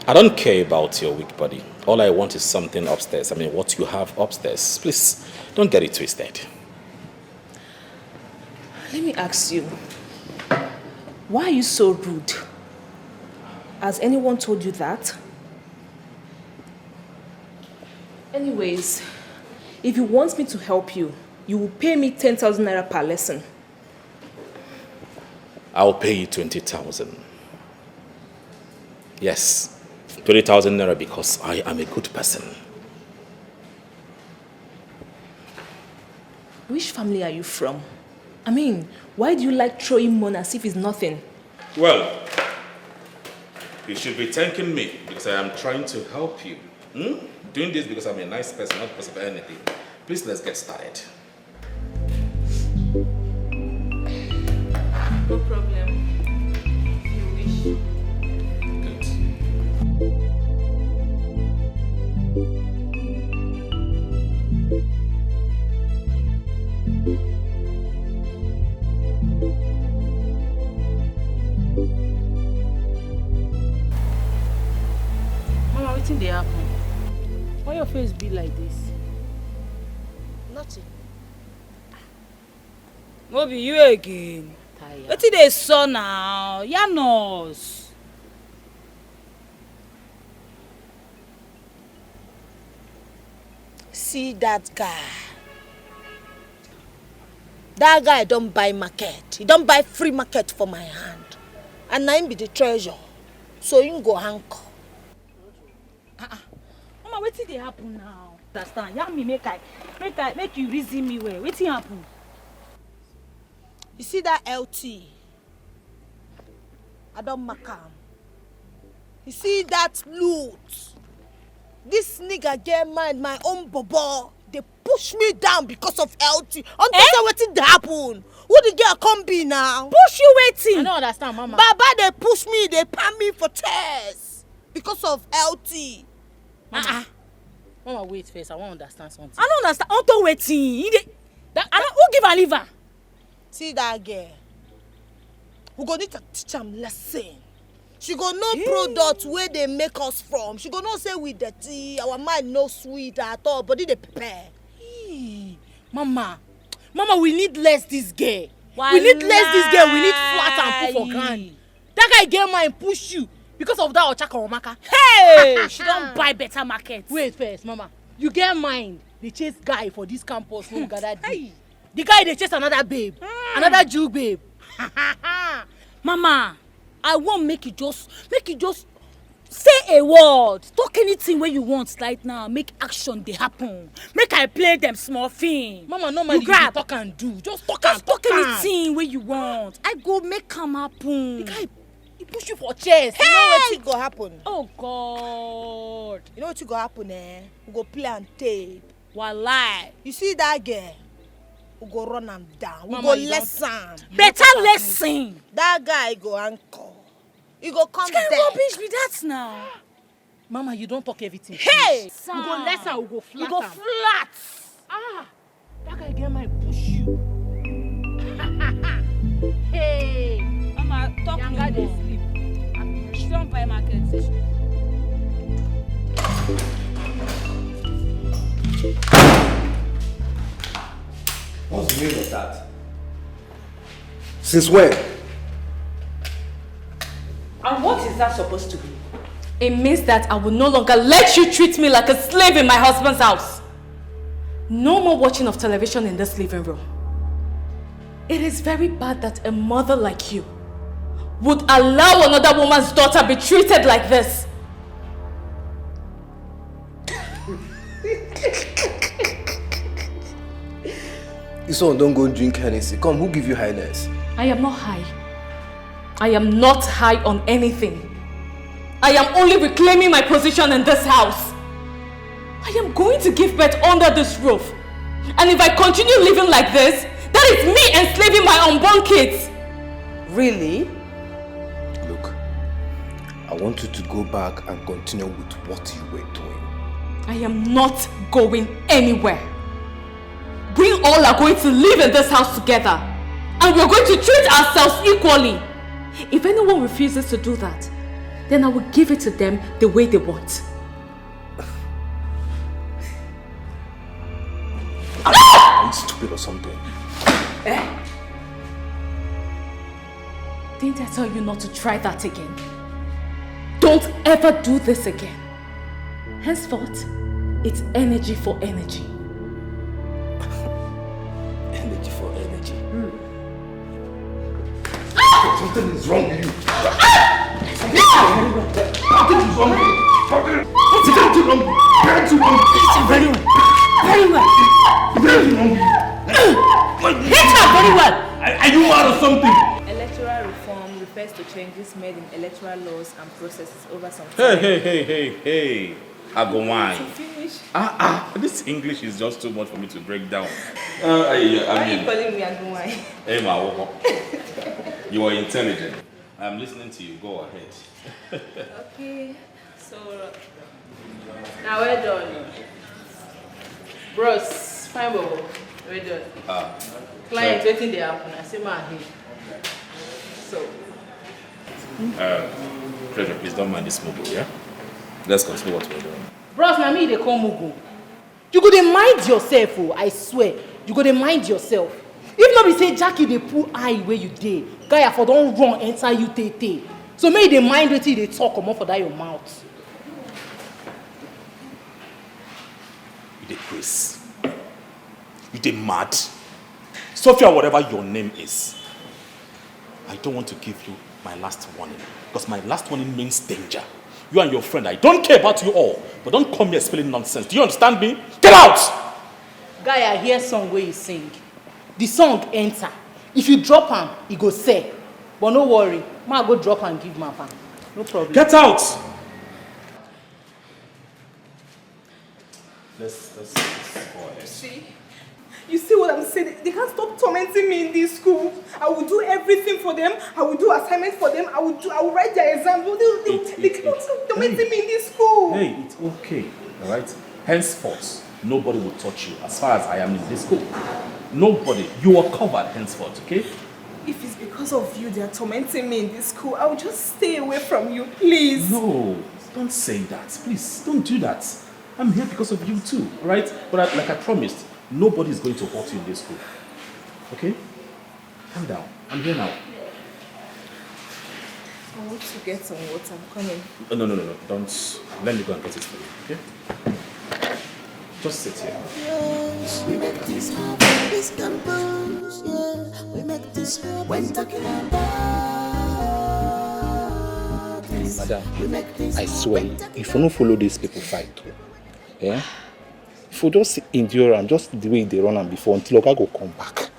I don't care about your weak body. All I want is something upstairs. I mean, what you have upstairs. Please, don't get it twisted. Let me ask you, why are you so rude? Has anyone told you that? Anyways, if you want me to help you, you will pay me 10,000 naira per lesson. I'll pay you 20,000. Yes, 20,000 naira because I am a good person. Which family are you from? I mean, why do you like throwing money as if it's nothing? Well, you should be thanking me because I am trying to help you. Doing this because I'm a nice person, not because of anything. Please, let's get started. No problem. If you wish. Mama, wetin dey happen? Why your face be like this? Nothing. No be you again. Wetin dey sup now? Yarn us. See that guy. That guy don't buy market. He don't buy free market for my hand. And now him be the treasure. So him go hanker. Mama, wetin dey happen now? Understand? Yarn me make you reason me well. Wetin happen? You see that LT? I don't mark am. You see that loot? This nigga get mind my own bobo. They push me down because of LT. Until wetin dey happen? Who the girl come be now? Push you waiting. I don't understand, Mama. Baba, they push me, they pan me for chairs because of LT. Mama, wait first. I want to understand something. I don't understand. Unto waiting. Who give her liver? See that girl? We go need to teach am lesson. She go know product where they make us from. She go know say we dirty, our mind no sweet at all, body dey prepare. Mama, we need less this girl. We need less this girl. We need flat and put for ground. That guy get mind push you because of that Ochaka Omaka. Hey, she don't buy better market. Wait first, Mama. You get mind. They chase guy for this campus when we gather there. The guy they chase another babe, another Jew babe. Mama, I won't make you just say a word. Talk anything where you want right now. Make action they happen. Make I play them small thing. Mama, normally you talk and do. Just talk anything where you want. I go make come happen. The guy he push you for chest. Hey! You know what go happen? Oh God. You know what go happen We go play and tape. Walai. You see that girl? We go run am down. We go lesson. Better lesson. That guy go anchor. You go come there. Rubbish be that now. Mama, you don't talk everything. Hey! We go lesson, we go flat. We go flat. That guy get my push you. Hey! Mama, talk no more. They sleep. She don't buy market. What's the meaning of that? Since when? And what is that supposed to be? It means that I will no longer let you treat me like a slave in my husband's house. No more watching of television in this living room. It is very bad that a mother like you would allow another woman's daughter be treated like this. This one don't go drink Hennessy. Come, who give you highness? I am not high. I am not high on anything. I am only reclaiming my position in this house. I am going to give birth under this roof. And if I continue living like this, that is me enslaving my unborn kids. Really? Look, I want you to go back and continue with what you were doing. I am not going anywhere. We all are going to live in this house together. And we are going to treat ourselves equally. If anyone refuses to do that, then I will give it to them the way they want. Are you stupid or something? Didn't I tell you not to try that again? Don't ever do this again. Henceforth, it's energy for energy. Energy for energy. Something is wrong with you. Something is wrong with you. Something wrong with you. Very well. Very well. Very wrong with you. Hit her very well. Are you mad or something? Electoral reform refers to changes made in electoral laws and processes over some time. Hey. I go wine. Finish. This English is just too much for me to break down. Why are you calling me Agumai? Hey, Ma, you are intelligent. I'm listening to you. Go ahead. Okay, so now we're done. Bros, fine, bro. We're done. Client waiting there happen. I say, man, here. So. Treasure, please don't mind this mobile, yeah? Let's continue what we're doing. Bros, na me they call Mugu. You go dey mind yourself, oh, I swear. You go dey mind yourself. If not be say Jackie dey pull eye where you dey, guy for don't run enter you tete. So may they mind wetin they talk comot for that your mouth. You dey crazy. You dey mad. Sophia, whatever your name is, I don't want to give you my last warning. Because my last warning means danger. You and your friend, I don't care about you all. But don't come here spilling nonsense. Do you understand me? Get out! Guy, I hear song where you sing. The song enter. If you drop am, e go say. But no worry, ma go drop and give Mapa. No problem. Get out! Let's go ahead. See? You see what I'm saying? They can't stop tormenting me in this school. I will do everything for them. I will do assignments for them. I will write their exams. They cannot stop tormenting me in this school. Hey, it's okay, alright? Henceforth, nobody will touch you as far as I am in this school. Nobody. You are covered henceforth, okay? If it's because of you they are tormenting me in this school, I will just stay away from you, please. No, don't say that. Please, don't do that. I'm here because of you too, alright? But like I promised, nobody is going to hurt you in this school. Okay? Calm down. I'm here now. I want to get some water. I'm coming. No. Don't. Let me go and get it for you, okay? Just sit here. Yes, we make this happen, this campus, yeah. We make this happen. When talking about Madam, I swear, if you don't follow these people fight, yeah? If you just endure them, just the way they run them before until Oga go come back.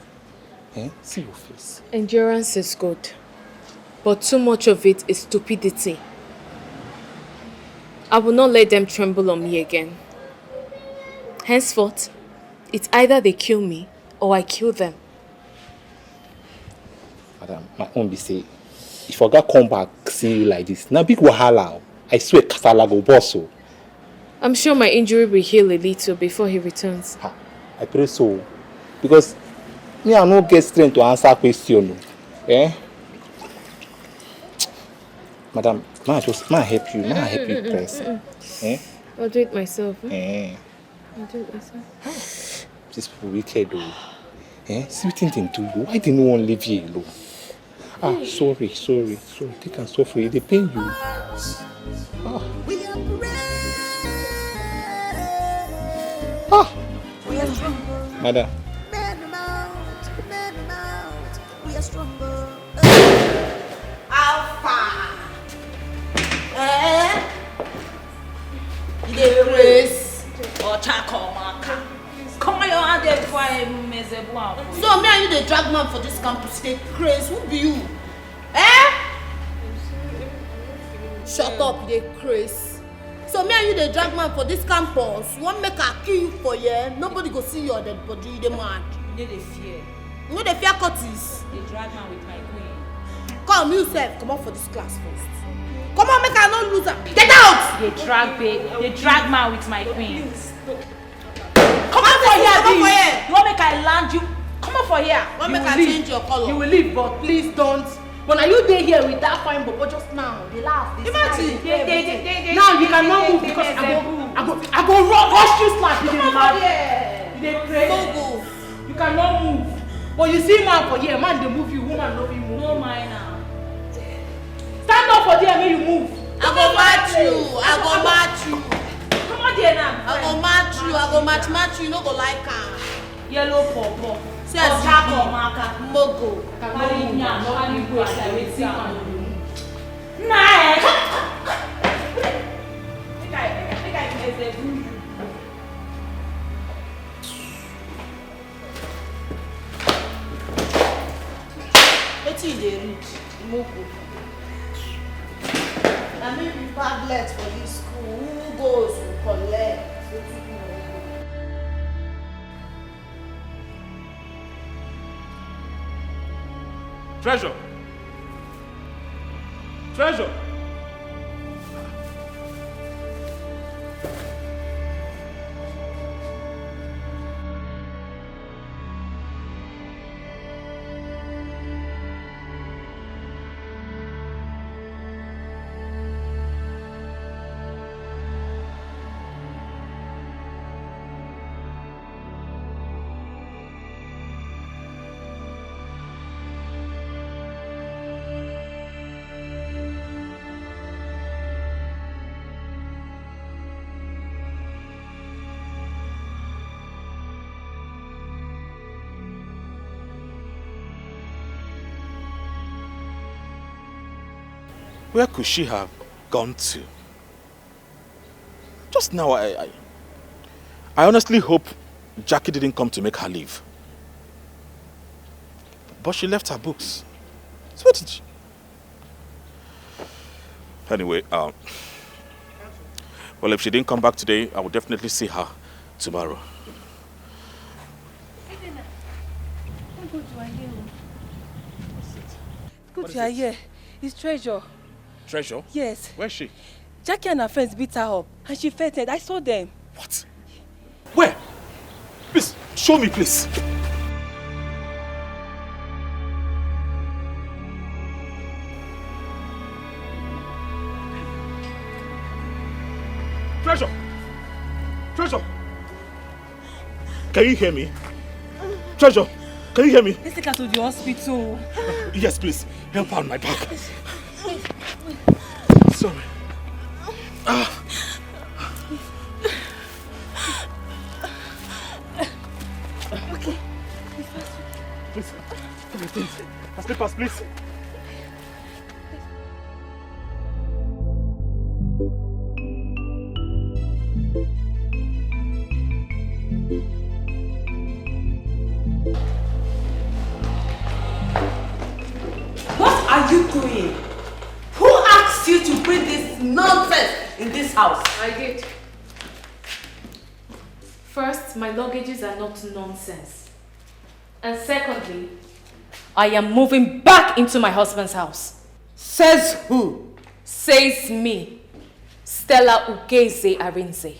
Eh? See your face. Endurance is good, but too much of it is stupidity. I will not let them tremble on me again. Henceforth, it's either they kill me or I kill them. Madam, my own be say, if Oga come back seeing you like this, now big wahala. I swear, kasala go boss. I'm sure my injury will heal a little before he returns. I pray so. Because me, I no get strength to answer question. Eh? Madam, may I help you, press. Eh? I'll do it myself. I'll do it myself. These people wicked though. Eh? See what thing to you. Why did no one leave you alone? Sorry. Take and suffer. They pain you. Madam. we are stronger. Alpha. You dey race or charcoal marker. Come on, your hand there before I mess up. So me and you dey drag man for this campus. Dey craze. Who be you? Shut up, you dey craze. So me and you dey drag man for this campus. You want make I kill you for here? Nobody go see your dead body. You dey mad. You dey fear. You no dey fear Curtis. Dey drag man with my queen. Come you sef, come out for this class first. Come on, make I not lose am. Get out! They drag man with my queen. Come on for here, come for here. You want make I land you? Come on for here. Want make I change your color? You will leave, but please don't. But are you there here with that fine bobo just now? They laugh. Imagine. Now you cannot move because I go rush you slap. You dey mad. You dey crazy. You cannot move. But you see man for here, man they move you, woman no be move. No mind now. Stand up for there, make you move. I go match you. Come on there now. I go match you. You no go like am. Yellow pawpaw. See as you be. Mogo. Carry me and carry you go like wetin man no dey move. Make I mess you. Wetin you dey read? Mogo. Na me be padlet for dis school. Who goes to collect? Treasure! Where could she have gone to? Just now, I honestly hope Jackie didn't come to make her leave. But she left her books. So Anyway, well, if she didn't come back today, I will definitely see her tomorrow. Good, you are here. It's Treasure. Treasure? Yes. Where's she? Jackie and her friends beat her up and she fainted. I saw them. What? Where? Please, show me, please. Treasure! Treasure! Can you hear me? Treasure, can you hear me? Let's take her to the hospital. Yes, please. Help her on my back. Sorry. Okay. Please, come with me. My slippers, please. What are you doing? Who asked you to bring this nonsense in this house? I did. First, my luggages are not nonsense. And secondly, I am moving back into my husband's house. Says who? Says me, Stella Ugeze Arinze.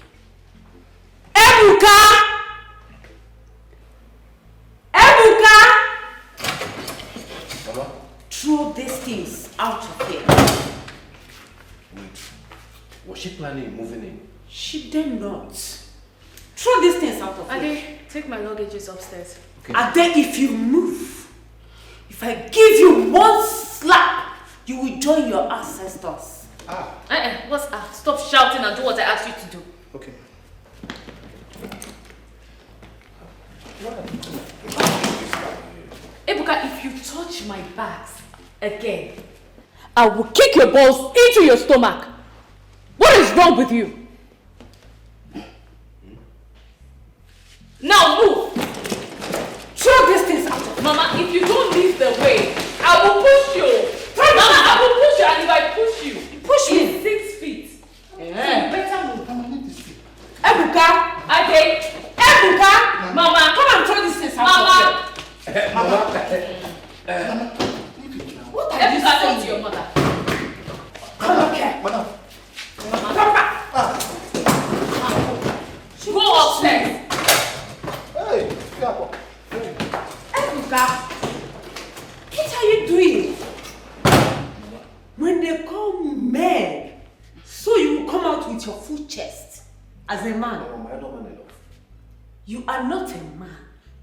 Ebuka! Ebuka! Mama? Throw these things out of here. Wait. Was she planning on moving in? She did not. Throw these things out of here. Ade, take my luggages upstairs. Okay. Ade, if you move, if I give you one slap, you will join your ancestors. What's that? Stop shouting and do what I asked you to do. Okay. Ebuka, if you touch my bags again, I will kick your balls into your stomach. What is wrong with you? Now move! Throw these things out of here. Mama, if you don't leave the way, I will push you. Mama, I will push you, and if I push you, push me. It's 6 feet. Yeah. So better move. Ebuka! Ade! Ebuka! Mama, come and throw these things out Mama! of here. Mama! What are you saying to your mother? Come up here. Madam. Come back. Go upstairs. Hey, Ebuka! What are you doing? When they call men, so you will come out with your full chest as a man. You are not a man.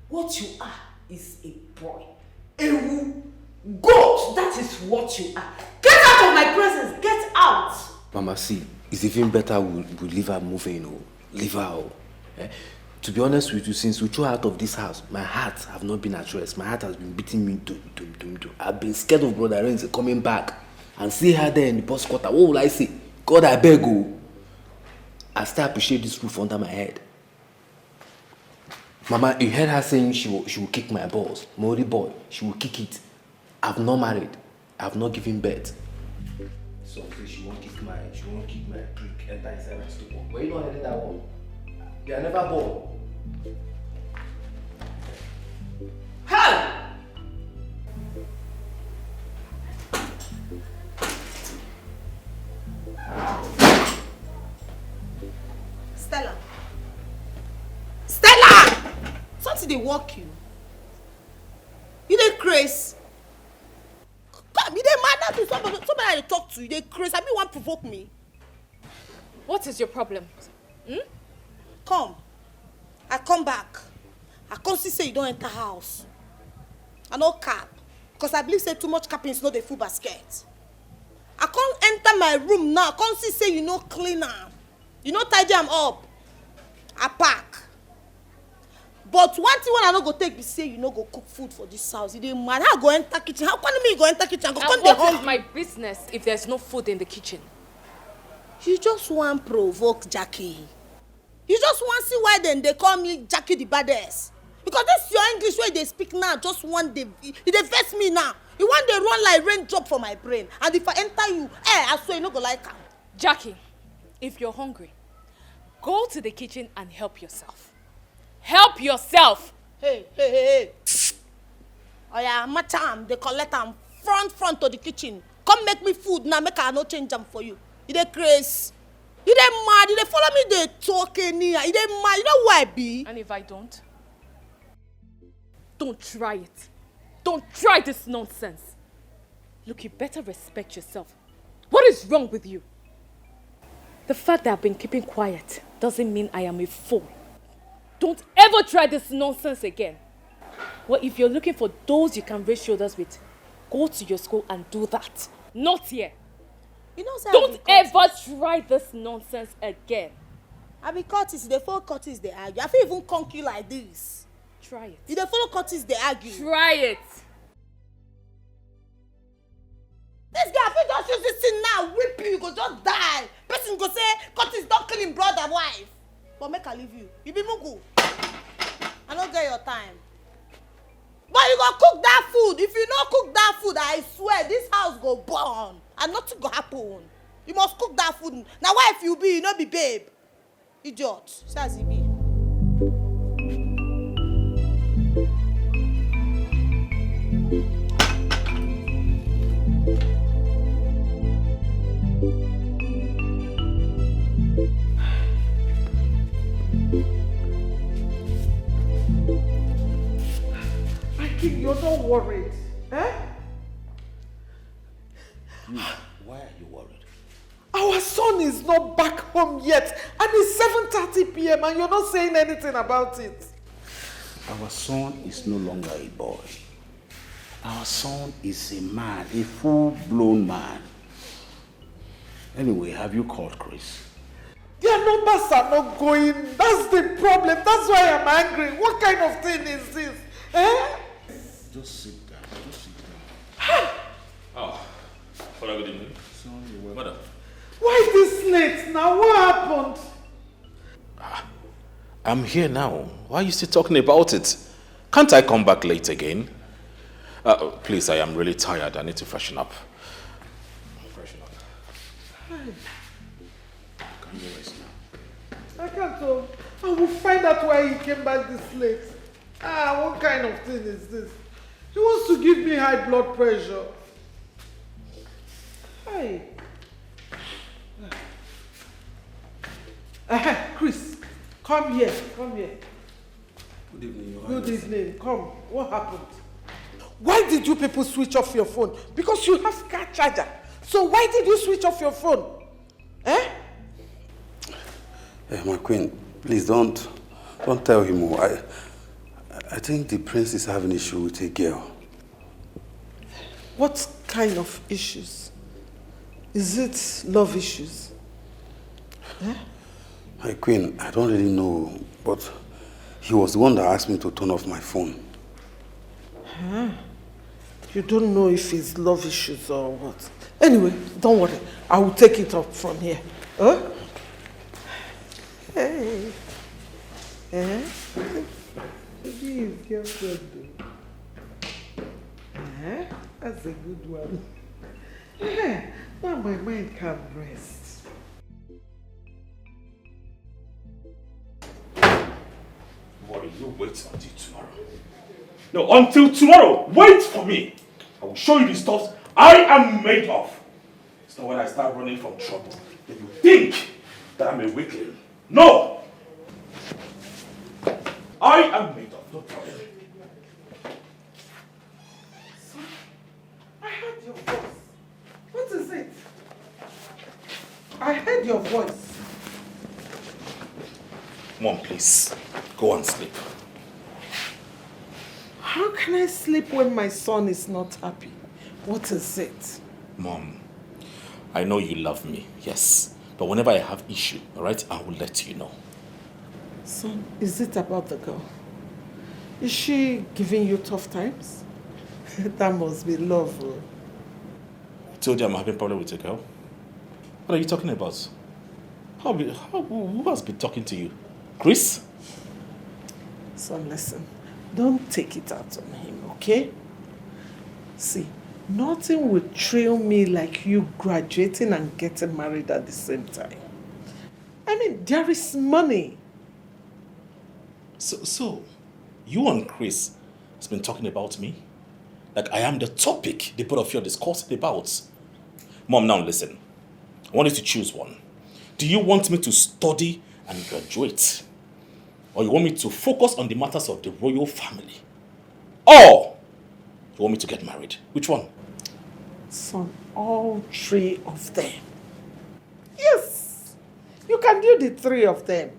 What you are is a boy. Ewu. Goat, that is what you are. Get out of my presence. Get out. Mama, see, it's even better we leave her moving, leave her. To be honest with you, since we threw her out of this house, my heart have not been at rest. My heart has been beating me. I've been scared of Brother Renzi coming back and see her there in the bus quarter. What will I say? God, I beg you. I still appreciate this roof under my head. Mama, you heard her saying she will kick my balls. My only boy, she will kick it. I've not married. I've not given birth. So she won't kick my prick enter inside my stupor. Where you not headed that one? They are never born. Hey! Stella. Stella! Something they walk you. You dey craze. Come, you dey mad at me. Somebody I talk to you, they craze. I mean, want provoke me. What is your problem? Come. I come back. I come see say you don't enter house. I no cap. Because I believe say too much capping is not the full basket. I can't enter my room now. I can't see say you no clean am. You no tidy am up. I pack. But one thing when I no go take be say you no go cook food for this house. You dey mad. How I go enter kitchen? How can me go enter kitchen? Go come dey What is hungry. my business if there's no food in the kitchen? You just want provoke Jackie. You just want see why then they call me Jackie the baddest. Because this your English way they speak now. Just one day, you dey vex me now. You want they run like raindrop for my brain. And if I enter you, I swear you no go like am. Jackie, if you're hungry, go to the kitchen and help yourself. Help yourself! Hey. Oh yeah, my time, they collect am front to the kitchen. Come make me food now, make I no change them for you. You dey craze. You dey mad, you dey follow me, they talk anyhow. You dey mad, you know who I be? And if I don't? Don't try it. Don't try this nonsense. Look, you better respect yourself. What is wrong with you? The fact that I've been keeping quiet doesn't mean I am a fool. Don't ever try this nonsense again. Well, if you're looking for those you can raise shoulders with, go to your school and do that. Not here. You know, sir, don't ever try this nonsense again. I be Curtis, they follow Curtis, they argue. I feel even conk you like this. Try it. If they follow Curtis, they argue. Try it. This guy, I feel just use this thing now, whip you go just die. Person go say, Curtis don't kill him brother, wife. But make I leave you. You be mugu. I don't get your time. But you go cook that food. If you not cook that food, I swear this house go burn. And nothing go happen. You must cook that food. Now why if you be, you not be babe? Idiot. Says he be. You're not worried, eh? Why are you worried? Our son is not back home yet, and it's 7:30 p.m. and you're not saying anything about it. Our son is no longer a boy. Our son is a man, a full-blown man. Anyway, have you called Chris? Their numbers are not going. That's the problem. That's why I'm angry. What kind of thing is this? Eh? Just sit down. Just sit down. Oh, Father, good evening. Sorry, Madam. Why this late now? What happened? I'm here now. Why are you still talking about it? Can't I come back late again? Please, I am really tired. I need to freshen up. Freshen up. Can you rest now? I can't tell. I will find out why he came back this late. What kind of thing is this? He wants to give me high blood pressure. Hey. Chris, come here. Come here. Good evening, Your Good Highness. evening. Come. What happened? Why did you people switch off your phone? Because you have car charger. So why did you switch off your phone? Eh? My queen, please don't tell him more. I think the prince is having issue with a girl. What kind of issues? Is it love issues? Eh? My queen, I don't really know, but he was the one that asked me to turn off my phone. Huh? You don't know if it's love issues or what. Anyway, don't worry. I will take it up from here. Huh? Hey. Eh? This girlfriend. Eh? That's a good one. Eh? Now my mind can rest. Worry, you wait until tomorrow. No, until tomorrow. Wait for me. I will show you the stuff I am made of. It's not when I start running from trouble that you think that I'm a weakling. No! I am made of, no problem. Son, I heard your voice. What is it? I heard your voice. Mom, please. Go and sleep. How can I sleep when my son is not happy? What is it? Mom, I know you love me, yes. But whenever I have issue, all right, I will let you know. Son, is it about the girl? Is she giving you tough times? That must be love. I told you I'm having a problem with a girl. What are you talking about? Who has been talking to you? Chris? Son, listen. Don't take it out on him, okay? See, Nothing will thrill me like you graduating and getting married at the same time. I mean, there is money. So, you and Chris has been talking about me? Like I am the topic the both of you are discussing about. Mom, now listen. I want you to choose one. Do you want me to study and graduate? Or you want me to focus on the matters of the royal family? Or you want me to get married? Which one? Son, all three of them. Yes, you can do the three of them.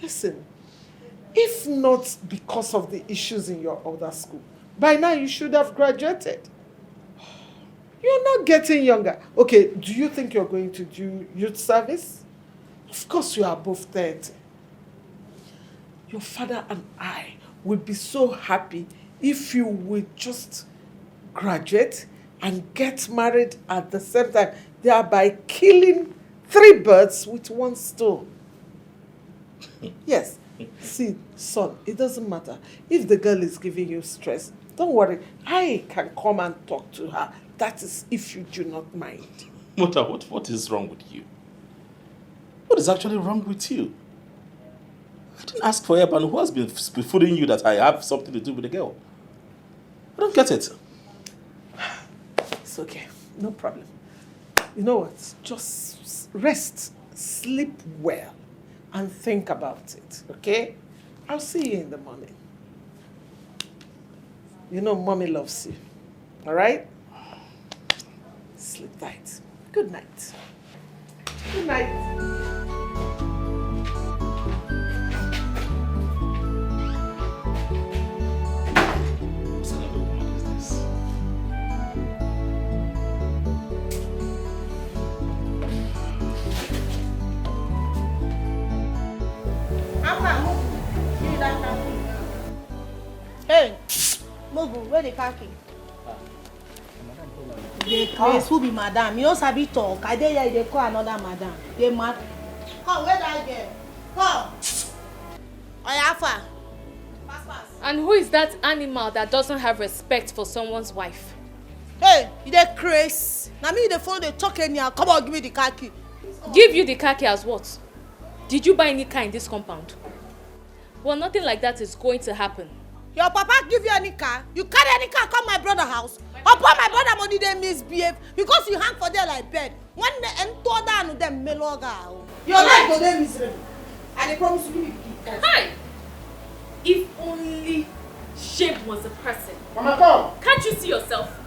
Listen, if not because of the issues in your other school, by now you should have graduated. You're not getting younger. Okay, do you think you're going to do youth service? Of course you are above 30. Your father and I will be so happy if you will just graduate and get married at the same time, thereby killing 3 birds with 1 stone. Yes. See, son, it doesn't matter. If the girl is giving you stress, don't worry. I can come and talk to her. That is if you do not mind. Mother, what is wrong with you? What is actually wrong with you? I didn't ask for help, and who has been fooling you that I have something to do with the girl? I don't get it. It's okay. No problem. You know what? Just rest, sleep well, and think about it, okay? I'll see you in the morning. You know mommy loves you, all right? Sleep tight. Good night. Good night. Hey, Mogu, where the khaki? They craze who be madam. You don't sabi talk. I dey here, they call another madam. They mad. Come, where that girl? Come. Oyafa. And who is that animal that doesn't have respect for someone's wife? Hey, you dey craze. Now me the phone they talk anyhow. Come on, give me the khaki. Give you the khaki as what? Did you buy any car in this compound? Well, nothing like that is going to happen. Your papa give you any car? You carry any car come my brother's house? Upon my brother money they misbehave because you hang for there like bed. When they enter down them meloga. Your life go there miserable. And they promise you will be. Hi! If only Shape was a person. Mama, come! Can't you see yourself?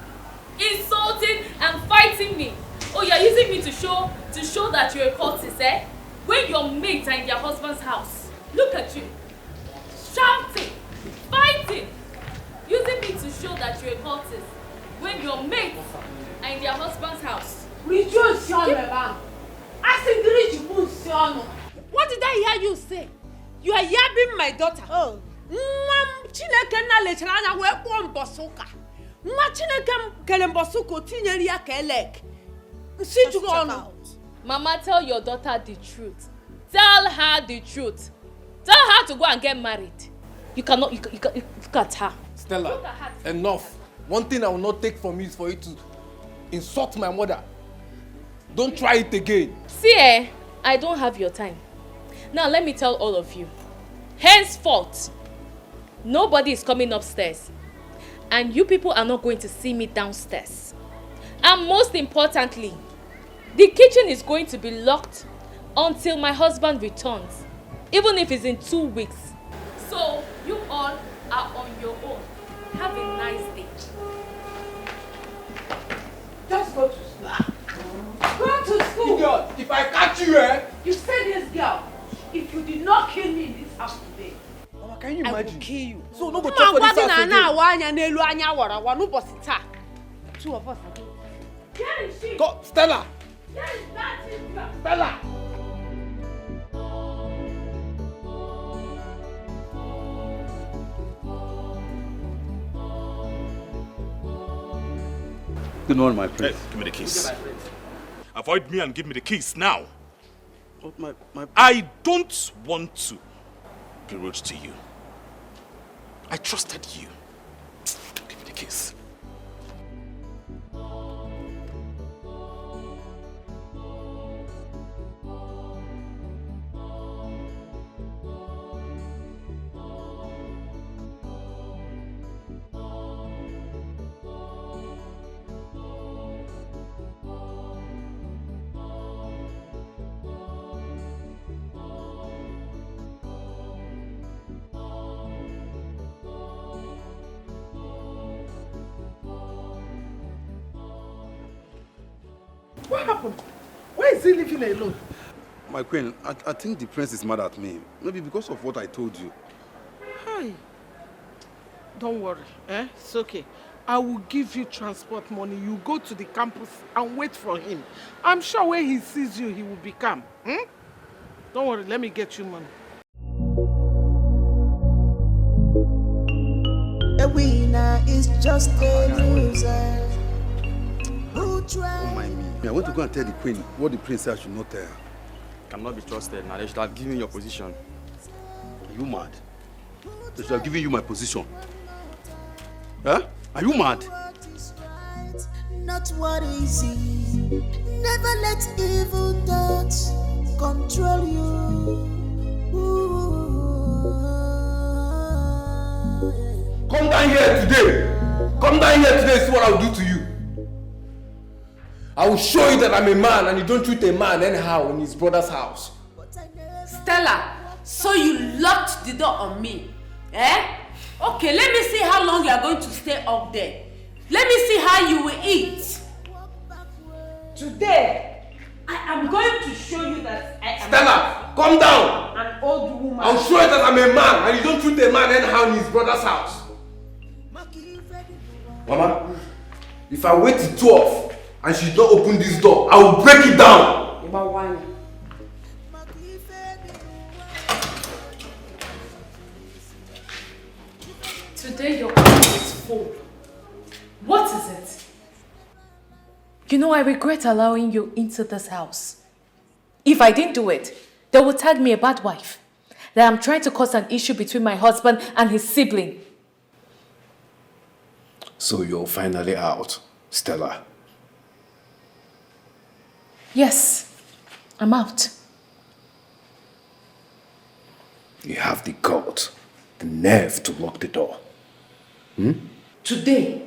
Insulting and fighting me. Oh, you're using me to show that you're a cultist, eh? When your mates are in their husband's house. Look at you. Shouting. Fighting! Using me to show that you're a cultist when your mates are in their husband's house. What did I hear you say? You are yabbing my daughter. Oh. Chineke na lechara anya wee kwuo mbosuka. Nwa Chineke kele mbosuka tinyere ya ka elek. Nsi jugo ọnụ. Mama, tell your daughter the truth. Tell her the truth. Tell her to go and get married. You cannot, you look at her. Stella, Look at her. enough. One thing I will not take from you is for you to insult my mother. Don't try it again. See, I don't have your time. Now let me tell all of you. Henceforth, nobody is coming upstairs. And you people are not going to see me downstairs. And most importantly, the kitchen is going to be locked until my husband returns. Even if it's in 2 weeks. So, you all are on your own. Have a nice day. Just go to school. Go to school. Idiot, if I catch you, eh? You say this girl, if you did not kill me in this house today, Mama, can you imagine? I will kill you. So, no go talk for this house again. Two of us are going. Where is she? Go, Stella! Where is that girl? Stella! Good morning, my prince. Hey, give me the keys. Avoid me and give me the keys now. Oh, my I don't want to be rude to you. I trusted you. Give me the keys. What happened? Why is he living alone? My queen, I think the prince is mad at me. Maybe because of what I told you. Hi. Don't worry, it's okay. I will give you transport money. You go to the campus and wait for him. I'm sure when he sees you, he will be calm. Don't worry, let me get you money. A winner is just a loser. Don't mind me. I want to go and tell the queen what the prince said I should not tell her. Cannot be trusted. Now they should have given you your position. Are you mad? They should have given you my position. Huh? Are you mad? Not what is easy. Never let evil thoughts control you. Come down here today. Come down here today. See what I will do to you. I will show you that I'm a man and you don't treat a man anyhow in his brother's house. Stella, so you locked the door on me, eh? Okay, let me see how long you are going to stay up there. Let me see how you will eat. Today, I am going to show you that I am Stella, calm down. An old woman. I'll show you that I'm a man and you don't treat a man anyhow in his brother's house. Mama, if I wait till 12 and she don't open this door, I will break it down. About wine. Today your cup is full. What is it? You know, I regret allowing you into this house. If I didn't do it, they would tag me a bad wife. That I'm trying to cause an issue between my husband and his sibling. So you're finally out, Stella. Yes, I'm out. You have the guts, the nerve to lock the door. Today,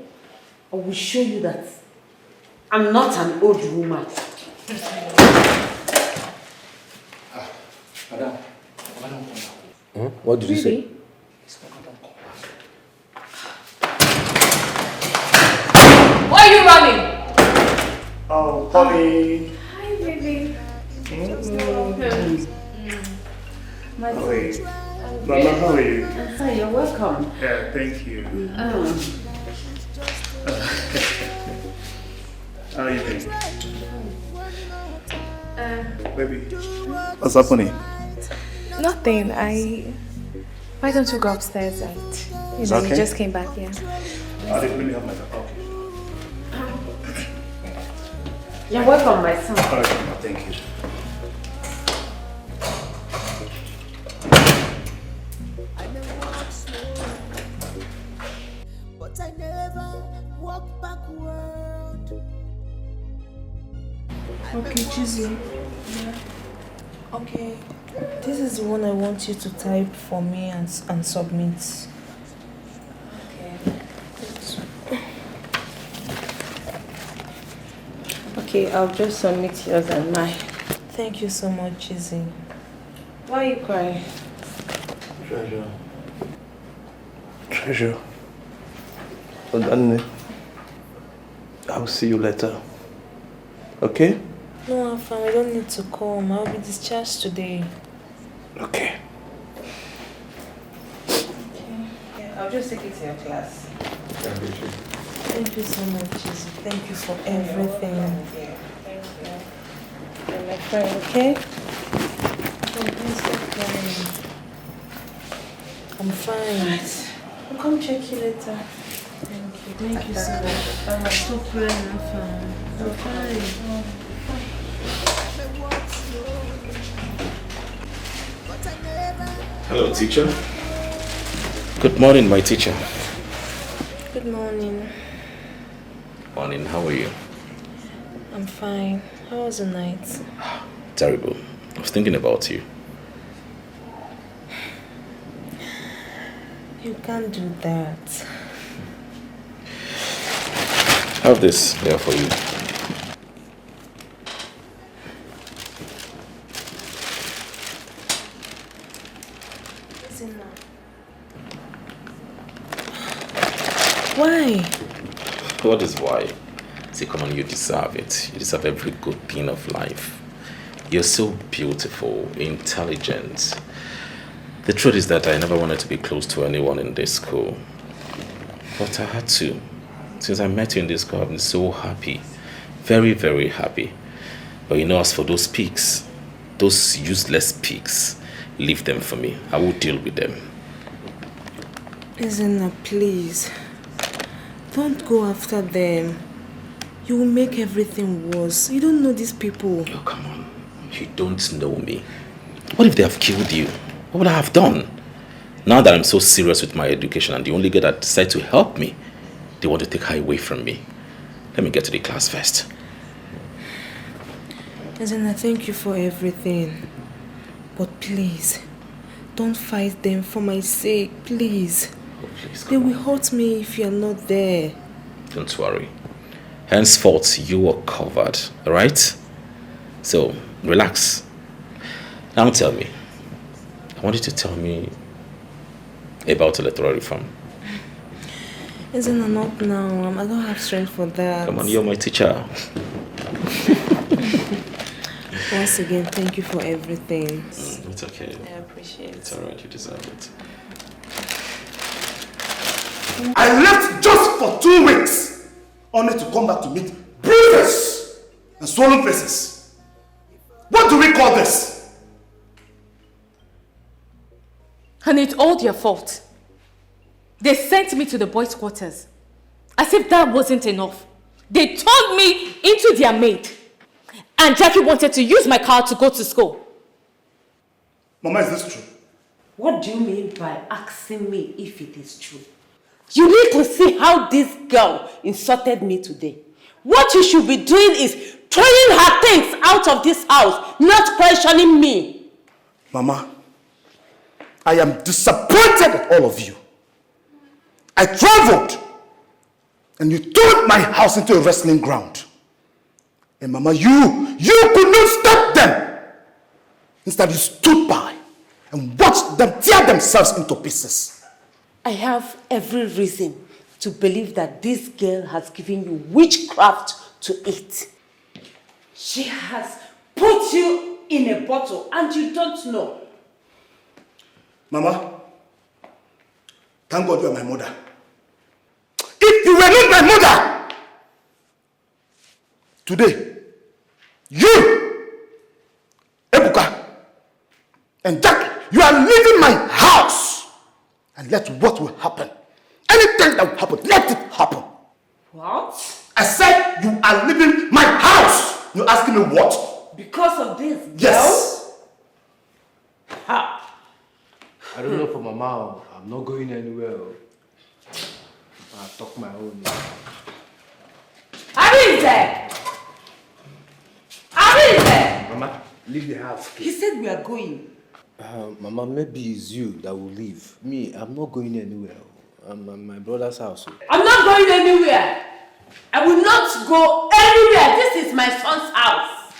I will show you that I'm not an old woman. Madam, What did you say? Why are you running? Oh, Polly. Hi, baby. My Polly. Mama, how are you? I'm fine, you're welcome. Yeah, thank you. How are you doing? Baby, what's happening? Nothing. Why don't you go upstairs and you just came back here? I didn't really have my okay. You're welcome, my son. All right, Mama, thank you. But I never walk backward. Okay, Chizzy. Yeah. Okay. This is the one I want you to type for me and submit. Okay, I'll just submit yours and mine. Thank you so much, Chizzy. Why are you crying? Treasure. Then I'll see you later. Okay? No, I'm fine. I don't need to come. I'll be discharged today. Okay. Yeah, I'll just take it to your class. Thank you so much, Chizzy. Thank you for everything. Thank you. You're my friend, okay? Oh, please stop crying. I'm fine. I'll come check you later. Thank you so much. Stop crying, I'm fine. I'm fine. Hello, teacher. Good morning, my teacher. Good morning. Morning, how are you? I'm fine. How was the night? Terrible. I was thinking about you. You can't do that. Have this here for you. Why? What is why? See, come on, you deserve it. You deserve every good thing of life. You're so beautiful, intelligent. The truth is that I never wanted to be close to anyone in this school. But I had to. Since I met you in this school, I've been so happy. Very, very happy. But you know, as for those pigs, those useless pigs, leave them for me. I will deal with them. Ezenna, please. Don't go after them. You will make everything worse. You don't know these people. Oh, come on. You don't know me. What if they have killed you? What would I have done? Now that I'm so serious with my education and the only girl that decided to help me, they want to take her away from me. Let me get to the class first. Ezenna, thank you for everything. But please, don't fight them for my sake, please. Oh, please, they will hurt me if you're not there. Don't worry. Henceforth, you are covered, alright? So, relax. Now tell me. I want you to tell me about electoral reform. Ezenna, not now. I don't have strength for that. Come on, you're my teacher. Once again, thank you for everything. It's okay. I appreciate it. It's alright, you deserve it. I left just for 2 weeks, only to come back to meet bruises and swollen faces. What do we call this? And it's all your fault. They sent me to the boys' quarters. As if that wasn't enough. They turned me into their maid. And Jackie wanted to use my car to go to school. Mama, is this true? What do you mean by asking me if it is true? You need to see how this girl insulted me today. What you should be doing is throwing her things out of this house, not questioning me. Mama, I am disappointed at all of you. I traveled and you turned my house into a wrestling ground. And Mama, you could not stop them. Instead, you stood by and watched them tear themselves into pieces. I have every reason to believe that this girl has given you witchcraft to eat. She has put you in a bottle and you don't know. Mama, thank God you are my mother. If you were not my mother, today, you, Ebuka, and Jack, you are leaving my house. And let what will happen. Anything that will happen, let it happen. What? I said you are leaving my house. You're asking me what? Because of this girl? Yes. Ha! I don't know for my mom. I'm not going anywhere. I'll talk my own. Arinze! Arinze! Mama, leave the house. He said we are going. Mama, maybe it's you that will leave. Me, I'm not going anywhere. I'm at my brother's house. I'm not going anywhere. I will not go anywhere. This is my son's house.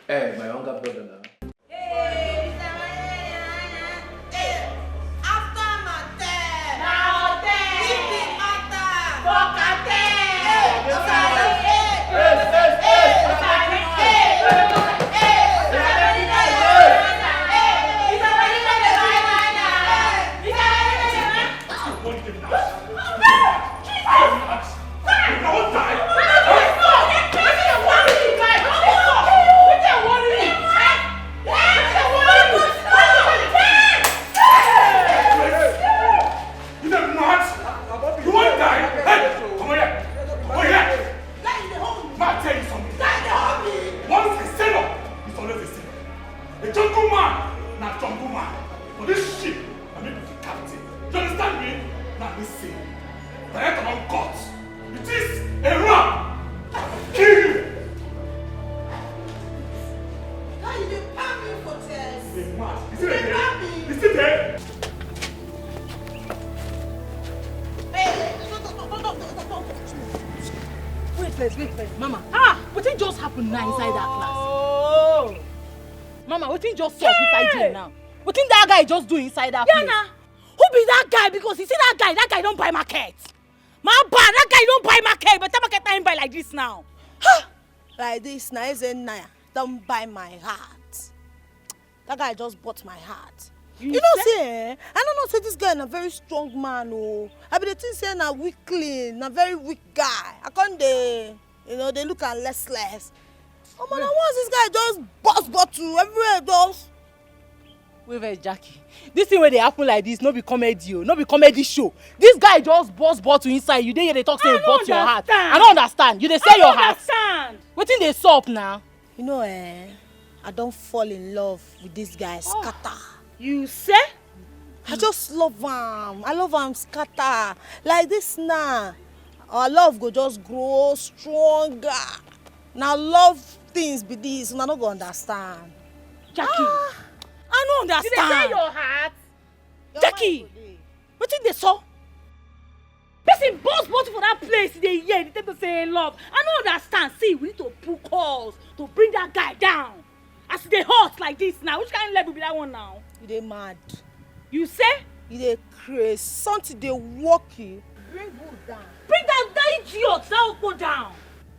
Hey, my younger brother now. Wait, Mama. Ah, what thing just happened now inside that class? Oh, Mama, what thing just sup inside there now? What thing that guy just do inside that place? Nah. Who be that guy? Because you see that guy don't buy market. My bad, that guy don't buy market, but that market time buy like this now. Ha! Like this, now isn't Naya. Don't buy my heart. That guy just bought my heart. You know, say, I don't know, say this guy is a very strong man, oh. I be the thing saying a weakling, a very weak guy. I can't they look at less. Oh man, once this guy just bust bottle everywhere does. Wait, Jackie. This thing where they happen like this, no be comedy, no be comedy show. This guy just bust bottle inside you. They talk say about your heart. I don't understand. You they say your heart. What thing they sup now? You know, I don't fall in love with this guy, scatter. You say? I just love him. I love him scatter. Like this now. Our love go just grow stronger. Now love things be this, and I don't go understand. Jackie, I don't understand. Did they say your heart? Jackie, what did they saw? Person bust bottle for that place they hear. They tend to say love. I don't understand. See, we need to put calls to bring that guy down. As they hot like this now, which kind of level be that one now? You dey mad. You say? You dey crazy. Something dey walk you. Bring who down? Bring that idiot that will go down.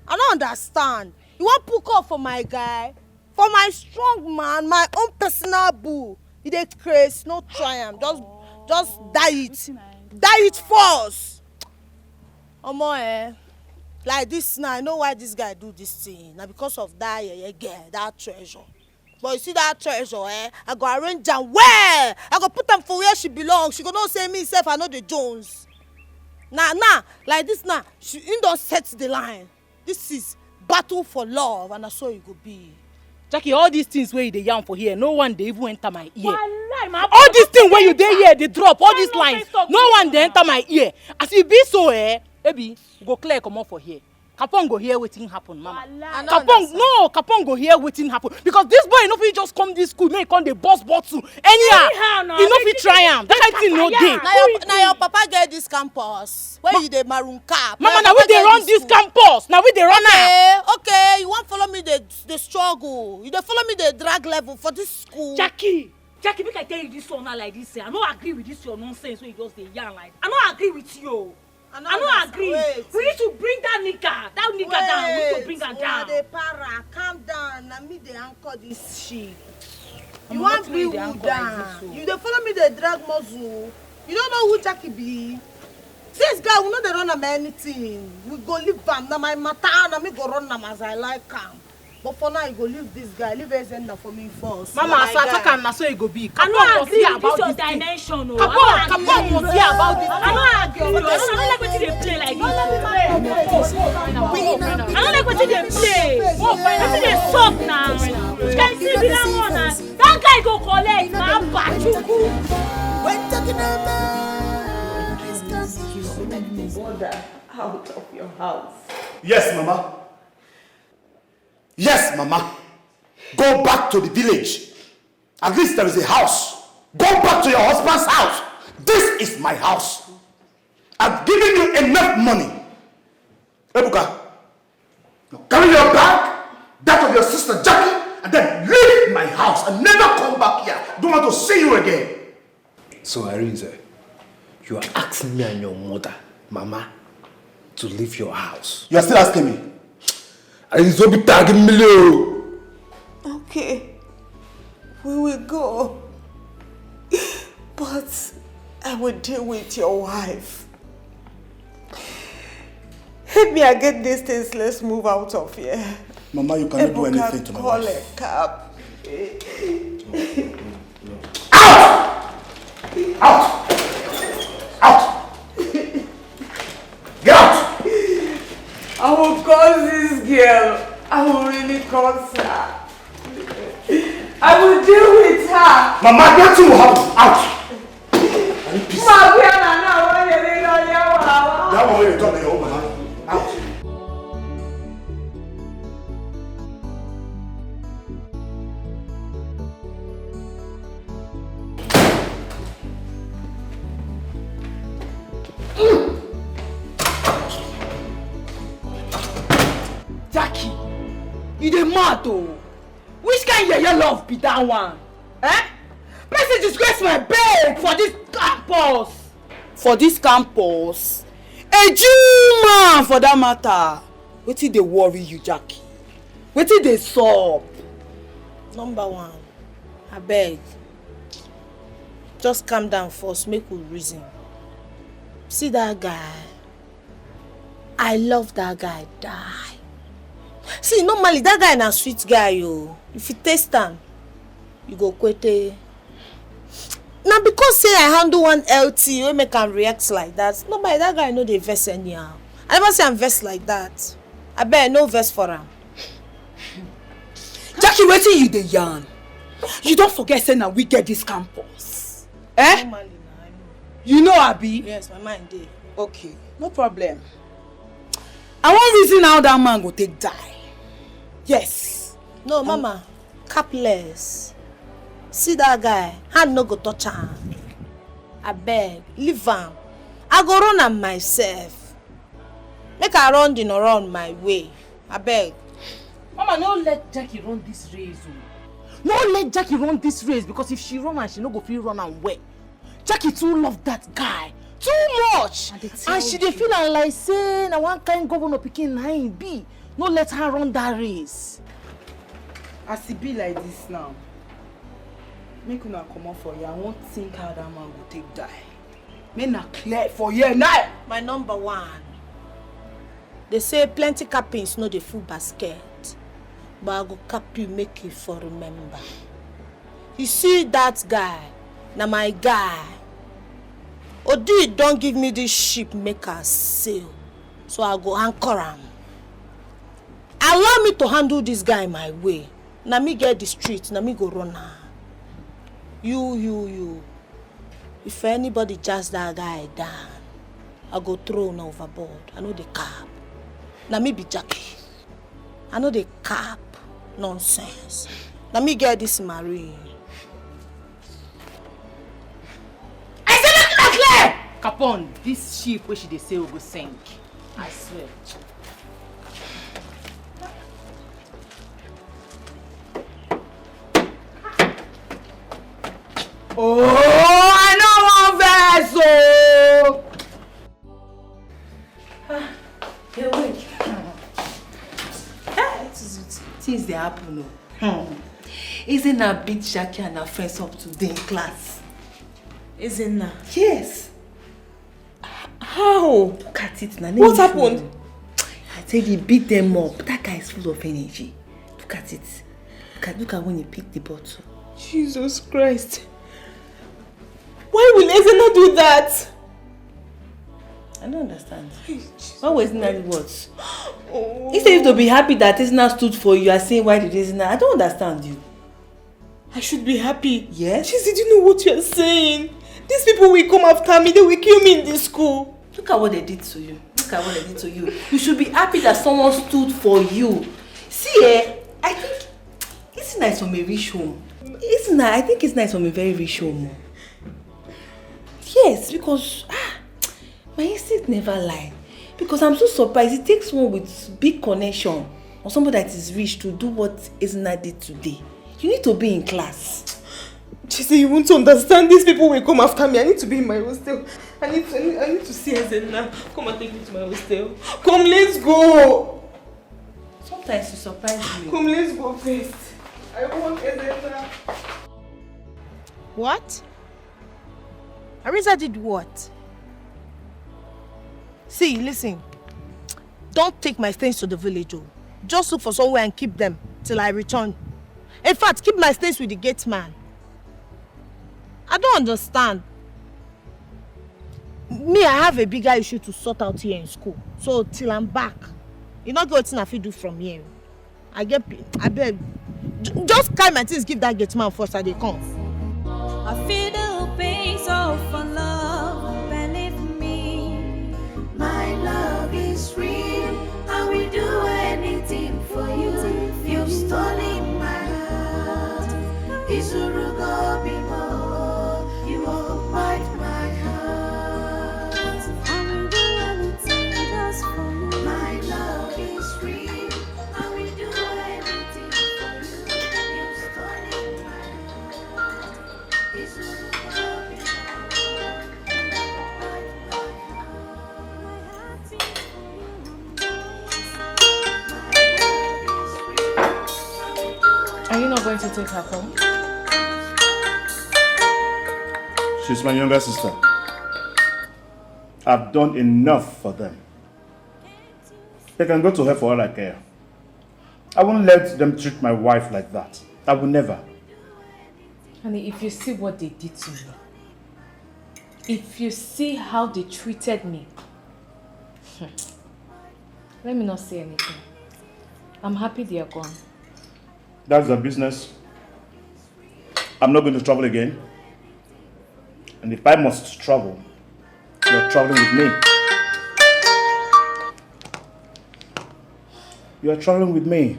I don't understand. You want put call for my guy? For my strong man, my own personal boo. You dey crazy. No try am. Just die it. Die it first. Omo, like this now, I know why this guy do this thing. Now because of that girl, that treasure. But you see that treasure, I go arrange am well. I go put am for where she belong. She go know say me sef I know the Jones. Nah, like this now, he don't set the line. This is battle for love, and that's so it go be. Jackie, all these things where you dey yarn for here, no one dey even enter my ear. All these things where you dey here, they drop. All these lines, no one dey enter my ear. As it be so, maybe go clear come on for here. Kapong go hear wetin happen, mama. Kapong go hear wetin happen because this boy no fit just come this school make he come dey burst bottle anyhow. He no fit try am. That kind thing no dey. Now your papa get this campus where you dey maroon cap. Mama, now we dey run this campus. Now we dey run am. Okay, you wan follow me the struggle. You dey follow me the drag level for this school. Jackie, make I tell you this one now like this. I no agree with this your nonsense wey you just dey yarn like. I no agree with you. I no agree. We need to bring that nigga down. We need to bring her down. Dey para, calm down. Na me dey anchor this shit. You want bring who down? You dey follow me dey drag muzzle. You don't know who Jackie be. This guy will not dey run am anything. We go leave am. Na my matter. Na me go run am as I like am. But for now, you go leave this guy. Leave Ezenda for me first. Mama, as I talk am, na so it go be. I no agree with this your dimension. Kapong must hear about this. I no agree. I don't like wetin dey play like this. I don't like wetin dey play. Wetin dey suck now? Which kind of thing be that one na? That guy go collect na bachuku. We're talking about order out of your house. Yes, Mama. Yes, Mama. Go back to the village. At least there is a house. Go back to your husband's house. This is my house. I've given you enough money. Ebuka, now carry your bag, that of your sister Jackie, and then leave my house and never come back here. I don't want to see you again. So, Arinze, you are asking me and your mother, Mama, to leave your house. You are still asking me? Arinze, don't be tagging me. Okay, we will go. But I will deal with your wife. Help me and get these things. Let's move out of here. Mama, you cannot do anything to my call wife. a cab. Out! Out! Out! Get out! I will cause this girl. I will really cause her. I will deal with her. Mama, nothing will happen. Out! That one where you talk to your own mama. Out! Jackie, you dey mad oh. Which kind of your love be that one? Person disgrace my babe for this campus. For this campus? A Jew man for that matter. Wetin dey worry you, Jackie? Wetin dey sup? Number one, abeg, just calm down first, make we reason. See that guy? I love that guy, die. See, normally that guy na sweet guy, yo. If you taste am, you go kwete. Na because say I handle one LT wey make am react like that. Nobody, that guy no dey vex anyhow. I never say I'm vex like that. Abeg, no vex for am. Jackie, wetin you dey yarn? You don't forget say na we get this campus. Eh? Normally, na, I know. You know, Abi? Yes, my mind dey. Okay, no problem. I wan reason how that man go take die. Yes. No, Mama, capless. See that guy, hand no go touch am. Abeg, leave am. I go run am myself. Make I run the no run my way. Abeg. Mama, no let Jackie run this race. No let Jackie run this race because if she run and she no go fit run am well. Jackie too love that guy. Too much. And she dey feel am like say na one kind governor pikin na him be. No let her run that race. As e be like this now, make una comot for here. I wan think how that man go take die. Make na clear for here now. My number one. They say plenty cappings no dey full basket. But I go cap you, make you for remember. You see that guy, na my guy. Odi don't give me this ship make her sail. So I go anchor am. Allow me to handle this guy my way. Na me get the street, na me go run am. You. If anybody jazz that guy down, I go throw him overboard. I know the cap. Na me be Jackie. I know the cap. Nonsense. Let me get this marine. I said let me clear! Capon, this ship where she dey say will go sink. I swear. Oh, I know one vessel. Hey, wait. Things they happen. Isn't that beat Jackie and her friends up today in class? Isn't that? Yes. How? Look at it now. What happened? I said he beat them up. That guy is full of energy. Look at it. Look at when he picked the bottle. Jesus Christ. Why will Ezena do that? I don't understand. Why was Ezena what? Oh. Instead of to be happy that Ezena stood for you, you are saying why did Ezena? I don't understand you. I should be happy. Yes? Did you know what you are saying? These people will come after me. They will kill me in this school. Look at what they did to you. Look at what they did to you. You should be happy that someone stood for you. See, I think it's nice from a rich home. It's nice. I think it's nice from a very rich home. Yes, because my instinct never lie. Because I'm so surprised. It takes one with big connection or somebody that is rich to do what Ezena did today. You need to be in class. Chise, you won't understand. These people will come after me. I need to be in my hostel. I need to see Ezena. Come and take me to my hostel. Come, let's go. Sometimes you surprise me. Come, let's go first. I want Ezena. What? Arisa did what? See, listen. Don't take my stains to the village. Just look for somewhere and keep them till I return. In fact, keep my stains with the gate man. I don't understand. Me, I have a bigger issue to sort out here in school. So till I'm back, you not go to do from here. I beg. Just carry my things, give that gate man first and they come. I feel the pains of a love, believe me. My love is real. I will do anything for you. You've stolen my heart. Isurugo bimo, you occupied my heart. I will do anything just for you. My love is real. I will do anything for you. You've stolen my heart. Isurugo bimo. going to take her home? She's my younger sister. I've done enough for them. They can go to her for all I care. I won't let them treat my wife like that. I will never. Honey, if you see what they did to me, if you see how they treated me, let me not say anything. I'm happy they are gone. That's their business. I'm not going to travel again. And if I must travel, you're traveling with me. You are traveling with me.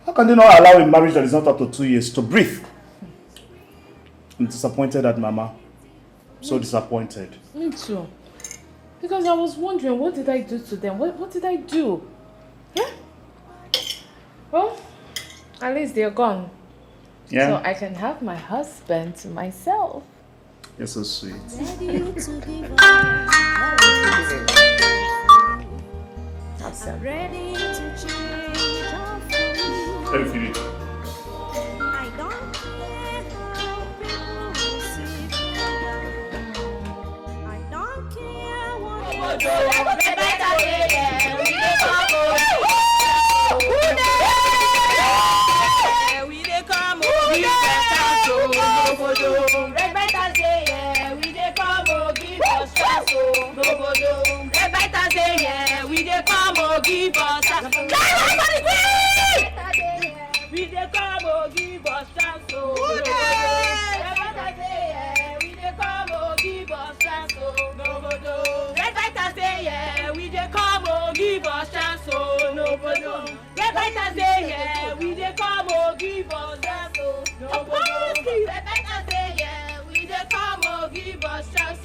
How can they not allow a marriage that is not up to 2 years to breathe? I'm disappointed at Mama. So disappointed. Me too. Because I was wondering, what did I do to them? What did I do? Yeah? Well, at least they're gone. Yeah. So I can have my husband to myself. You're so sweet. Awesome. Ready to change all for Let me feel it. I don't care how people will see me. I don't care what We dey come over, give us chance. Red Biter say yeah, we dey come over, give us chance. Red Biter say yeah, we dey come over, give us chance. We dey come over, give us chance. Red Biter say yeah, we dey come over, give us chance. Red Biter say yeah, we dey come over, give us chance. Red Biter say yeah, we dey come over, give us chance. Red Biter say yeah, we dey come over, give us chance.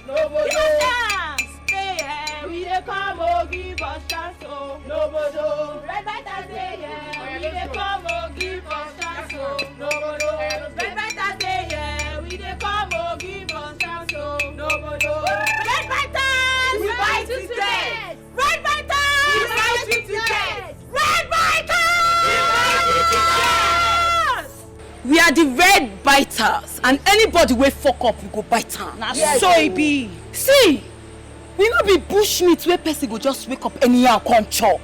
Give us chance. Say yeah, we dey come over, give us chance. Red Biter say yeah, we dey come over, give us chance. Red Biter say yeah, we dey come over, give us chance. Red Biter, we fight to death. Red Biter, we fight to death. Red Biter, We are the Red Biters, and anybody wey fuck up, we go bite am. Yes. So it be. See, we no be bushmeat wey person go just wake up anyhow come chop.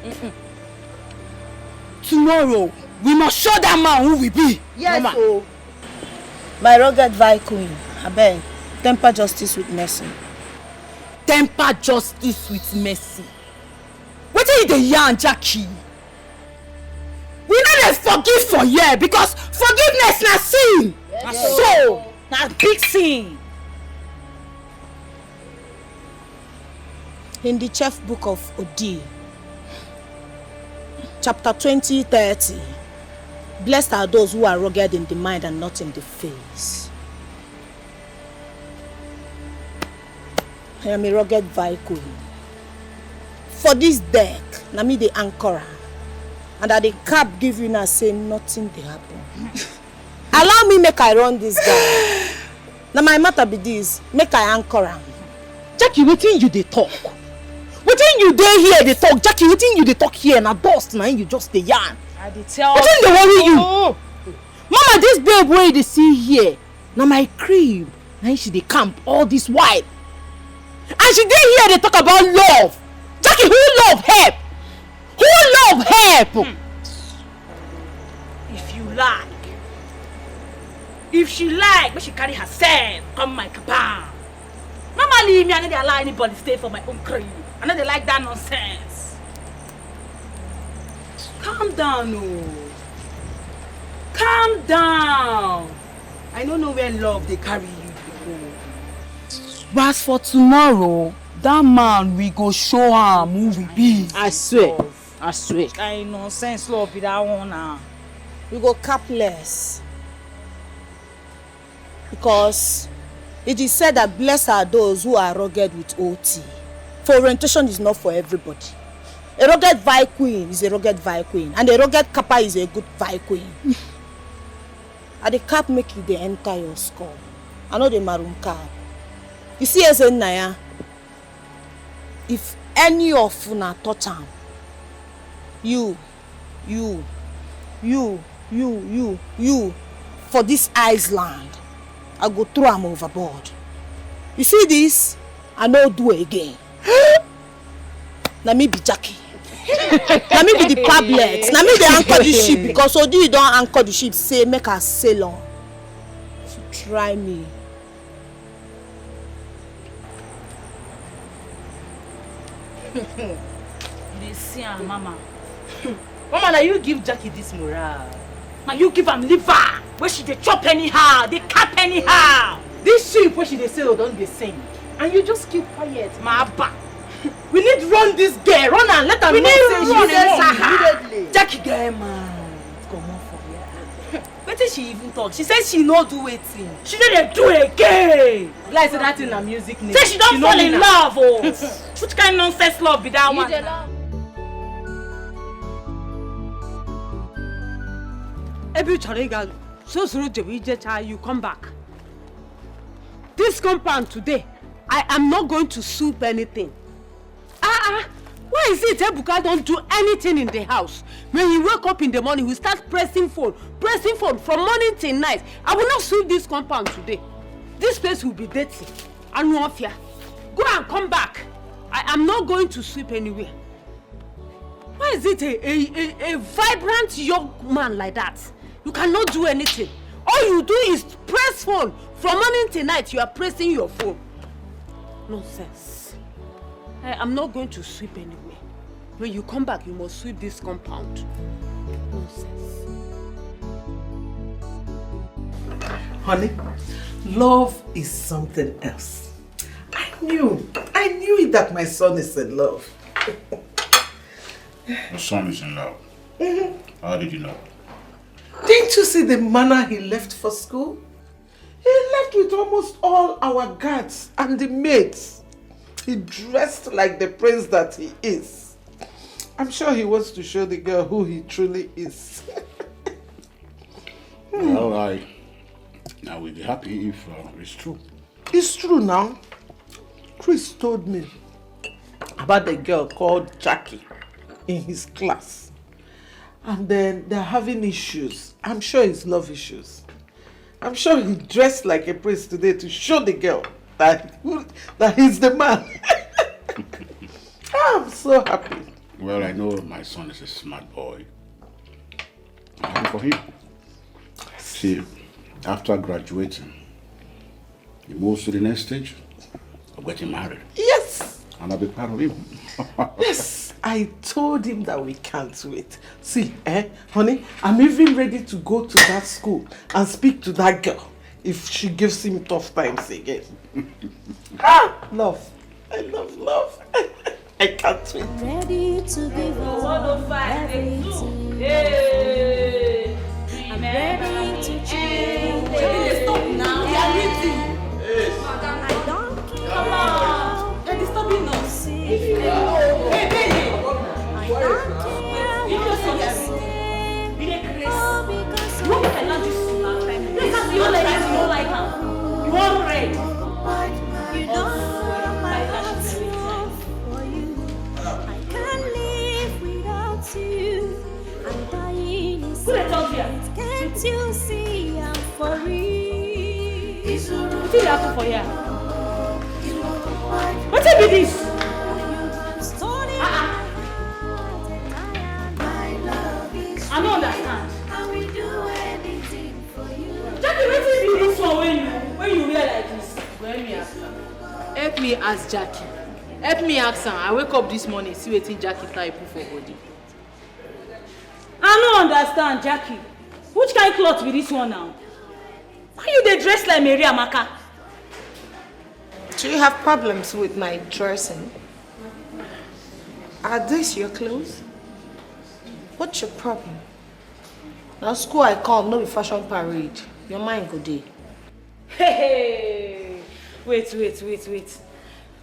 Tomorrow, we must show that man who we be. Yes, Mama. oh. My rugged Vi queen, abeg, temper justice with mercy. Temper justice with mercy. Wetin you dey yarn, Jackie? We no dey forgive for here because forgiveness na sin. Yes. So, na big sin. In the chef book of Odi, chapter 20:30, blessed are those who are rugged in the mind and not in the face. I am a rugged Vi queen. For this deck, na me the anchor, and that the cap give you now say nothing dey happen. Allow me make I run this guy. Now my matter be this, make I anchor am. Jackie, wetin you dey talk? Wetin you dey here dey talk? Jackie, wetin you dey talk here na dust na you just dey yarn. I dey tell Wetin dey worry you? Mama, this babe wey you dey see here, na my crib. Na she dey camp all this while. And she dey here dey talk about love. Jackie, who love help? Who love help? if you like. If she like, make she carry herself come my cabana. Normally, me I no dey allow anybody stay for my own crib. I no dey like that nonsense. Calm down, oh. Calm down. I don't know where love they carry you to go. As for tomorrow, that man we go show am who we be. I swear. I swear. Kind nonsense love be that one now. We go cap less. Because it is said that blessed are those who are rugged with OT. For orientation is not for everybody. A rugged Vi queen is a rugged Vi queen, and a rugged kappa is a good Vi queen. And the cap make you dey enter your skull. I know the maroon cap. You see as in Naya, if any of una touch am, you you, for this Iceland, I go throw am overboard. You see this? I no do it again. Na me be Jackie. Na me be the pablet. Na me dey anchor the ship because Odi don anchor the ship say make her sail on. So try me. They see her, Mama. Mama, now you give Jackie this morale. Now you give am liver where she dey chop anyhow, dey cap anyhow. This ship where she dey sail don't dey sing. And you just keep quiet, my abba. We need run this girl, run and let her know say immediately. Jackie girl, man, come on for here. What did she even talk? She said she no do anything. She didn't do it again. Like say that in her music name. Say she don't fall in love, oh. Which kind of nonsense love be that one? Every chariga, so you come back. This compound today, I am not going to soup anything. Why is it Ebuka don't do anything in the house? When he wake up in the morning, he start pressing phone from morning till night. I will not sweep this compound today. This place will be dirty. And no fear. Go and come back. I am not going to sweep anywhere. Why is it a vibrant young man like that? You cannot do anything. All you do is press phone. From morning till night, you are pressing your phone. Nonsense. I am not going to sweep anywhere. When you come back, you must sweep this compound. Nonsense. Honey, love is something else. I knew it that my son is in love. Your son is in love? How did you know? Didn't you see the manner he left for school? He left with almost all our guards and the maids. He dressed like the prince that he is. I'm sure he wants to show the girl who he truly is. Well, I will be happy if it's true. It's true now. Chris told me about the girl called Jackie in his class. And then they're having issues. I'm sure it's love issues. I'm sure he dressed like a prince today to show the girl that he's the man. I'm so happy. Well, I know my son is a smart boy. I'm happy for him. See, after graduating, he moves to the next stage of getting married. Yes! And I'll be proud of him. Yes! I told him that we can't wait. See, honey, I'm even ready to go to that school and speak to that girl if she gives him tough times again. Love. I love love. I can't wait. Ready to give up everything. Hey. I'm ready to change. Stop now. We are meeting. I don't care. Come on. They're disturbing us. Hey, baby. I don't care. You just see that. Look at the lunch last time. Because you don't like her. You want red. You know my heart's love for you. I can't live without you. I'm dying inside. Can't you see I'm for real? You see the apple for here. What's up with this? I don't understand. I will do anything for you. Jackie, what is this one when you wear like this? Let me ask her. Help me ask Jackie. Help me ask her. I wake up this morning, see wetin Jackie tie put for body. I don't understand, Jackie. Which kind of cloth be this one now? Why you dey dress like Mary Amaka? Do you have problems with my dressing? Are these your clothes? What's your problem? Now school I come, no be fashion parade. Your mind go dey. Hey, wait.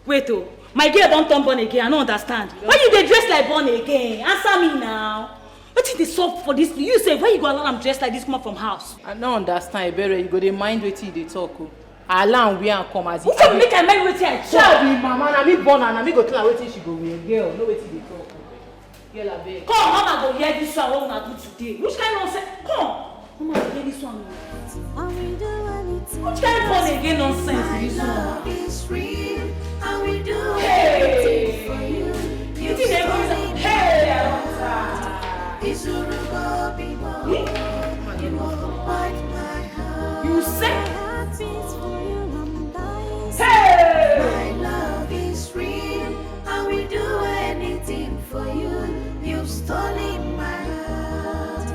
Wait, oh. My girl don't turn born again, I don't understand. Why you dey dress like born again? Answer me now. What is the soap for this? You say, why you go allow am dress like this come from house? I don't understand, Ebere. You go dey mind wetin you dey talk. I allow am wear and come as who for make I mind wetin I talk? Child be mama, na me born her, na me go tell her wetin she go wear. Girl, no wetin dey talk. Yella, babe. Come, Mama, go hear this one. What we do today? Which kind of nonsense? Come, Mama, go hear this one. Which kind of fun again nonsense? Love is real, and we do anything for you. You think they're going to hey? It's a rubber people. You won't bite my hand. You say? Hey! My love is real, and we do anything for you. You've stolen my heart.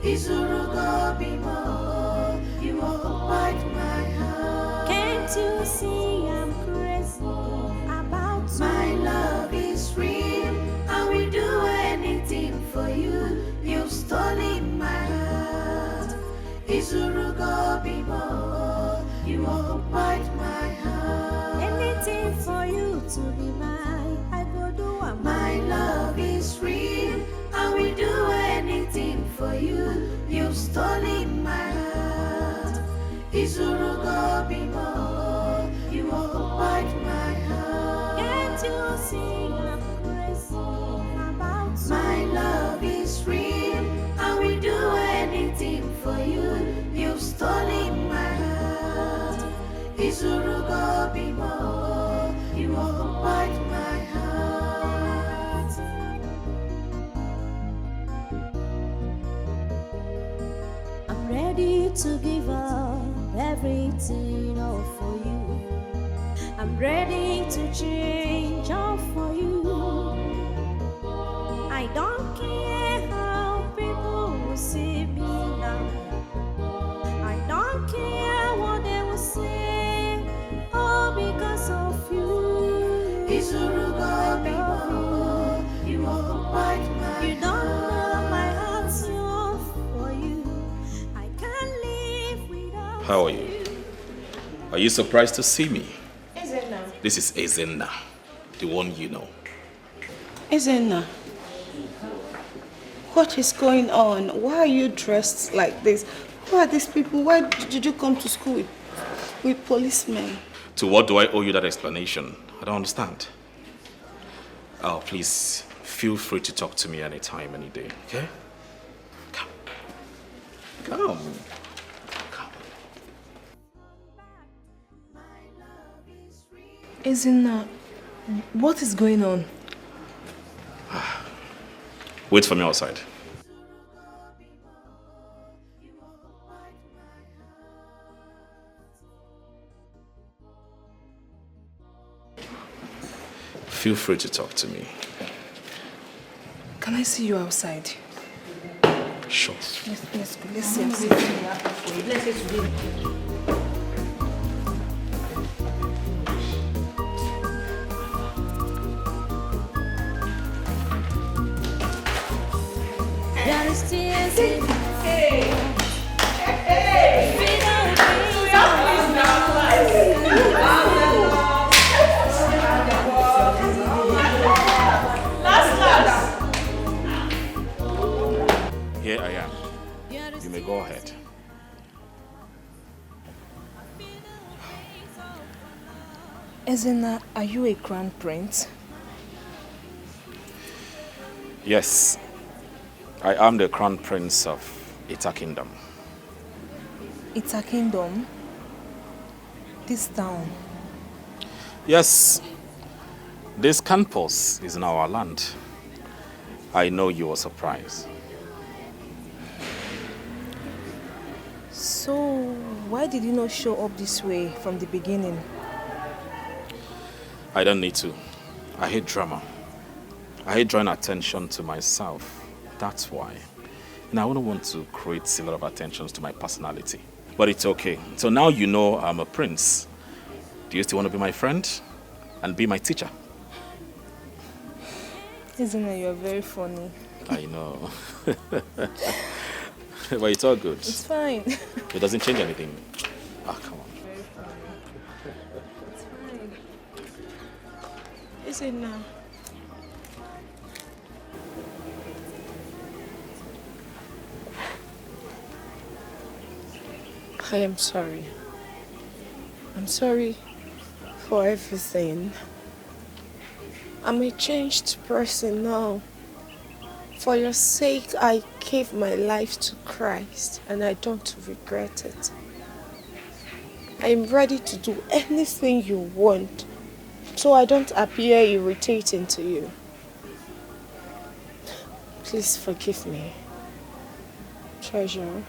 It's a rubber people. You won't bite my hand. Can't you see I'm crazy about you? My love is real, and we do anything for you. You've stolen my heart. It's a rubber people. You won't bite my hand. Anything for you to be mine, I go do what my love is real, and we do anything for you. You've stolen my heart. It's a rubber people. You won't bite my hand. Can't you see I'm crazy about you? My love is real, and we do anything for you. You've stolen my heart. It's a rubber people. You won't bite my heart. I'm ready to give up everything all for you. I'm ready to change all for you. I don't care how people will see me now. I don't care what they will say, all because of you. It's a rubber people. You won't bite my. You don't know my heart's love for you. I can't live without. How are you? Are you surprised to see me? Ezenna. This is Ezenna, the one you know. Ezenna, what is going on? Why are you dressed like this? Who are these people? Why did you come to school with policemen? To what do I owe you that explanation? I don't understand. Oh, please, feel free to talk to me anytime, any day, okay? Come. Come. Ezenna, what is going on? Wait for me outside. Feel free to talk to me. Can I see you outside? Sure. Let's go. Let's see outside. Let's say today. There is tears in Here I am. You may go ahead. Ezenna, are you a crown prince? Yes, I am the crown prince of Ita Kingdom. Ita Kingdom? This town? Yes, this campus is in our land. I know you were surprised. So, why did you not show up this way from the beginning? I don't need to. I hate drama. I hate drawing attention to myself. That's why. And I wouldn't want to create a lot of attentions to my personality. But it's okay. So now you know I'm a prince. Do you still want to be my friend and be my teacher? Isn't it? You're very funny. I know. But it's all good. It's fine. It doesn't change anything. Ah, come on. Very funny. It's fine. Is it now? I am sorry. I'm sorry for everything. I'm a changed person now. For your sake, I gave my life to Christ and I don't regret it. I am ready to do anything you want so I don't appear irritating to you. Please forgive me. Treasure,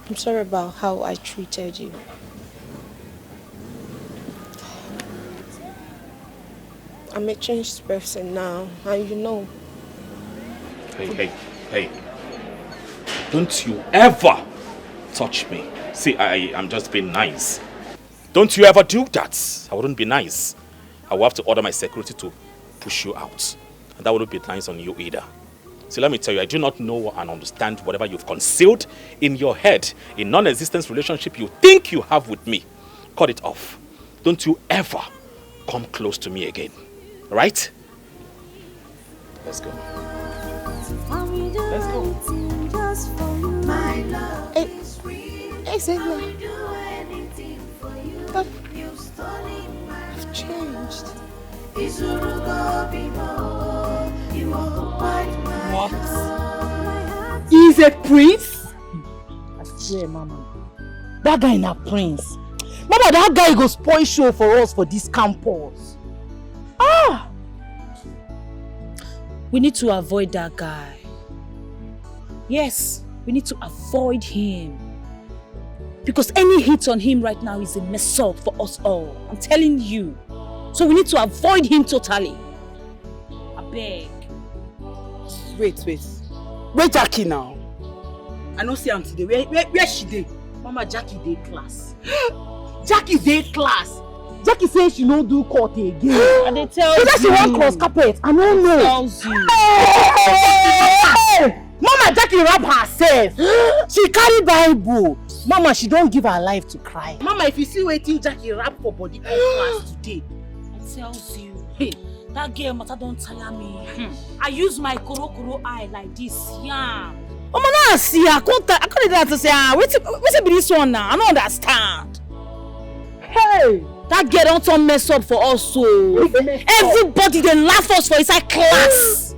I'm sorry about how I treated you. I'm a changed person now, and you know. Hey. Don't you ever touch me. See, I'm just being nice. Don't you ever do that. I wouldn't be nice. I will have to order my security to push you out. And that wouldn't be nice on you either. See, let me tell you, I do not know and understand whatever you've concealed in your head, in non-existent relationship you think you have with me. Cut it off. Don't you ever come close to me again. Right? Let's go. Let's go. Exactly. But I've changed. What? He's a prince? I swear, Mama. That guy is a prince. Mama, that guy go spoil show for us for this campus. We need to avoid that guy. Yes, we need to avoid him. Because any hit on him right now is a mess up for us all. I'm telling you. So we need to avoid him totally. I beg. Wait. Where Jackie now? I don't see him today. Where she dey? Mama, Jackie dey class. Jackie dey class. Jackie says she don't do court again. And they tell you. She won't cross carpet. I don't know. Tells you. Hey! Mama, Jackie rap herself. She carry Bible. Mama, she don't give her life to cry. Mama, if you see waiting Jackie rap for body class today. I tells you. Hey, that girl matter don't tire me. I use my koro eye like this. Yeah. Oh, man, I see her. I can't do that to say, what's be this one now? I don't understand. Hey! That girl don't turn mess up for us, so everybody they laugh us for inside class.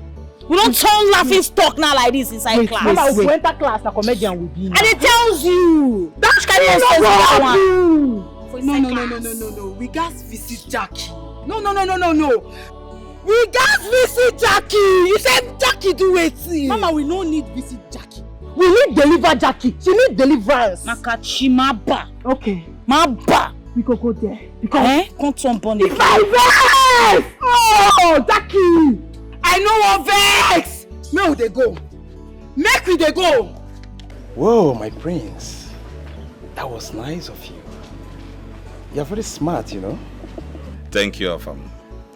We don't turn laughing stock now like this inside class. Mama, we enter class, a comedian will be. And it tells you that kind of stuff. No. We guys visit Jackie. No. We guys visit Jackie. You said Jackie do it. Mama, we don't need visit Jackie. We need deliver Jackie. She need deliverance. Makachimaba. Okay. Maba. We go there. Because can't turn bonnet. Oh, Jackie! I know what vex! Make we go. Make we go. Whoa, my prince. That was nice of you. You're very smart, you know. Thank you, Afam.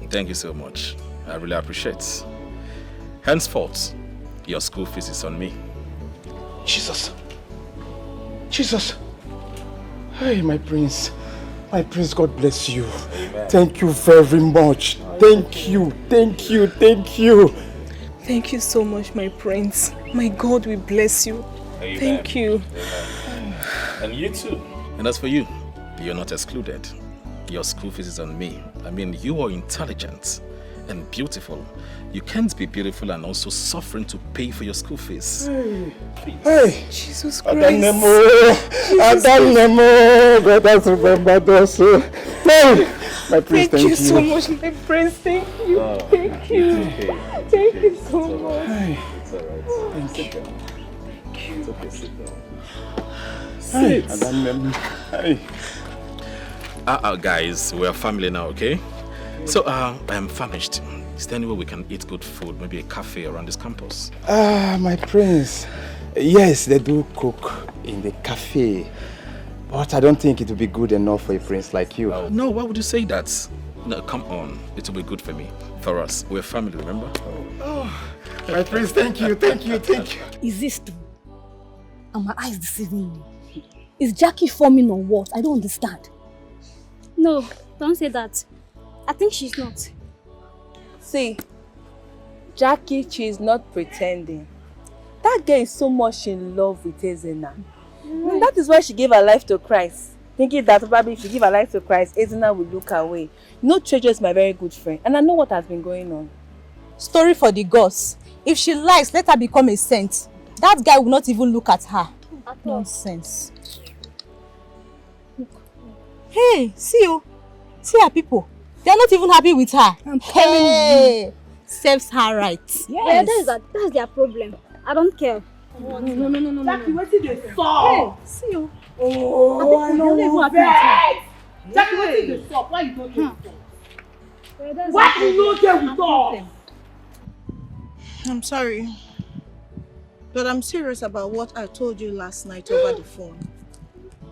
Thank you so much. I really appreciate it. Henceforth, your school fees is on me. Jesus. Hey, my prince. My prince, God bless you. Amen. Thank you very much. Thank you. Thank you so much, my prince. My God will bless you. Amen. Thank you. Amen. And you too. And as for you, you're not excluded. Your school fees is on me. I mean, you are intelligent and beautiful. You can't be beautiful and also suffering to pay for your school fees. Hey, Jesus Christ. Adanemo. God has remembered us. Hey, my prince, thank you so much, my prince. Thank you. Thank you. Thank you so much. It's alright. Thank you. It's okay, sit down. Hey, Adanemo. Hey. Guys, we're family now, okay? So, I am famished. Is there any way we can eat good food? Maybe a cafe around this campus? My prince. Yes, they do cook in the cafe. But I don't think it will be good enough for a prince like you. No, why would you say that? No, come on. It will be good for me. For us. We're family, remember? Oh, my prince, thank you. Is this true? Are my eyes deceiving me? Is Jackie forming or what? I don't understand. No, don't say that. I think she's not. See, Jackie, she's not pretending. That girl is so much in love with Ezena. And that is why she gave her life to Christ. Thinking that probably if she give her life to Christ, Ezena will look away. You know, Treasure is my very good friend. And I know what has been going on. Story for the gods. If she likes, let her become a saint. That guy will not even look at her. Nonsense. Hey, see you. See her people. They are not even happy with her. I'm telling you. Serves her right. Yes. Yeah, that's their problem. I don't care. No. Jackie, what did they Hey, see you. Oh, I know. Jackie, what did they stop? Why you don't get with us? Why you don't get with us? I'm sorry. But I'm serious about what I told you last night over the phone.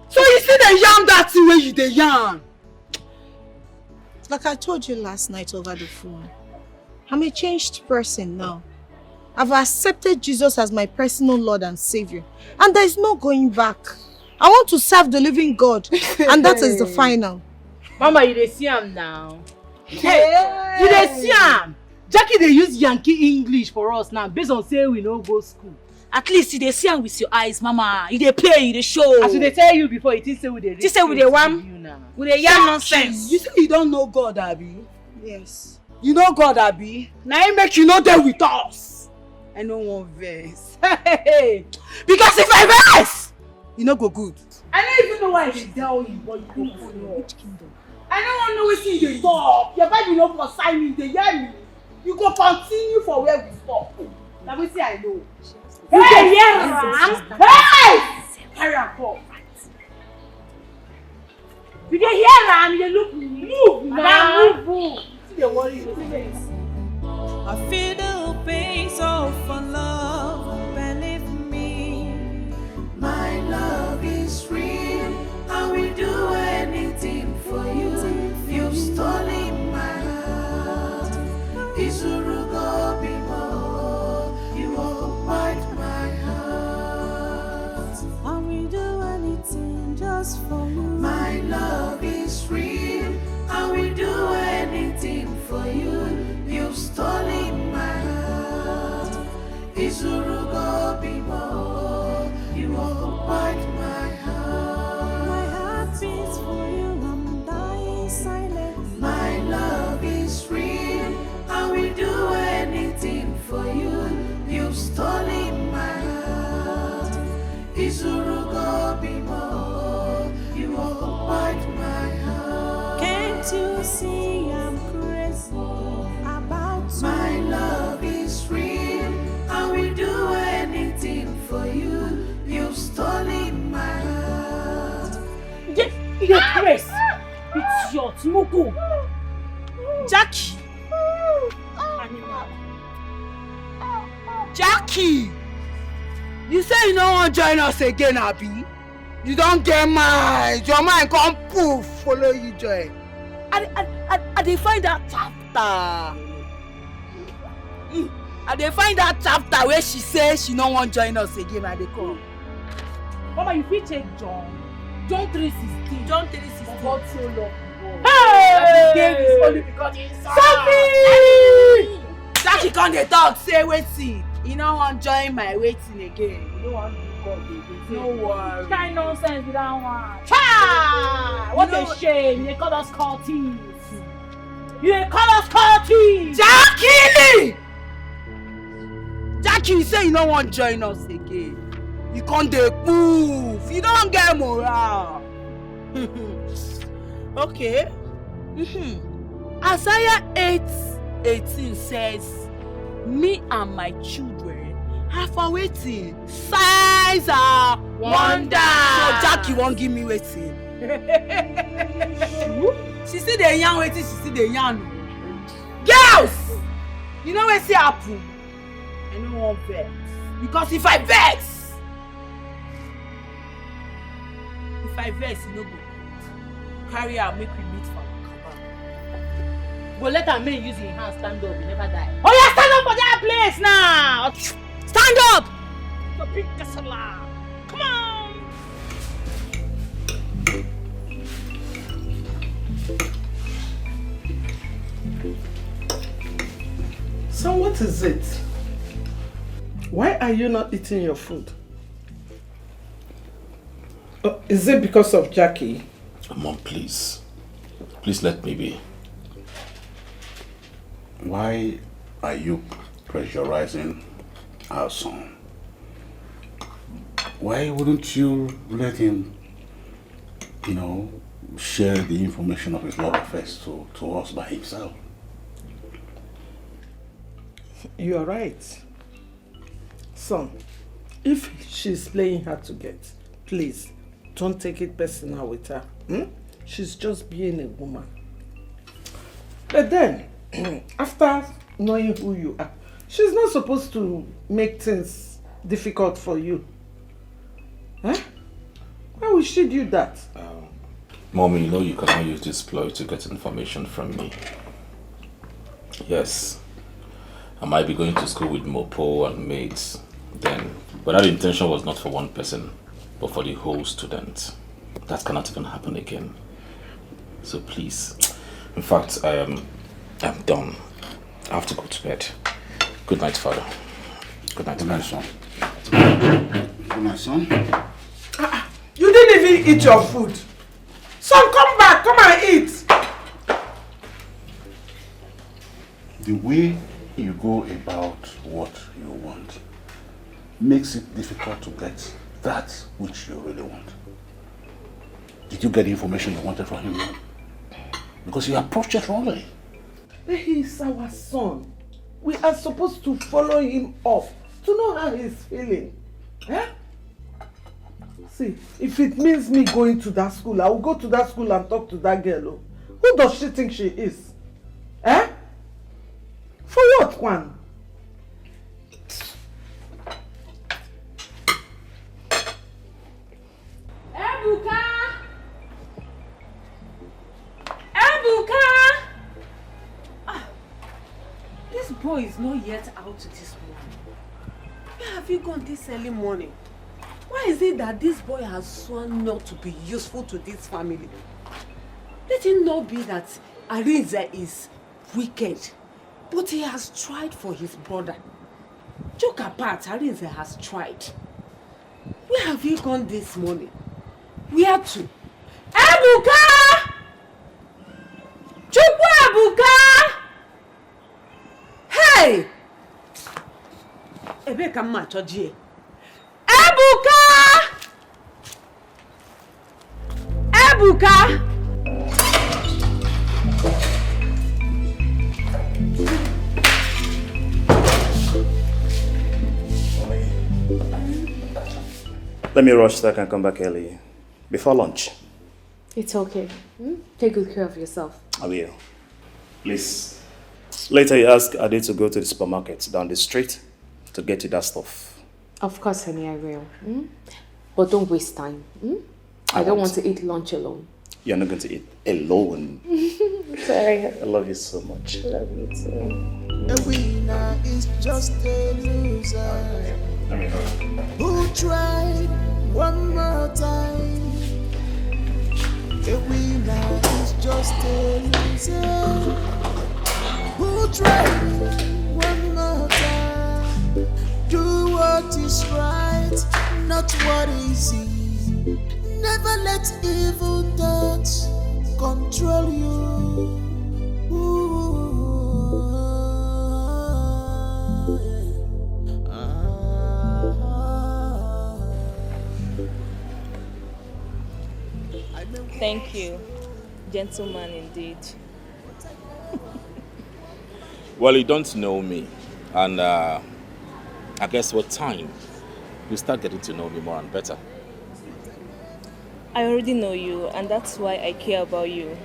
So you see the yarn that thing where you the yarn? Like I told you last night over the phone. I'm a changed person now. I've accepted Jesus as my personal Lord and Savior. And there is no going back. I want to serve the living God. And that is the final. Mama, you dey see am now. Hey, you dey see am. Jackie dey use Yankee English for us now based on say we no go school. At least you dey see am with your eyes, Mama. You dey play, you dey show. As we dey tell you before, it is say we dey. You say we dey one. We dey yarn nonsense. You say you don't know God, Abi? Yes. You know God, Abi? Now he make you know there with us. I know one verse. Because if I verse, you no go good. I don't even know why I should tell you, but you don't know. Which kingdom? I don't want to know what you talk. Your Bible no for sign me, they hear me. You go continue for where we stop. Now we see I know. Hey, yeah, hey! Carry on, go. You dey hear am, you dey look move now. Move. See the worry, you see this. I feel the pains of a love, believe me. My love is real. I will do anything for you. You've stolen my heart. Izurugo bimo, you occupied my heart. I will do anything just for you. My love is real. I will do anything for you. You've stolen my heart. Izurugo bimo, you occupied my heart. My heart beats for you. I'm dying silent. My love is real. I will do anything for you. You've stolen my heart. Izurugo bimo, you occupied my heart. Can't you see I'm crazy about you? My love is real. I will do anything for you. You've stolen my heart. Your grace. It's your Timogo. Jackie. Jackie. You say you don't want to join us again, Abi? You don't get mind. Your mind come poof. Follow you join. I dey find that chapter. I dey find that chapter where she says she don't want to join us again. I dey come. Mama, you fit take John 3:16. John 3:16. God so long. Hey! Gave his only begotten son. Sorry! Jackie come dey talk say wetin. You don't want to join my waiting again. You don't want to do God again. No worry. Kind nonsense with that one. Ha! What a shame. They call us cultists. You call us cultists. Jackie! Jackie, you say you don't want to join us again. You can't dey move. You don't get morale. Okay. Isaiah 8:18 says, me and my children have a waiting. Signs are wonders. So Jackie won't give me waiting. She see the yarn waiting, she see the yarn. Girls! You know what say happen? I don't want vex. Because if I vex, you no go carry her, make we meet for Kaba. But let her man use his hand stand up, he never die. Oh yeah, stand up for that place now! Stand up! The big casala. Come on! So what is it? Why are you not eating your food? Is it because of Jackie? Mom, please. Please let me be. Why are you pressurizing our son. Why wouldn't you let him, share the information of his love affairs to us by himself? You are right. Son, if she's playing hard to get, please don't take it personal with her. She's just being a woman. But then, after knowing who you are, she's not supposed to make things difficult for you. Huh? Why would she do that? Mommy, you cannot use this ploy to get information from me. Yes, I might be going to school with Mopo and mates then, but that intention was not for one person, but for the whole student. That cannot even happen again. So please, in fact, I'm done. I have to go to bed. Good night, Father. Good night, son. Good night, son. You didn't even eat your food. Son, come back. Come and eat. The way you go about what you want makes it difficult to get that which you really want. Did you get the information you wanted from him? Because you approached it wrongly. He is our son. We are supposed to follow him up to know how he's feeling. Eh? See, if it means me going to that school, I will go to that school and talk to that girl. Who does she think she is? Eh? For what, Kwan? Ebuka! Ebuka! This boy is not yet out this morning. Where have you gone this early morning? Why is it that this boy has sworn not to be useful to this family? Let it not be that Arinze is wicked, but he has tried for his brother. Joke apart, Arinze has tried. Where have you gone this morning? Where to? Ebuka! Chukwu Ebuka! Hey! Ebeka mma chọjie. Ebuka! Ebuka! Let me rush so I can come back early. Before lunch. It's okay. Take good care of yourself. I will. Please. Later you ask Ade to go to the supermarket down the street to get you that stuff. Of course, honey, I will. But don't waste time. I don't want to eat lunch alone. You're not going to eat alone. Sorry. I love you so much. I love you too. A winner is just a loser who tried one more time. A winner is just a loser who tried one more time. Do what is right, not what is easy. Never let evil thoughts control you. Thank you, gentleman indeed. Well, you don't know me, and I guess with time, you start getting to know me more and better. I already know you, and that's why I care about you.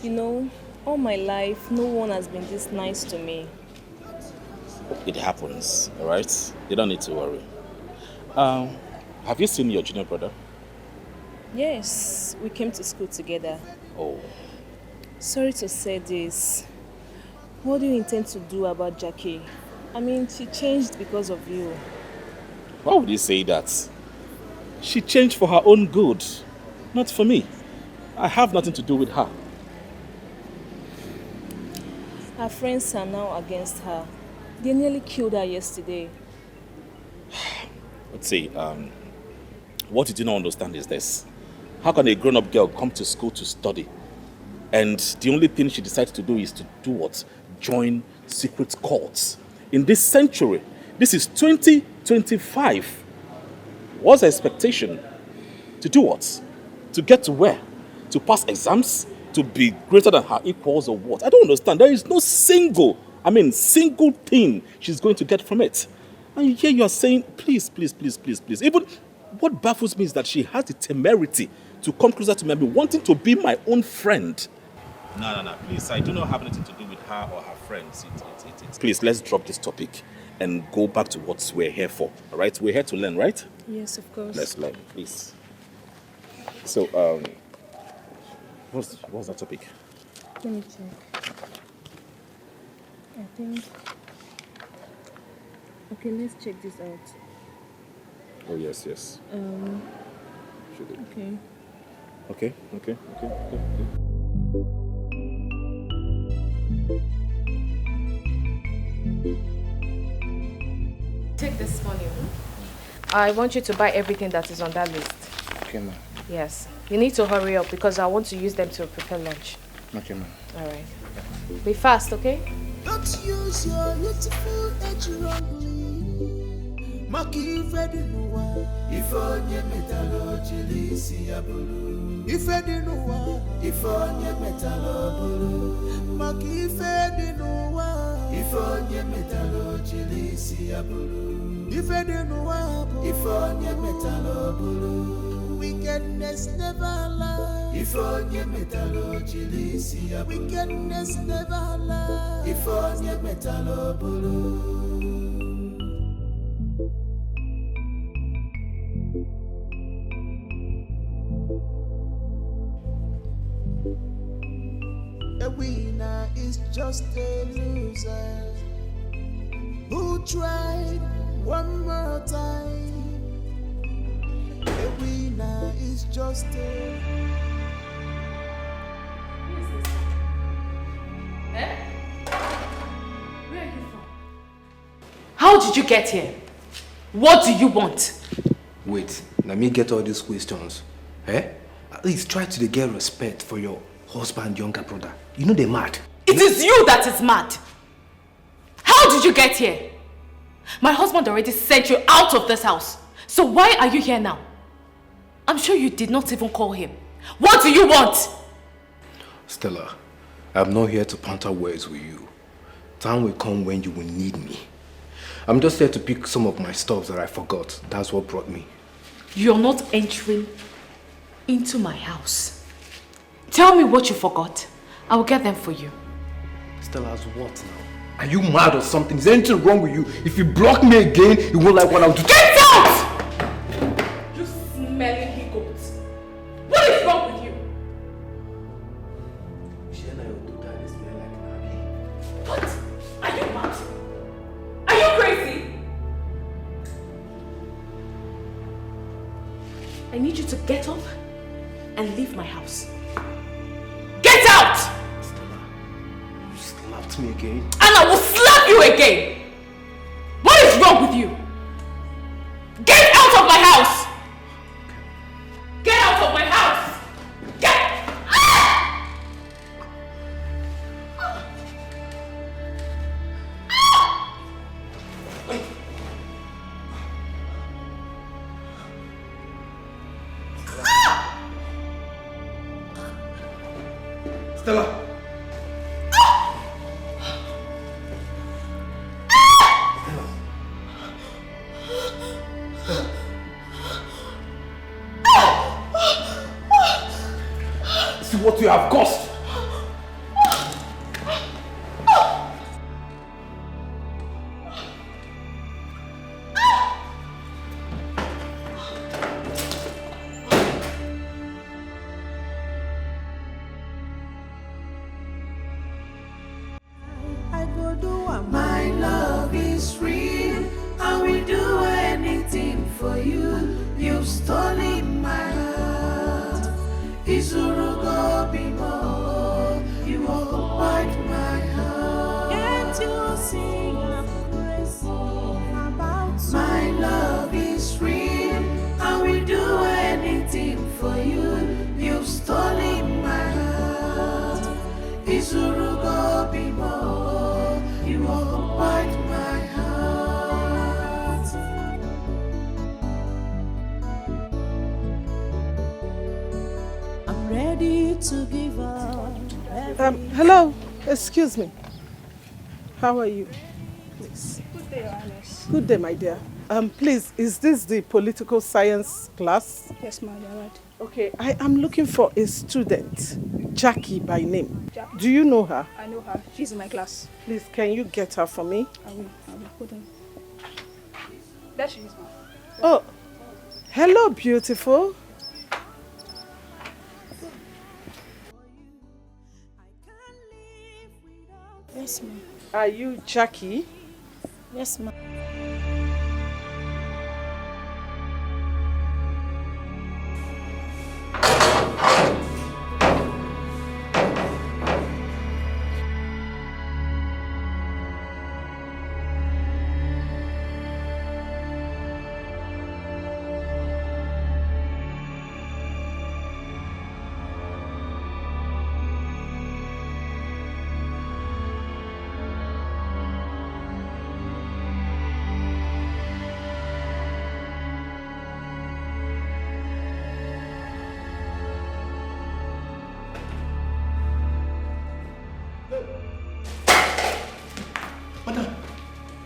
You know, all my life, no one has been this nice to me. It happens, all right? You don't need to worry. Have you seen your junior brother? Yes, we came to school together. Oh. Sorry to say this. What do you intend to do about Jackie? I mean, she changed because of you. Why would you say that? She changed for her own good, not for me. I have nothing to do with her. Her friends are now against her. They nearly killed her yesterday. Let's see, what you do not understand is this. How can a grown-up girl come to school to study, and the only thing she decides to do is to do what? Join secret courts in this century. This is 2025. What's her expectation? To do what? To get to where? To pass exams? To be greater than her equals or what? I don't understand. There is no single thing she's going to get from it. And here you are saying, please. Even what baffles me is that she has the temerity to come closer to me and be wanting to be my own friend. No, please. I do not have anything to do with her or her friends. Please, let's drop this topic and go back to what we're here for. All right? We're here to learn, right? Yes, of course. Let's learn, please. So, what's that topic? Let me check. I think... Okay, let's check this out. Oh, yes. Should it? Okay. Take this money. I want you to buy everything that is on that list. Okay, ma'am. Yes. You need to hurry up because I want to use them to prepare lunch. Okay, ma'am. All right. Be fast, okay? Don't use your beautiful edge wrongly. Maki ifedi nuwa. Ifonye metalo jilisi ya bulu. Ifedi nuwa. Ifonye metalo bulu. Maki ifedi nuwa. Ifonye metalo jilisi ya bulu. Ifedi nuwa. Ifonye metalo bulu. Wickedness never lie. Ifonye metalo jilisi ya bulu. Wickedness never lie. Ifonye metalo bulu. A winner is just a loser who tried one more time. A winner is just a... Who is this one? Where are you from? How did you get here? What do you want? Wait, let me get all these questions. At least try to get respect for your husband, younger brother. You know they're mad. It is you that is mad. How did you get here? My husband already sent you out of this house. So why are you here now? I'm sure you did not even call him. What do you want? Stella, I'm not here to banter words with you. Time will come when you will need me. I'm just here to pick some of my stuff that I forgot. That's what brought me. You're not entering into my house. Tell me what you forgot. I will get them for you. Stella's what now? Are you mad or something? Is there anything wrong with you? If you block me again, you won't like what I'll do. Get out! You smelling he-goat. What is wrong with you? What? Are you mad? Are you crazy? I need you to get up and leave my house. Get out! Stella, you slapped me again. And I will slap you again! What is wrong with you? Get out of my house! Get out of my house! Get! Ah! Stella! See what you have caused! I go do what my love is real. I will do anything for you. You've stolen my heart. Izurugo bimo. You occupied my heart. Can't you see I'm crazy about you? My love is real. I will do anything for you. You've stolen my heart. Izurugo bimo. You Hello, excuse me. How are you? Please. Good day, Your Highness. Good day, my dear. Please, is this the political science class? Yes, ma'am, you're right. Okay, I am looking for a student, Jackie by name. Do you know her? I know her. She's in my class. Please, can you get her for me? I will. Hold on. There she is, ma'am. Oh, hello, beautiful. Yes, ma'am. Are you Jackie? Yes, ma'am.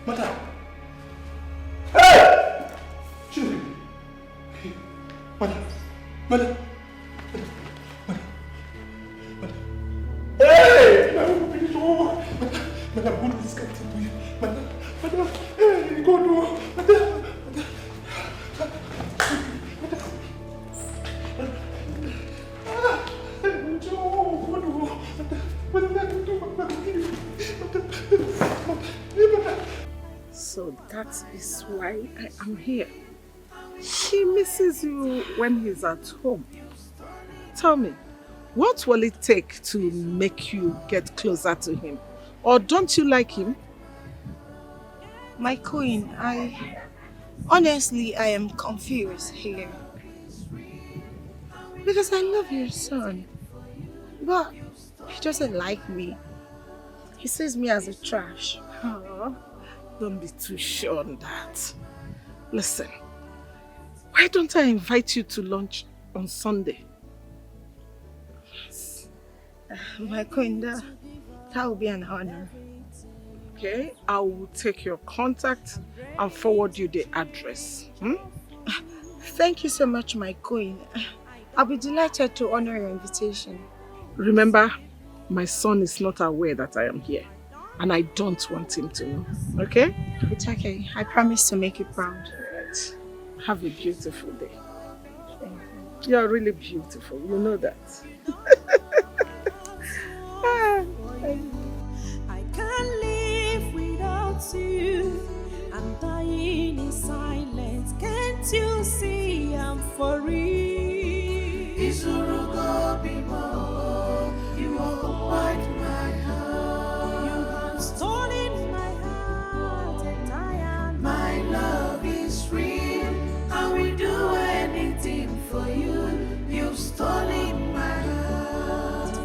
Madam! Hey! Children! Madam! Madam! Hey! Madam, what is this guy to you? Madam! Hey, go do! Madam! So that is why I am here. She misses you when he's at home. Tell me, what will it take to make you get closer to him? Or don't you like him? My queen, honestly, I am confused here. Because I love your son. But he doesn't like me. He sees me as a trash. Oh, don't be too sure on that. Listen, why don't I invite you to lunch on Sunday? My queen, that will be an honor. Okay, I will take your contact and forward you the address. Thank you so much, my queen. I'll be delighted to honor your invitation. Remember, my son is not aware that I am here, and I don't want him to know. Okay? It's okay. I promise to make you proud. Right. Have a beautiful day. Thank you. You're really beautiful. You know that. I can't live without you. I'm dying in silence. Can't you see I'm for real? You occupied my heart. You have stolen my heart, and I am. My love is real. I will do anything for you. You've stolen my heart.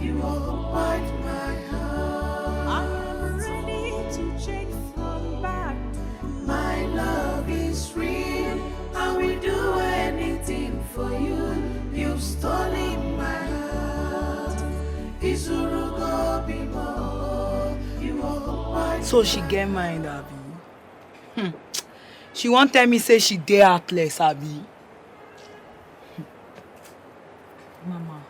You occupied my heart. I am ready to check from back. My love is real. I will do anything for you. You've stolen my heart. You occupied. So she get mind, Abi. She won't tell me say she dey heartless, Abi. Mama,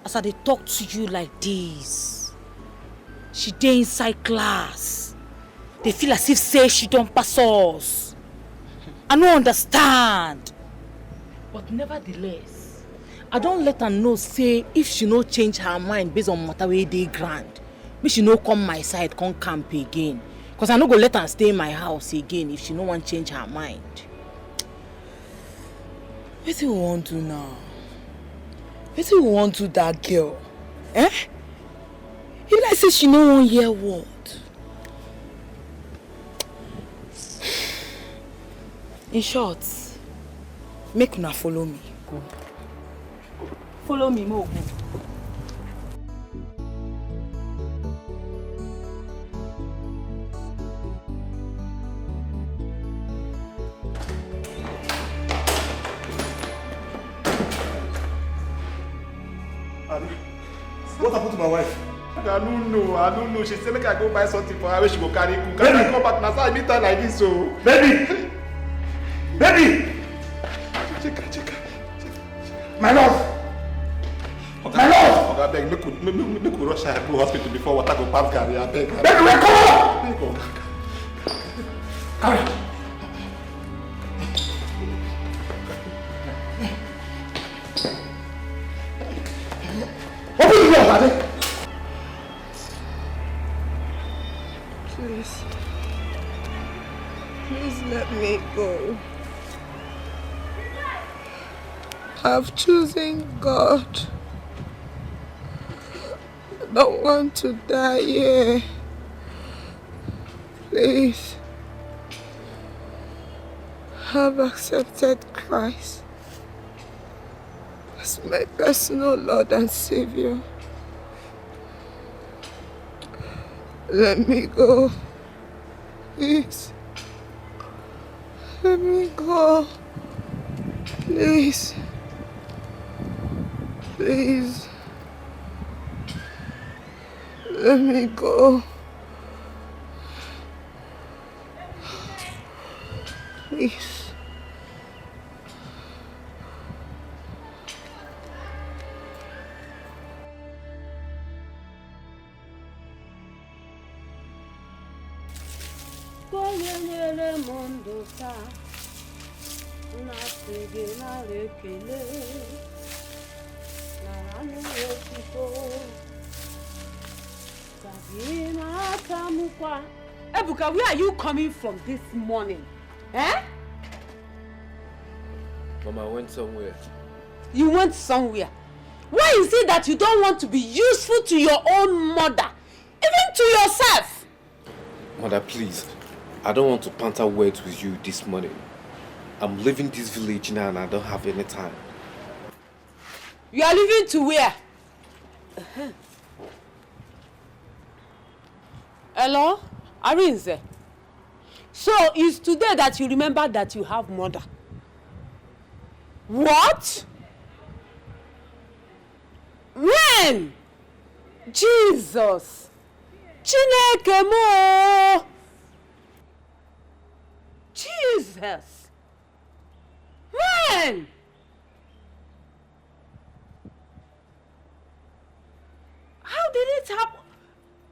as I dey talk to you like this, she dey inside class. They feel as if say she don't pass us. I don't understand. But nevertheless, I don't let her know say if she no change her mind based on matter wey dey grand, make she no come my side, come camp again. Cause I no go let her stay in my house again if she no want change her mind. What do you want to now? What do you want to that girl? Eh? You like say she no wan hear word. In short, make una follow me. Go. Follow me, mo go. What happened to my wife? I don't know. She said make I go buy something for her where she go carry cook. Can I come back now? So I meet her like this, so. Baby! Check. My love! My love! I beg, make we rush her go hospital before water go pass Gary. I beg. Baby, wake up! Carry. Open the door, Ade. Please let me go. I've chosen God. I don't want to die here. Please. I've accepted Christ as my personal Lord and Savior. Let me go. Please. Let me go. Please. Please. Let me go. Please. Ebuka, where are you coming from this morning? Eh? Mama, I went somewhere. You went somewhere? Why is it that you don't want to be useful to your own mother? Even to yourself? Mother, please. I don't want to banter words with you this morning. I'm leaving this village now and I don't have any time. You are leaving to where? Hello? Arinze? So it's today that you remember that you have mother? What? When? Jesus! Chineke mo! Jesus! When? How did it happen?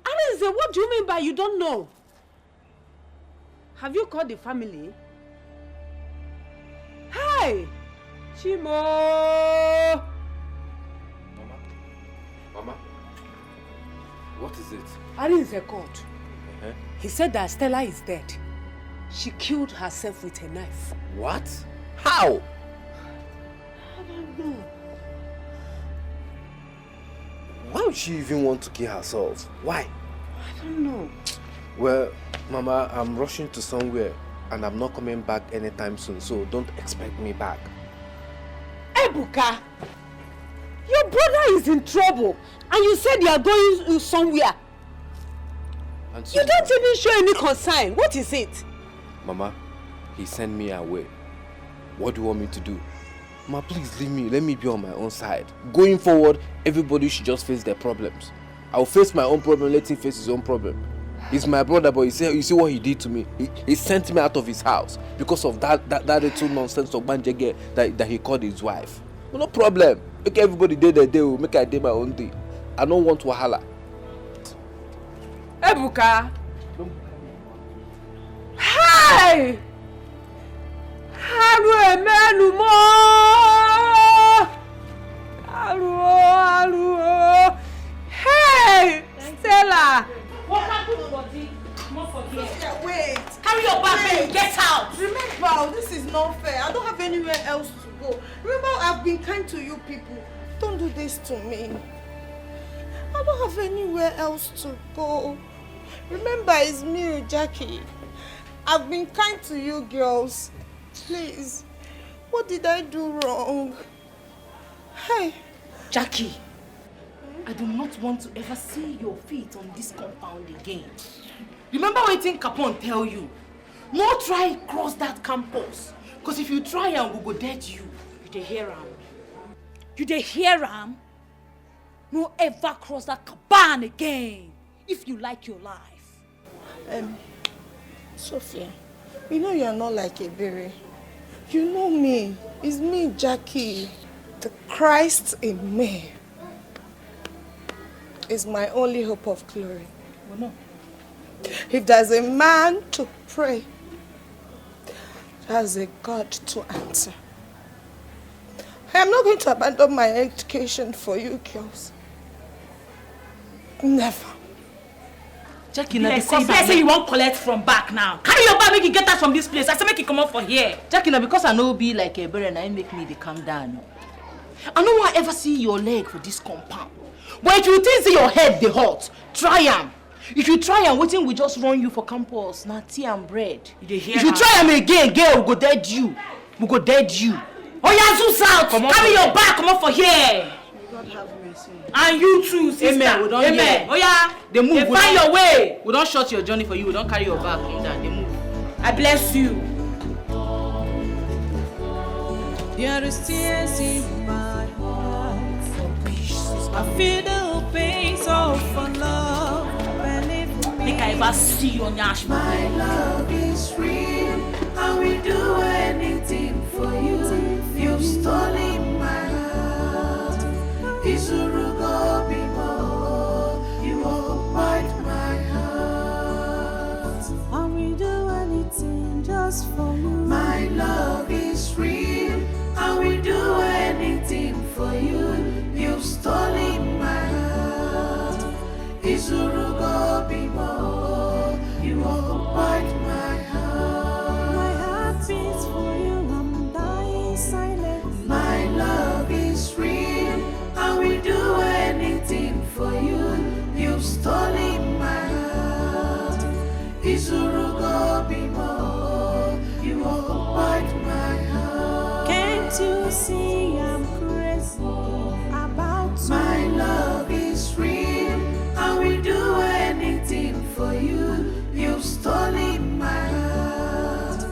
Arinze, what do you mean by you don't know? Have you called the family? Hey! Chimo! Mama? What is it? Arinze called. He said that Stella is dead. She killed herself with a knife. What? How? I don't know. Why would she even want to kill herself? Why? I don't know. Well, Mama, I'm rushing to somewhere and I'm not coming back anytime soon, so don't expect me back. Ebuka, your brother is in trouble and you said you are going somewhere. And so, you don't even show any concern. What is it? Mama, he sent me away. What do you want me to do? Mama, please leave me. Let me be on my own side. Going forward, everybody should just face their problems. I'll face my own problem, let him face his own problem. He's my brother, but you see what he did to me? He sent me out of his house because of that little nonsense of Banjege that he called his wife. No problem. Make everybody do their day, make I do my own day. I don't want wahala. Ebuka! Hey! Haru emenu mo! Haru! Hey! Stella! What happened, body? Come for here. Wait. Carry your bag, babe. Get out. Remember, this is not fair. I don't have anywhere else to go. Remember, I've been kind to you people. Don't do this to me. I don't have anywhere else to go. Remember, it's me, Jackie. I've been kind to you girls. Please. What did I do wrong? Hey. Jackie. I do not want to ever see your feet on this compound again. Remember what Capone tell you? No try cross that campus. Because if you try, we go dead you. You dey hear am? You dey hear am? No ever cross that cabana again if you like your life. Sophia, you know you're not like a berry. You know me. It's me, Jackie. The Christ in me is my only hope of glory. Well, no. If there's a man to pray, there's a God to answer. I am not going to abandon my education for you girls. Never. Jackie, now because I say you won't collect from back now. Carry your bag, make you get us from this place. I say make you come up for here. Jackie, now because I know be like a bird and I make me to calm down. I no want ever see your leg for this compound. But if you think see your head the hot, try am. If you try am, waiting we just run you for campus, na tea and bread. If you try am again, girl, we go dead you. We go dead you. Oh yeah, zoom out. Carry your bag, come up for here. God have mercy. And you too, sister. Amen. We don't Amen. hear. Oh yeah, they move. They find your way. We don't short your journey for you. We don't carry your bag. Come down. They move. I bless you. There is tears in my heart. I feel the pain of love. Make I ever see you on your My love is real, and we do anything for you. You've stolen my heart. Izurugo bimo, you occupied my heart. And we do anything just for you. My love is real, and we do anything for you. You've stolen my heart. Izurugo bimo, you occupied my heart. My heart beats for you, I'm dying silent. My love is real, and we do anything for you. You've stolen my heart. Izurugo bimo, you occupied my heart. Can't you see I'm crazy about you? My love is real, and we do anything for you. You've stolen my heart.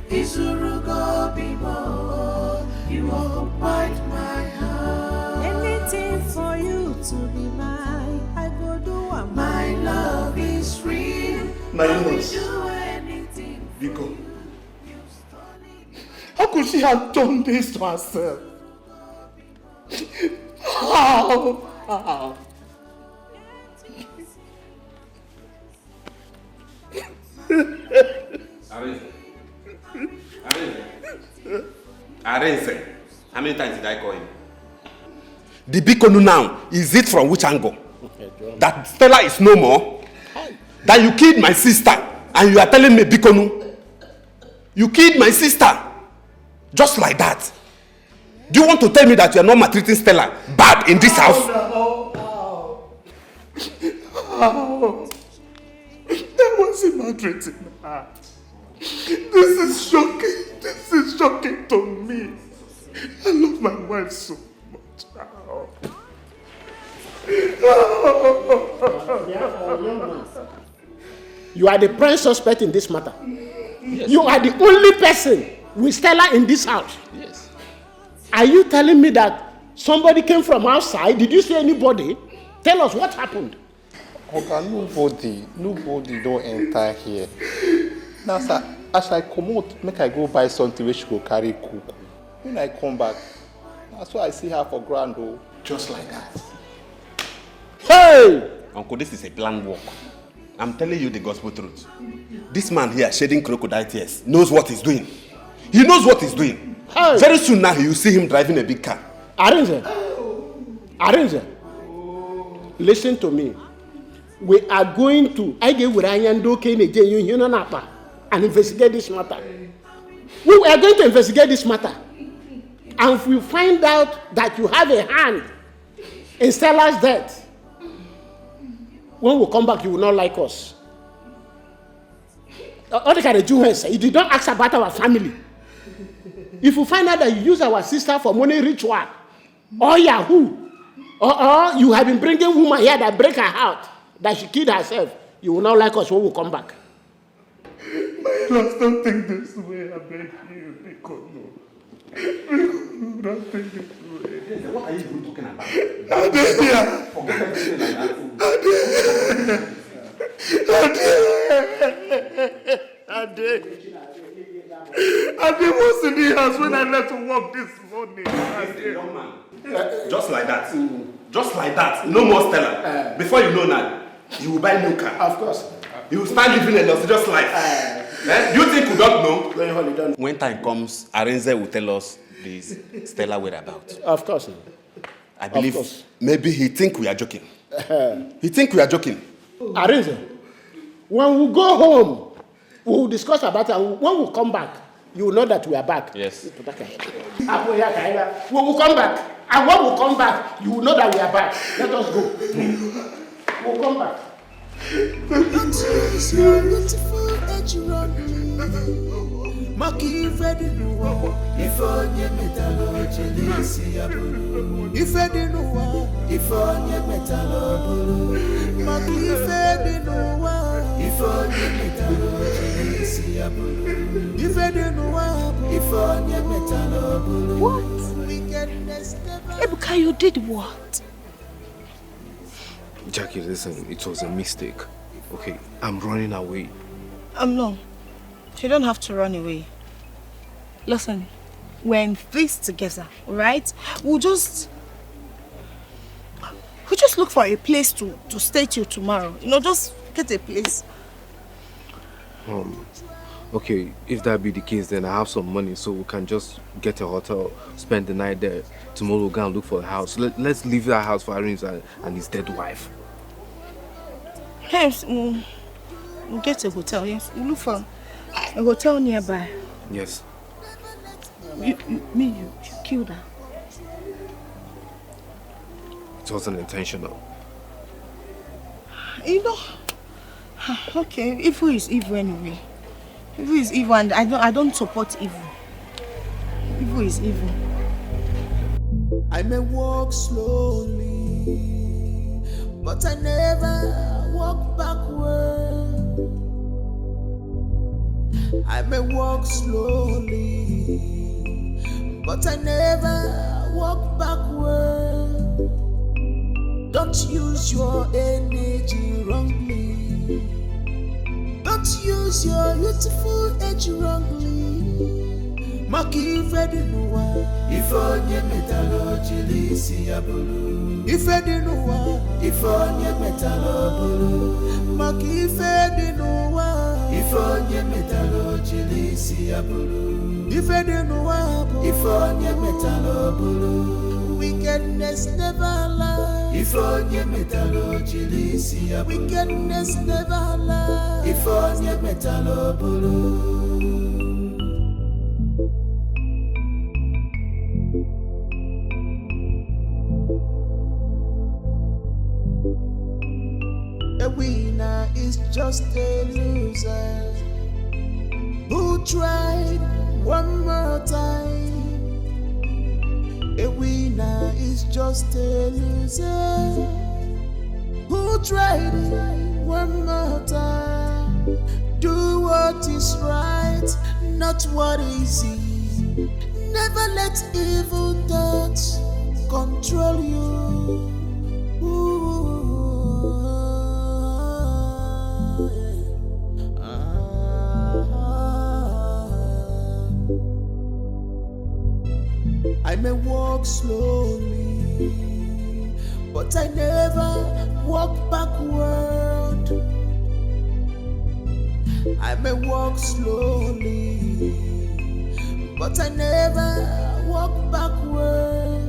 Izurugo bimo, you occupied my heart. Anything for you to be mine, I go do what my love is real. My and we nose. do anything for Biko. you. How could she have done this to herself? How? Arenze. How many times did I call him? The Bikonu now, is it from which angle? That Stella is no more? That you killed my sister and you are telling me Bikonu? You killed my sister. Just like that. Do you want to tell me that you are not maltreating Stella bad in this house? That wasn't maltreating her. This is shocking. This is shocking to me. I love my wife so much. You are the prime suspect in this matter. Yes. You are the only person with Stella in this house. Yes. Are you telling me that somebody came from outside? Did you see anybody? Tell us what happened. Okay, nobody don't enter here. Now, sir, as I come out, make I go buy something which go carry cook. When I come back, that's why I see her for ground, though. Just like that. Hey! Uncle, this is a planned walk. I'm telling you the gospel truth. This man here shedding crocodile tears knows what he's doing. He knows what he's doing. Hey. Very soon now you see him driving a big car. Arrange. Listen to me. We are going to and investigate this matter. We are going to investigate this matter. And if we find out that you have a hand in Stella's death, when we come back, you will not like us. All the kind of Jews say, you did not ask about our family. If you find out that you use our sister for money ritual, or Yahoo, or you have been bringing woman here that break her heart, that she killed herself, you will not like us when we come back. My love, don't think this way. I beg you, Bikono. Bikono, don't think this way. What are you even talking about? I beg you. forget everything like that. Ade was in the house when I left to work this morning. Young man. Just like that. Just like that. No more Stella. Before you know now, you will buy new car. Of course. You will start living a luxurious life. Do you think we don't know? When time comes, Arenze will tell us this Stella whereabouts. Of course. I believe maybe he think we are joking. He think we are joking. Arenze, when we go home, we will discuss about it. When we come back, you will know that we are back. Yes. We will come back. And when we come back, you will know that we are back. Let us go. We'll come back. Don't use your beautiful edge wrongly. Maki ready no one. If on your metallurgy, see a blue. If I didn't know, if on your metallurgy, Maki ready no one. If on your metallurgy, see a blue. If I didn't know, if on your metallurgy. What? Wickedness never. Ebuka, you did what? Jackie, listen, it was a mistake. Okay, I'm running away. No. You don't have to run away. Listen, we're in this together, right? We'll just look for a place to stay till tomorrow. You know, just get a place. Okay, if that be the case, then I have some money, so we can just get a hotel, spend the night there. Tomorrow we'll go and look for a house. Let's leave that house for Arin's and his dead wife. Yes, we'll get a hotel, yes. We'll look for a hotel nearby. Yes. You killed her. It wasn't intentional. You know, okay, evil is evil anyway. Evil is evil, and I don't support evil. Evil is evil. I may walk slowly, but I never walk backward. I may walk slowly, but I never walk backward. Don't use your energy wrongly. Don't use your beautiful edge wrongly. Maki ready no one. If on your metallurgy, see a blue. If I didn't know, if on your metallurgy, Maki ready no one. If on your metallurgy, see a blue. If I didn't know, if on your metallurgy, wickedness never lie. If on your metallurgy, see a blue. Wickedness never lie. If on your metallurgy. A winner is just a loser who tried one more time. A winner is just a loser who tried one more time. Do what is right, not what is easy. Never let evil thoughts control you. I may walk slowly, but I never walk backward. I may walk slowly, but I never walk backward.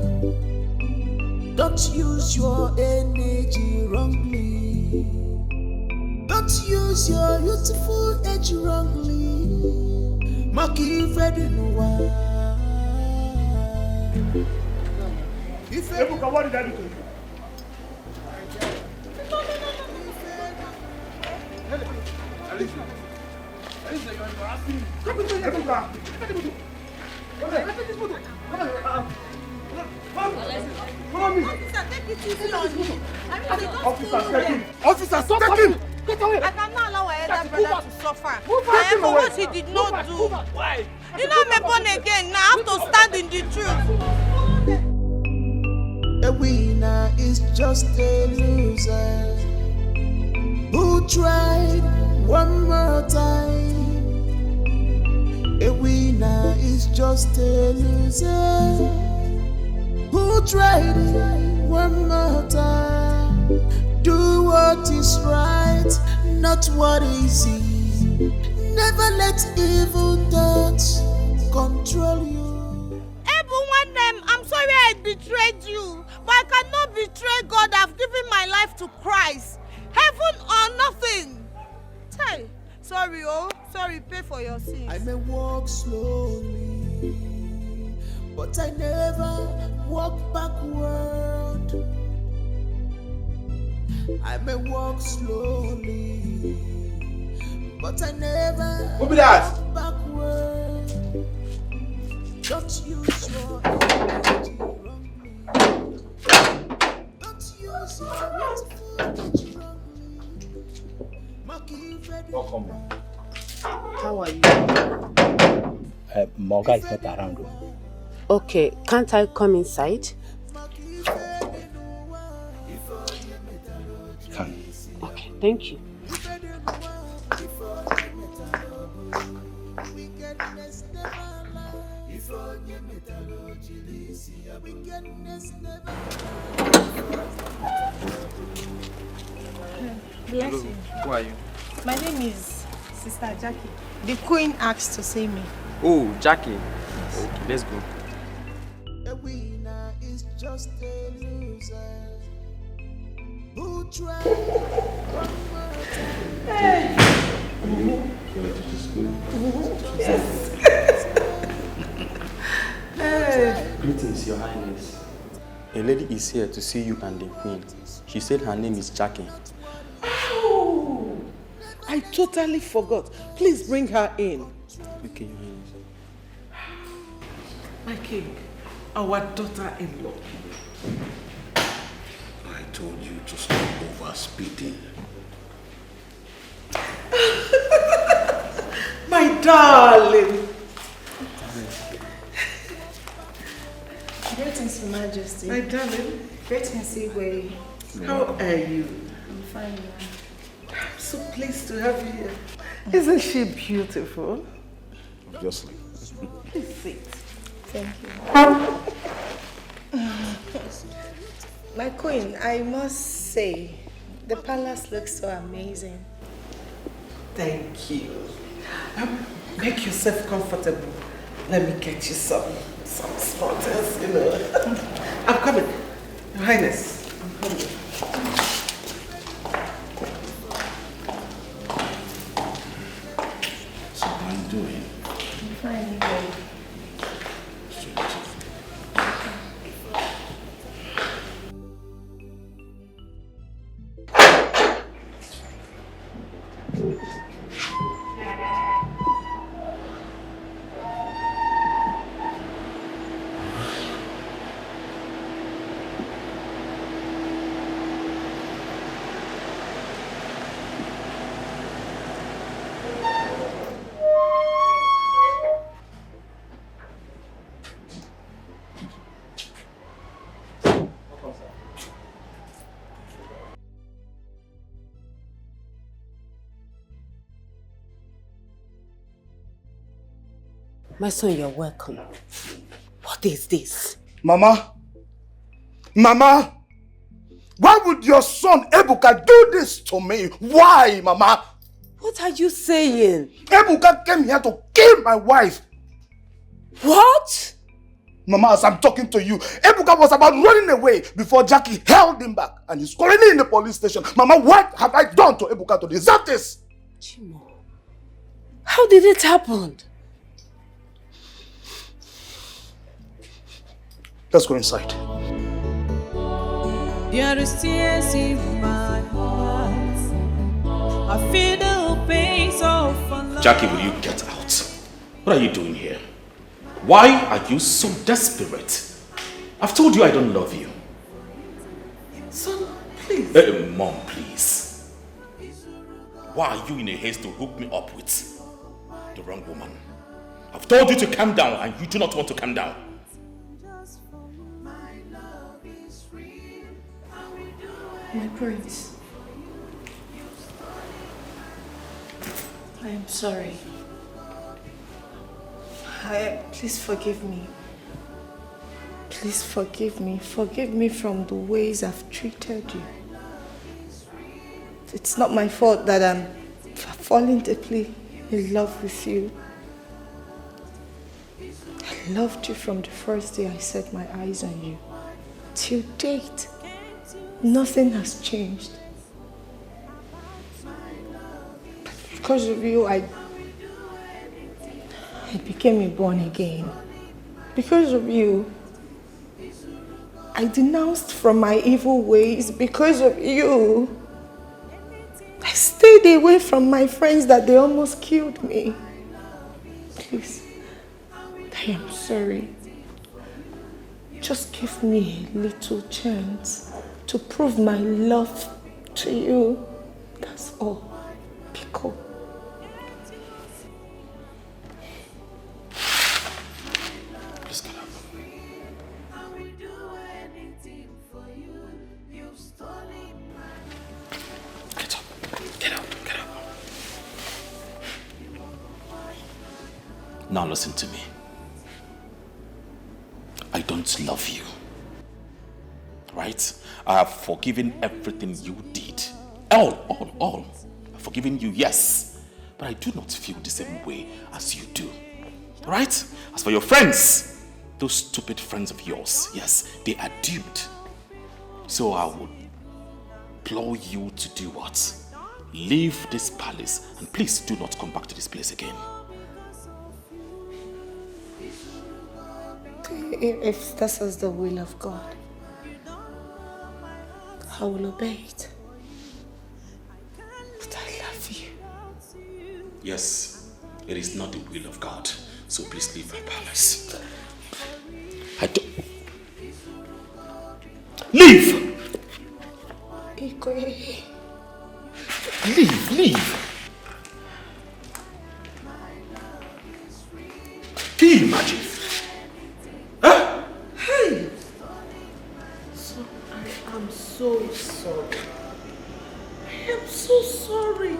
Don't use your energy wrongly. Don't use your beautiful edge wrongly. Maki ready no one. Ebuka, what did I do to you? Alisa, you're embarrassing me. Come with me, Ebuka. Follow me. Officer, take it easy on me. Officer, take him. Officer, stop him. Get away. I cannot allow our elder brother to suffer. Move For what he did not do. Why? You know I'm born again. Now I have to stand in the truth. A winner is just a loser who tried one more time. A winner is just a loser who tried one more time. Do what is right, not what is easy. Never let evil thoughts control you. I'm sorry I betrayed you, but I cannot betray God. I've given my life to Christ. Heaven or nothing. Hey, sorry, sorry, pay for your sins. I may walk slowly, but I never walk backward. I may walk slowly, but I never walk backward. Don't use your energy wrongly. Don't use your energy wrongly. Welcome. How are you? Morga is not around. Okay, can't I come inside? Can. Okay, thank you. Bless you. Who are you? My name is Sister Jackie. The Queen asked to see me. Oh, Jackie. Okay, let's go. A winner is just a loser who tried one more time. Hey. Hey. Greetings, Your Highness. A lady is here to see you and the Queen. She said her name is Jackie. Oh, I totally forgot. Please bring her in. Okay, Your Highness. My king, our daughter-in-law. I told you to stop over speeding. My darling. Greetings, Your Majesty. My darling. Greetings, Igwe. How are you? I'm fine. I'm so pleased to have you here. Isn't she beautiful? Obviously. Please sit. Thank you. My queen, I must say, the palace looks so amazing. Thank you. Make yourself comfortable. Let me get you some smarters, you know. I'm coming. Your Highness, I'm coming. So what are you doing? I'm fine, Igwe. My son, you're welcome. What is this? Mama? Mama? Why would your son Ebuka do this to me? Why, Mama? What are you saying? Ebuka came here to kill my wife. What? Mama, as I'm talking to you, Ebuka was about running away before Jackie held him back and he's currently in the police station. Mama, what have I done to Ebuka to deserve this? Chimo, how did it happen? Let's go inside. There is tears in my heart. I feel the pains of love. Jackie, will you get out? What are you doing here? Why are you so desperate? I've told you I don't love you. Son, please. Mom, please. Why are you in a haste to hook me up with the wrong woman? I've told you to calm down and you do not want to calm down. My prince. I am sorry. Please forgive me. Please forgive me. Forgive me from the ways I've treated you. It's not my fault that I'm falling deeply in love with you. I loved you from the first day I set my eyes on you. Till date, nothing has changed. But because of you, I became a born again. Because of you, I denounced from my evil ways. Because of you, I stayed away from my friends that they almost killed me. Please, I am sorry. Just give me a little chance to prove my love to you. That's all. Pico. Please get up. Get up. Get up. Get up. Now listen to me. I don't love you. Right? I have forgiven everything you did. All. I've forgiven you, yes. But I do not feel the same way as you do. Right? As for your friends, those stupid friends of yours, yes, they are doomed. So I would implore you to do what? Leave this palace and please do not come back to this place again. If this is the will of God, I will obey it. But I love you. Yes, it is not the will of God. So please leave my palace. I don't... Leave! Ikwe. Leave. Can you imagine? Huh? Hey! So I am so sorry. I am so sorry.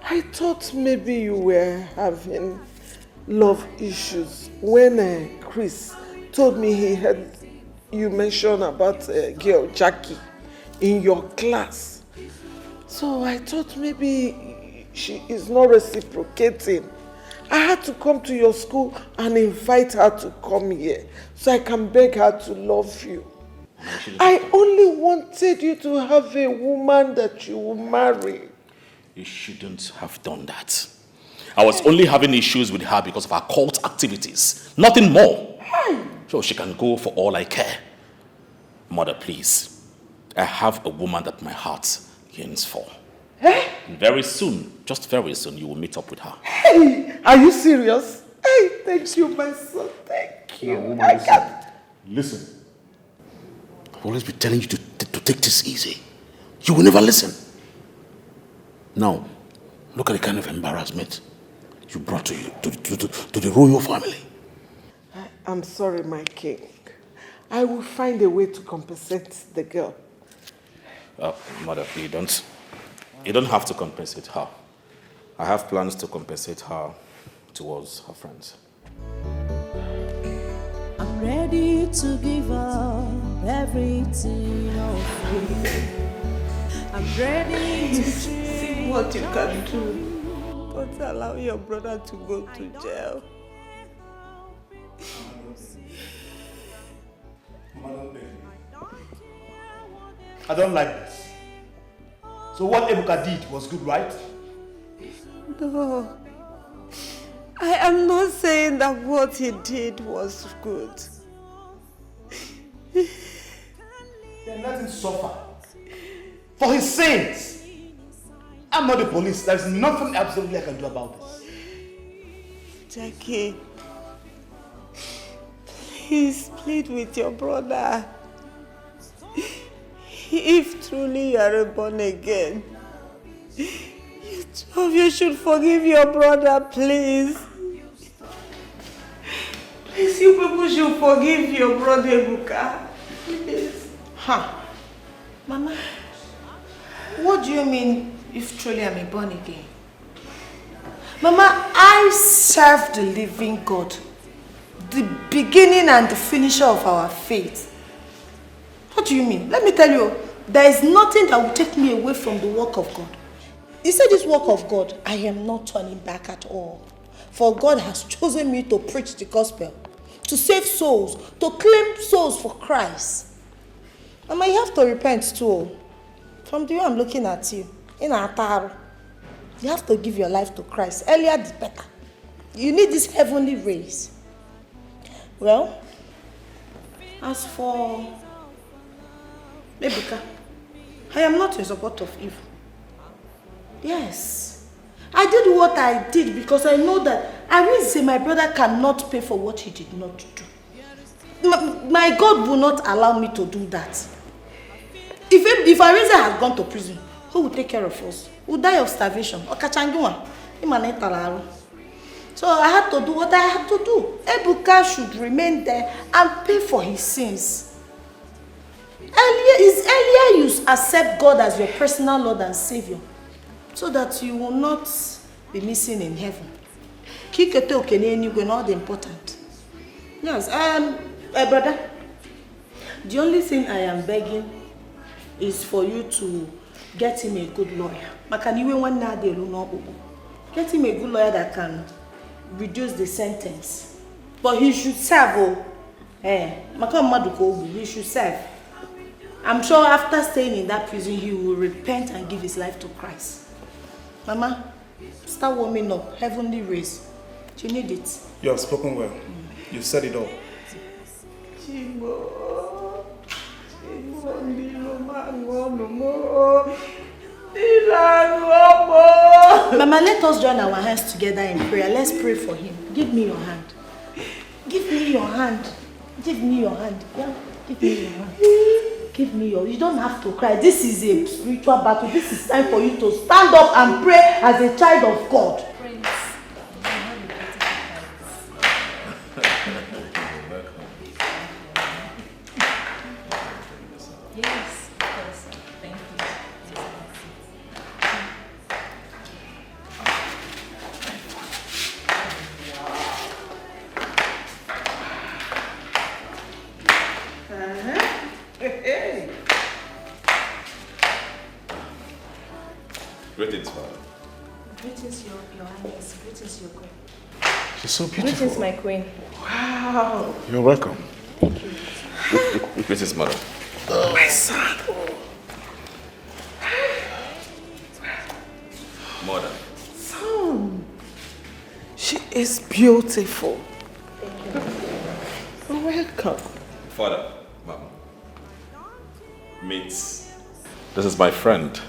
I thought maybe you were having love issues when Chris told me he heard you mention about a girl, Jackie, in your class. So I thought maybe she is not reciprocating. I had to come to your school and invite her to come here so I can beg her to love you. I only wanted you to have a woman that you will marry. You shouldn't have done that. I was only having issues with her because of her cult activities. Nothing more. So she can go for all I care. Mother, please. I have a woman that my heart yearns for. Very soon, just very soon, you will meet up with her. Hey, are you serious? Hey, thank you, my son. Thank you. No, woman, listen. I've always been telling you to take this easy. You will never listen. Now, look at the kind of embarrassment you brought to the royal family. I'm sorry, my king. I will find a way to compensate the girl. Mother, you don't have to compensate her. I have plans to compensate her towards her friends. I'm ready to give up everything of me. I'm ready to see what you can do, but allow your brother to go to jail. I don't like this. So what Ebuka did was good, right? No. I am not saying that what he did was good. Then let him suffer. For his sins. I'm not the police. There's nothing absolutely I can do about this. Jackie, please plead with your brother. If truly you are born again, you two of you should forgive your brother, please. Please, you people should forgive your brother, Ebuka. Please. Ha! Mama, what do you mean if truly I'm a born again? Mama, I serve the living God, the beginning and the finisher of our faith. What do you mean? Let me tell you, there is nothing that will take me away from the work of God. You say this work of God, I am not turning back at all. For God has chosen me to preach the gospel, to save souls, to claim souls for Christ. Mama, you have to repent too. From the way I'm looking at you, in Ataru, you have to give your life to Christ. Earlier the better. You need this heavenly race. Well, as for Ebuka, I am not in support of evil. Yes, I did what I did because I know that I will say my brother cannot pay for what he did not do. My God will not allow me to do that. If Arinze has gone to prison, who will take care of us? Who will die of starvation? So I had to do what I had to do. Ebuka should remain there and pay for his sins. Earlier you accept God as your personal Lord and Savior, so that you will not be missing in heaven. Kikete okene anyway, not important. Yes, brother, the only thing I am begging is for you to get him a good lawyer. Get him a good lawyer that can reduce the sentence. But he should serve. He should serve. I'm sure after staying in that prison, he will repent and give his life to Christ. Mama, start warming up. Heavenly race. You need it. You have spoken well. You said it all. Mama, let us join our hands together in prayer. Let's pray for him. Give me your hand. Give me your hand. Give me your hand. Yeah, give me your hand. Give me your. You don't have to cry. This is a spiritual battle. This is time for you to stand up and pray as a child of God. Greetings, Father. Greetings, your Highness. Greetings, your Queen. She's so beautiful. Greetings, my Queen. Wow. You're welcome. Thank you. Greetings, Mother. Oh, my son. Mother. Son. She is beautiful. Thank you. You're welcome. Father, Mama. Meet. This is my friend,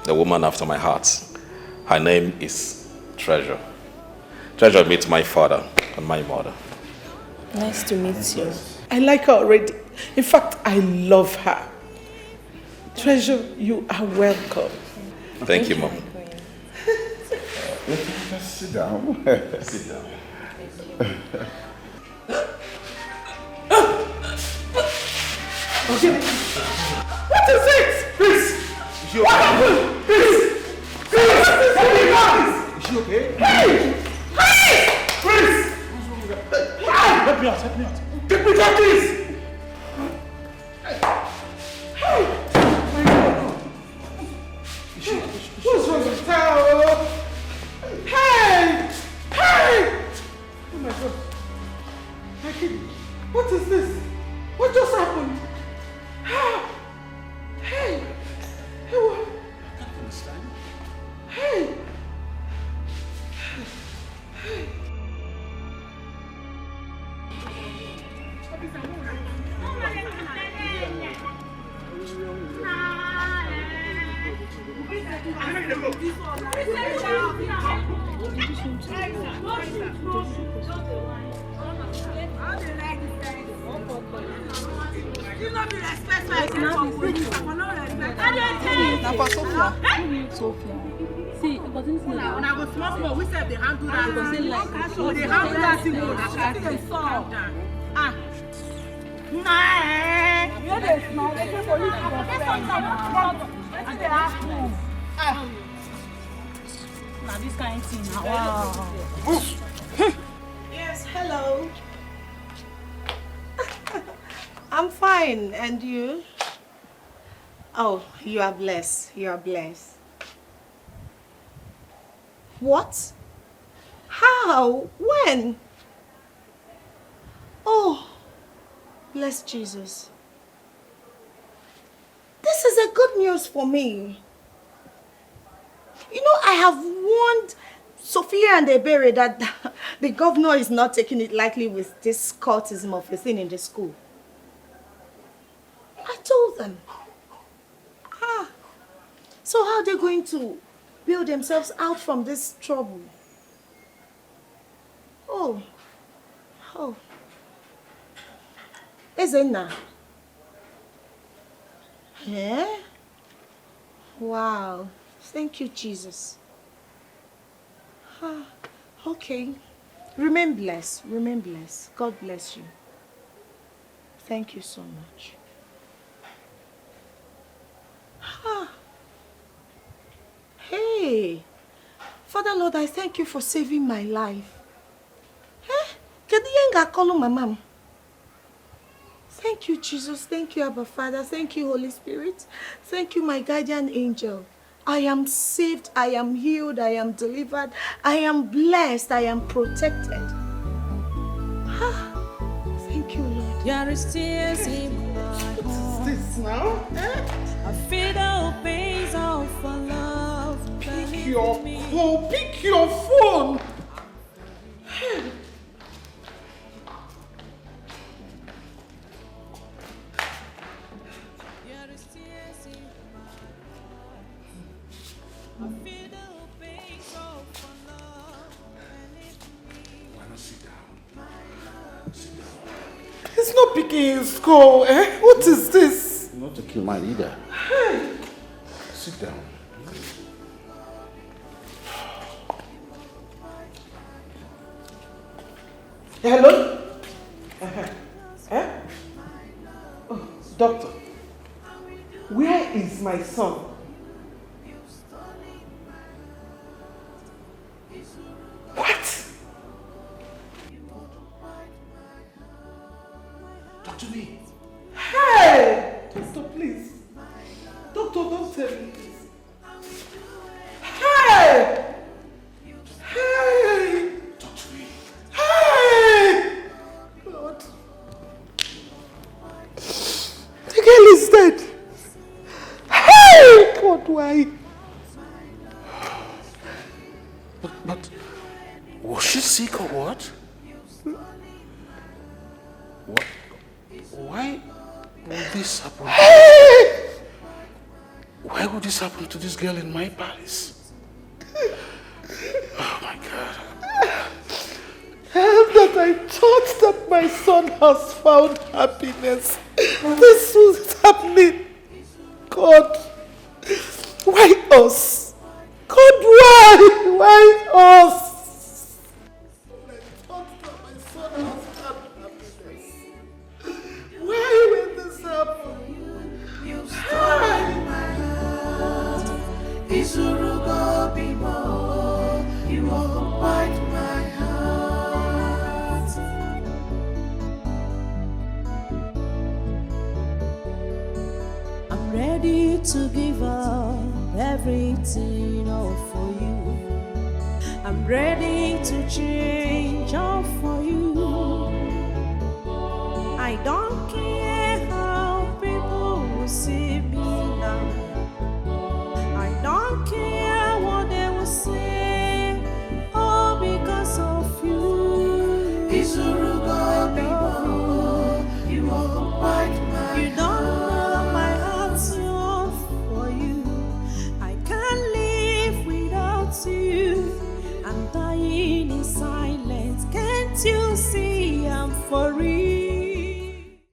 the woman after my heart. Her name is Treasure. Treasure meets my father and my mother. Nice to meet you. I like her already. In fact, I love her. Treasure, you are welcome. Thank you, Mom. Just sit down. Sit down. Okay. What is it? Please. What happened? Please. Please. Is she okay? Hey! Hey! Please. Help me out. Help me out. Get me down, please. Hey! My God. What's wrong with her? Hey! Hey! Oh my God. My kid. What is this? What just happened? Hey! Hey, what? I can't understand. Hey! Hey! Sophia. See, it wasn't me. When I was small, we said they handle that. It wasn't like they handle that thing. Nah. You know they smile. They say police now this kind of thing. Wow. Yes, hello. I'm fine, and you? Oh, you are blessed. You are blessed. What? How? When? Oh, bless Jesus. This is a good news for me. You know, I have warned Sophia and Ebere that the governor is not taking it lightly with this cultism of a thing in the school. I told them. So how are they going to build themselves out from this trouble? Oh. Ezenna. Eh? Wow. Thank you, Jesus. Okay. Remain blessed. Remain blessed. God bless you. Thank you so much. Hey. Father Lord, I thank you for saving my life. Mama. Thank you, Jesus. Thank you, Abba Father. Thank you, Holy Spirit. Thank you, my guardian angel. I am saved. I am healed. I am delivered. I am blessed. I am protected. Thank you, Lord. There is tears in my heart. What is this now? I feel the pains of our love. Pick your phone. Pick your phone. He's not picking his call, eh? What is this? Not to kill my leader. Hey. Sit down. Hello? Oh, doctor. Where is my son? What? Talk to me. Hey! Doctor, please. Doctor, don't tell me this. Hey! Hey! Talk to me. Hey! God. The girl is dead. Hey! God, why? But was she sick or what? What? Why would this happen? Why would this happen to this girl in my palace? Oh my God. That I thought that my son has found happiness. This was happening. God, why us? God, why? Why us? I thought that my son has found happiness. Why will this happen? You stole my heart. Isurugo bimo. You occupied my heart. I'm ready to give up everything all for you. I'm ready to change all for you. I don't care how people will see me now. I don't care what they will say, all because of you. You occupied my You don't know my heart's love for you. I can't live without you. I'm dying in silence. Can't you see I'm for real?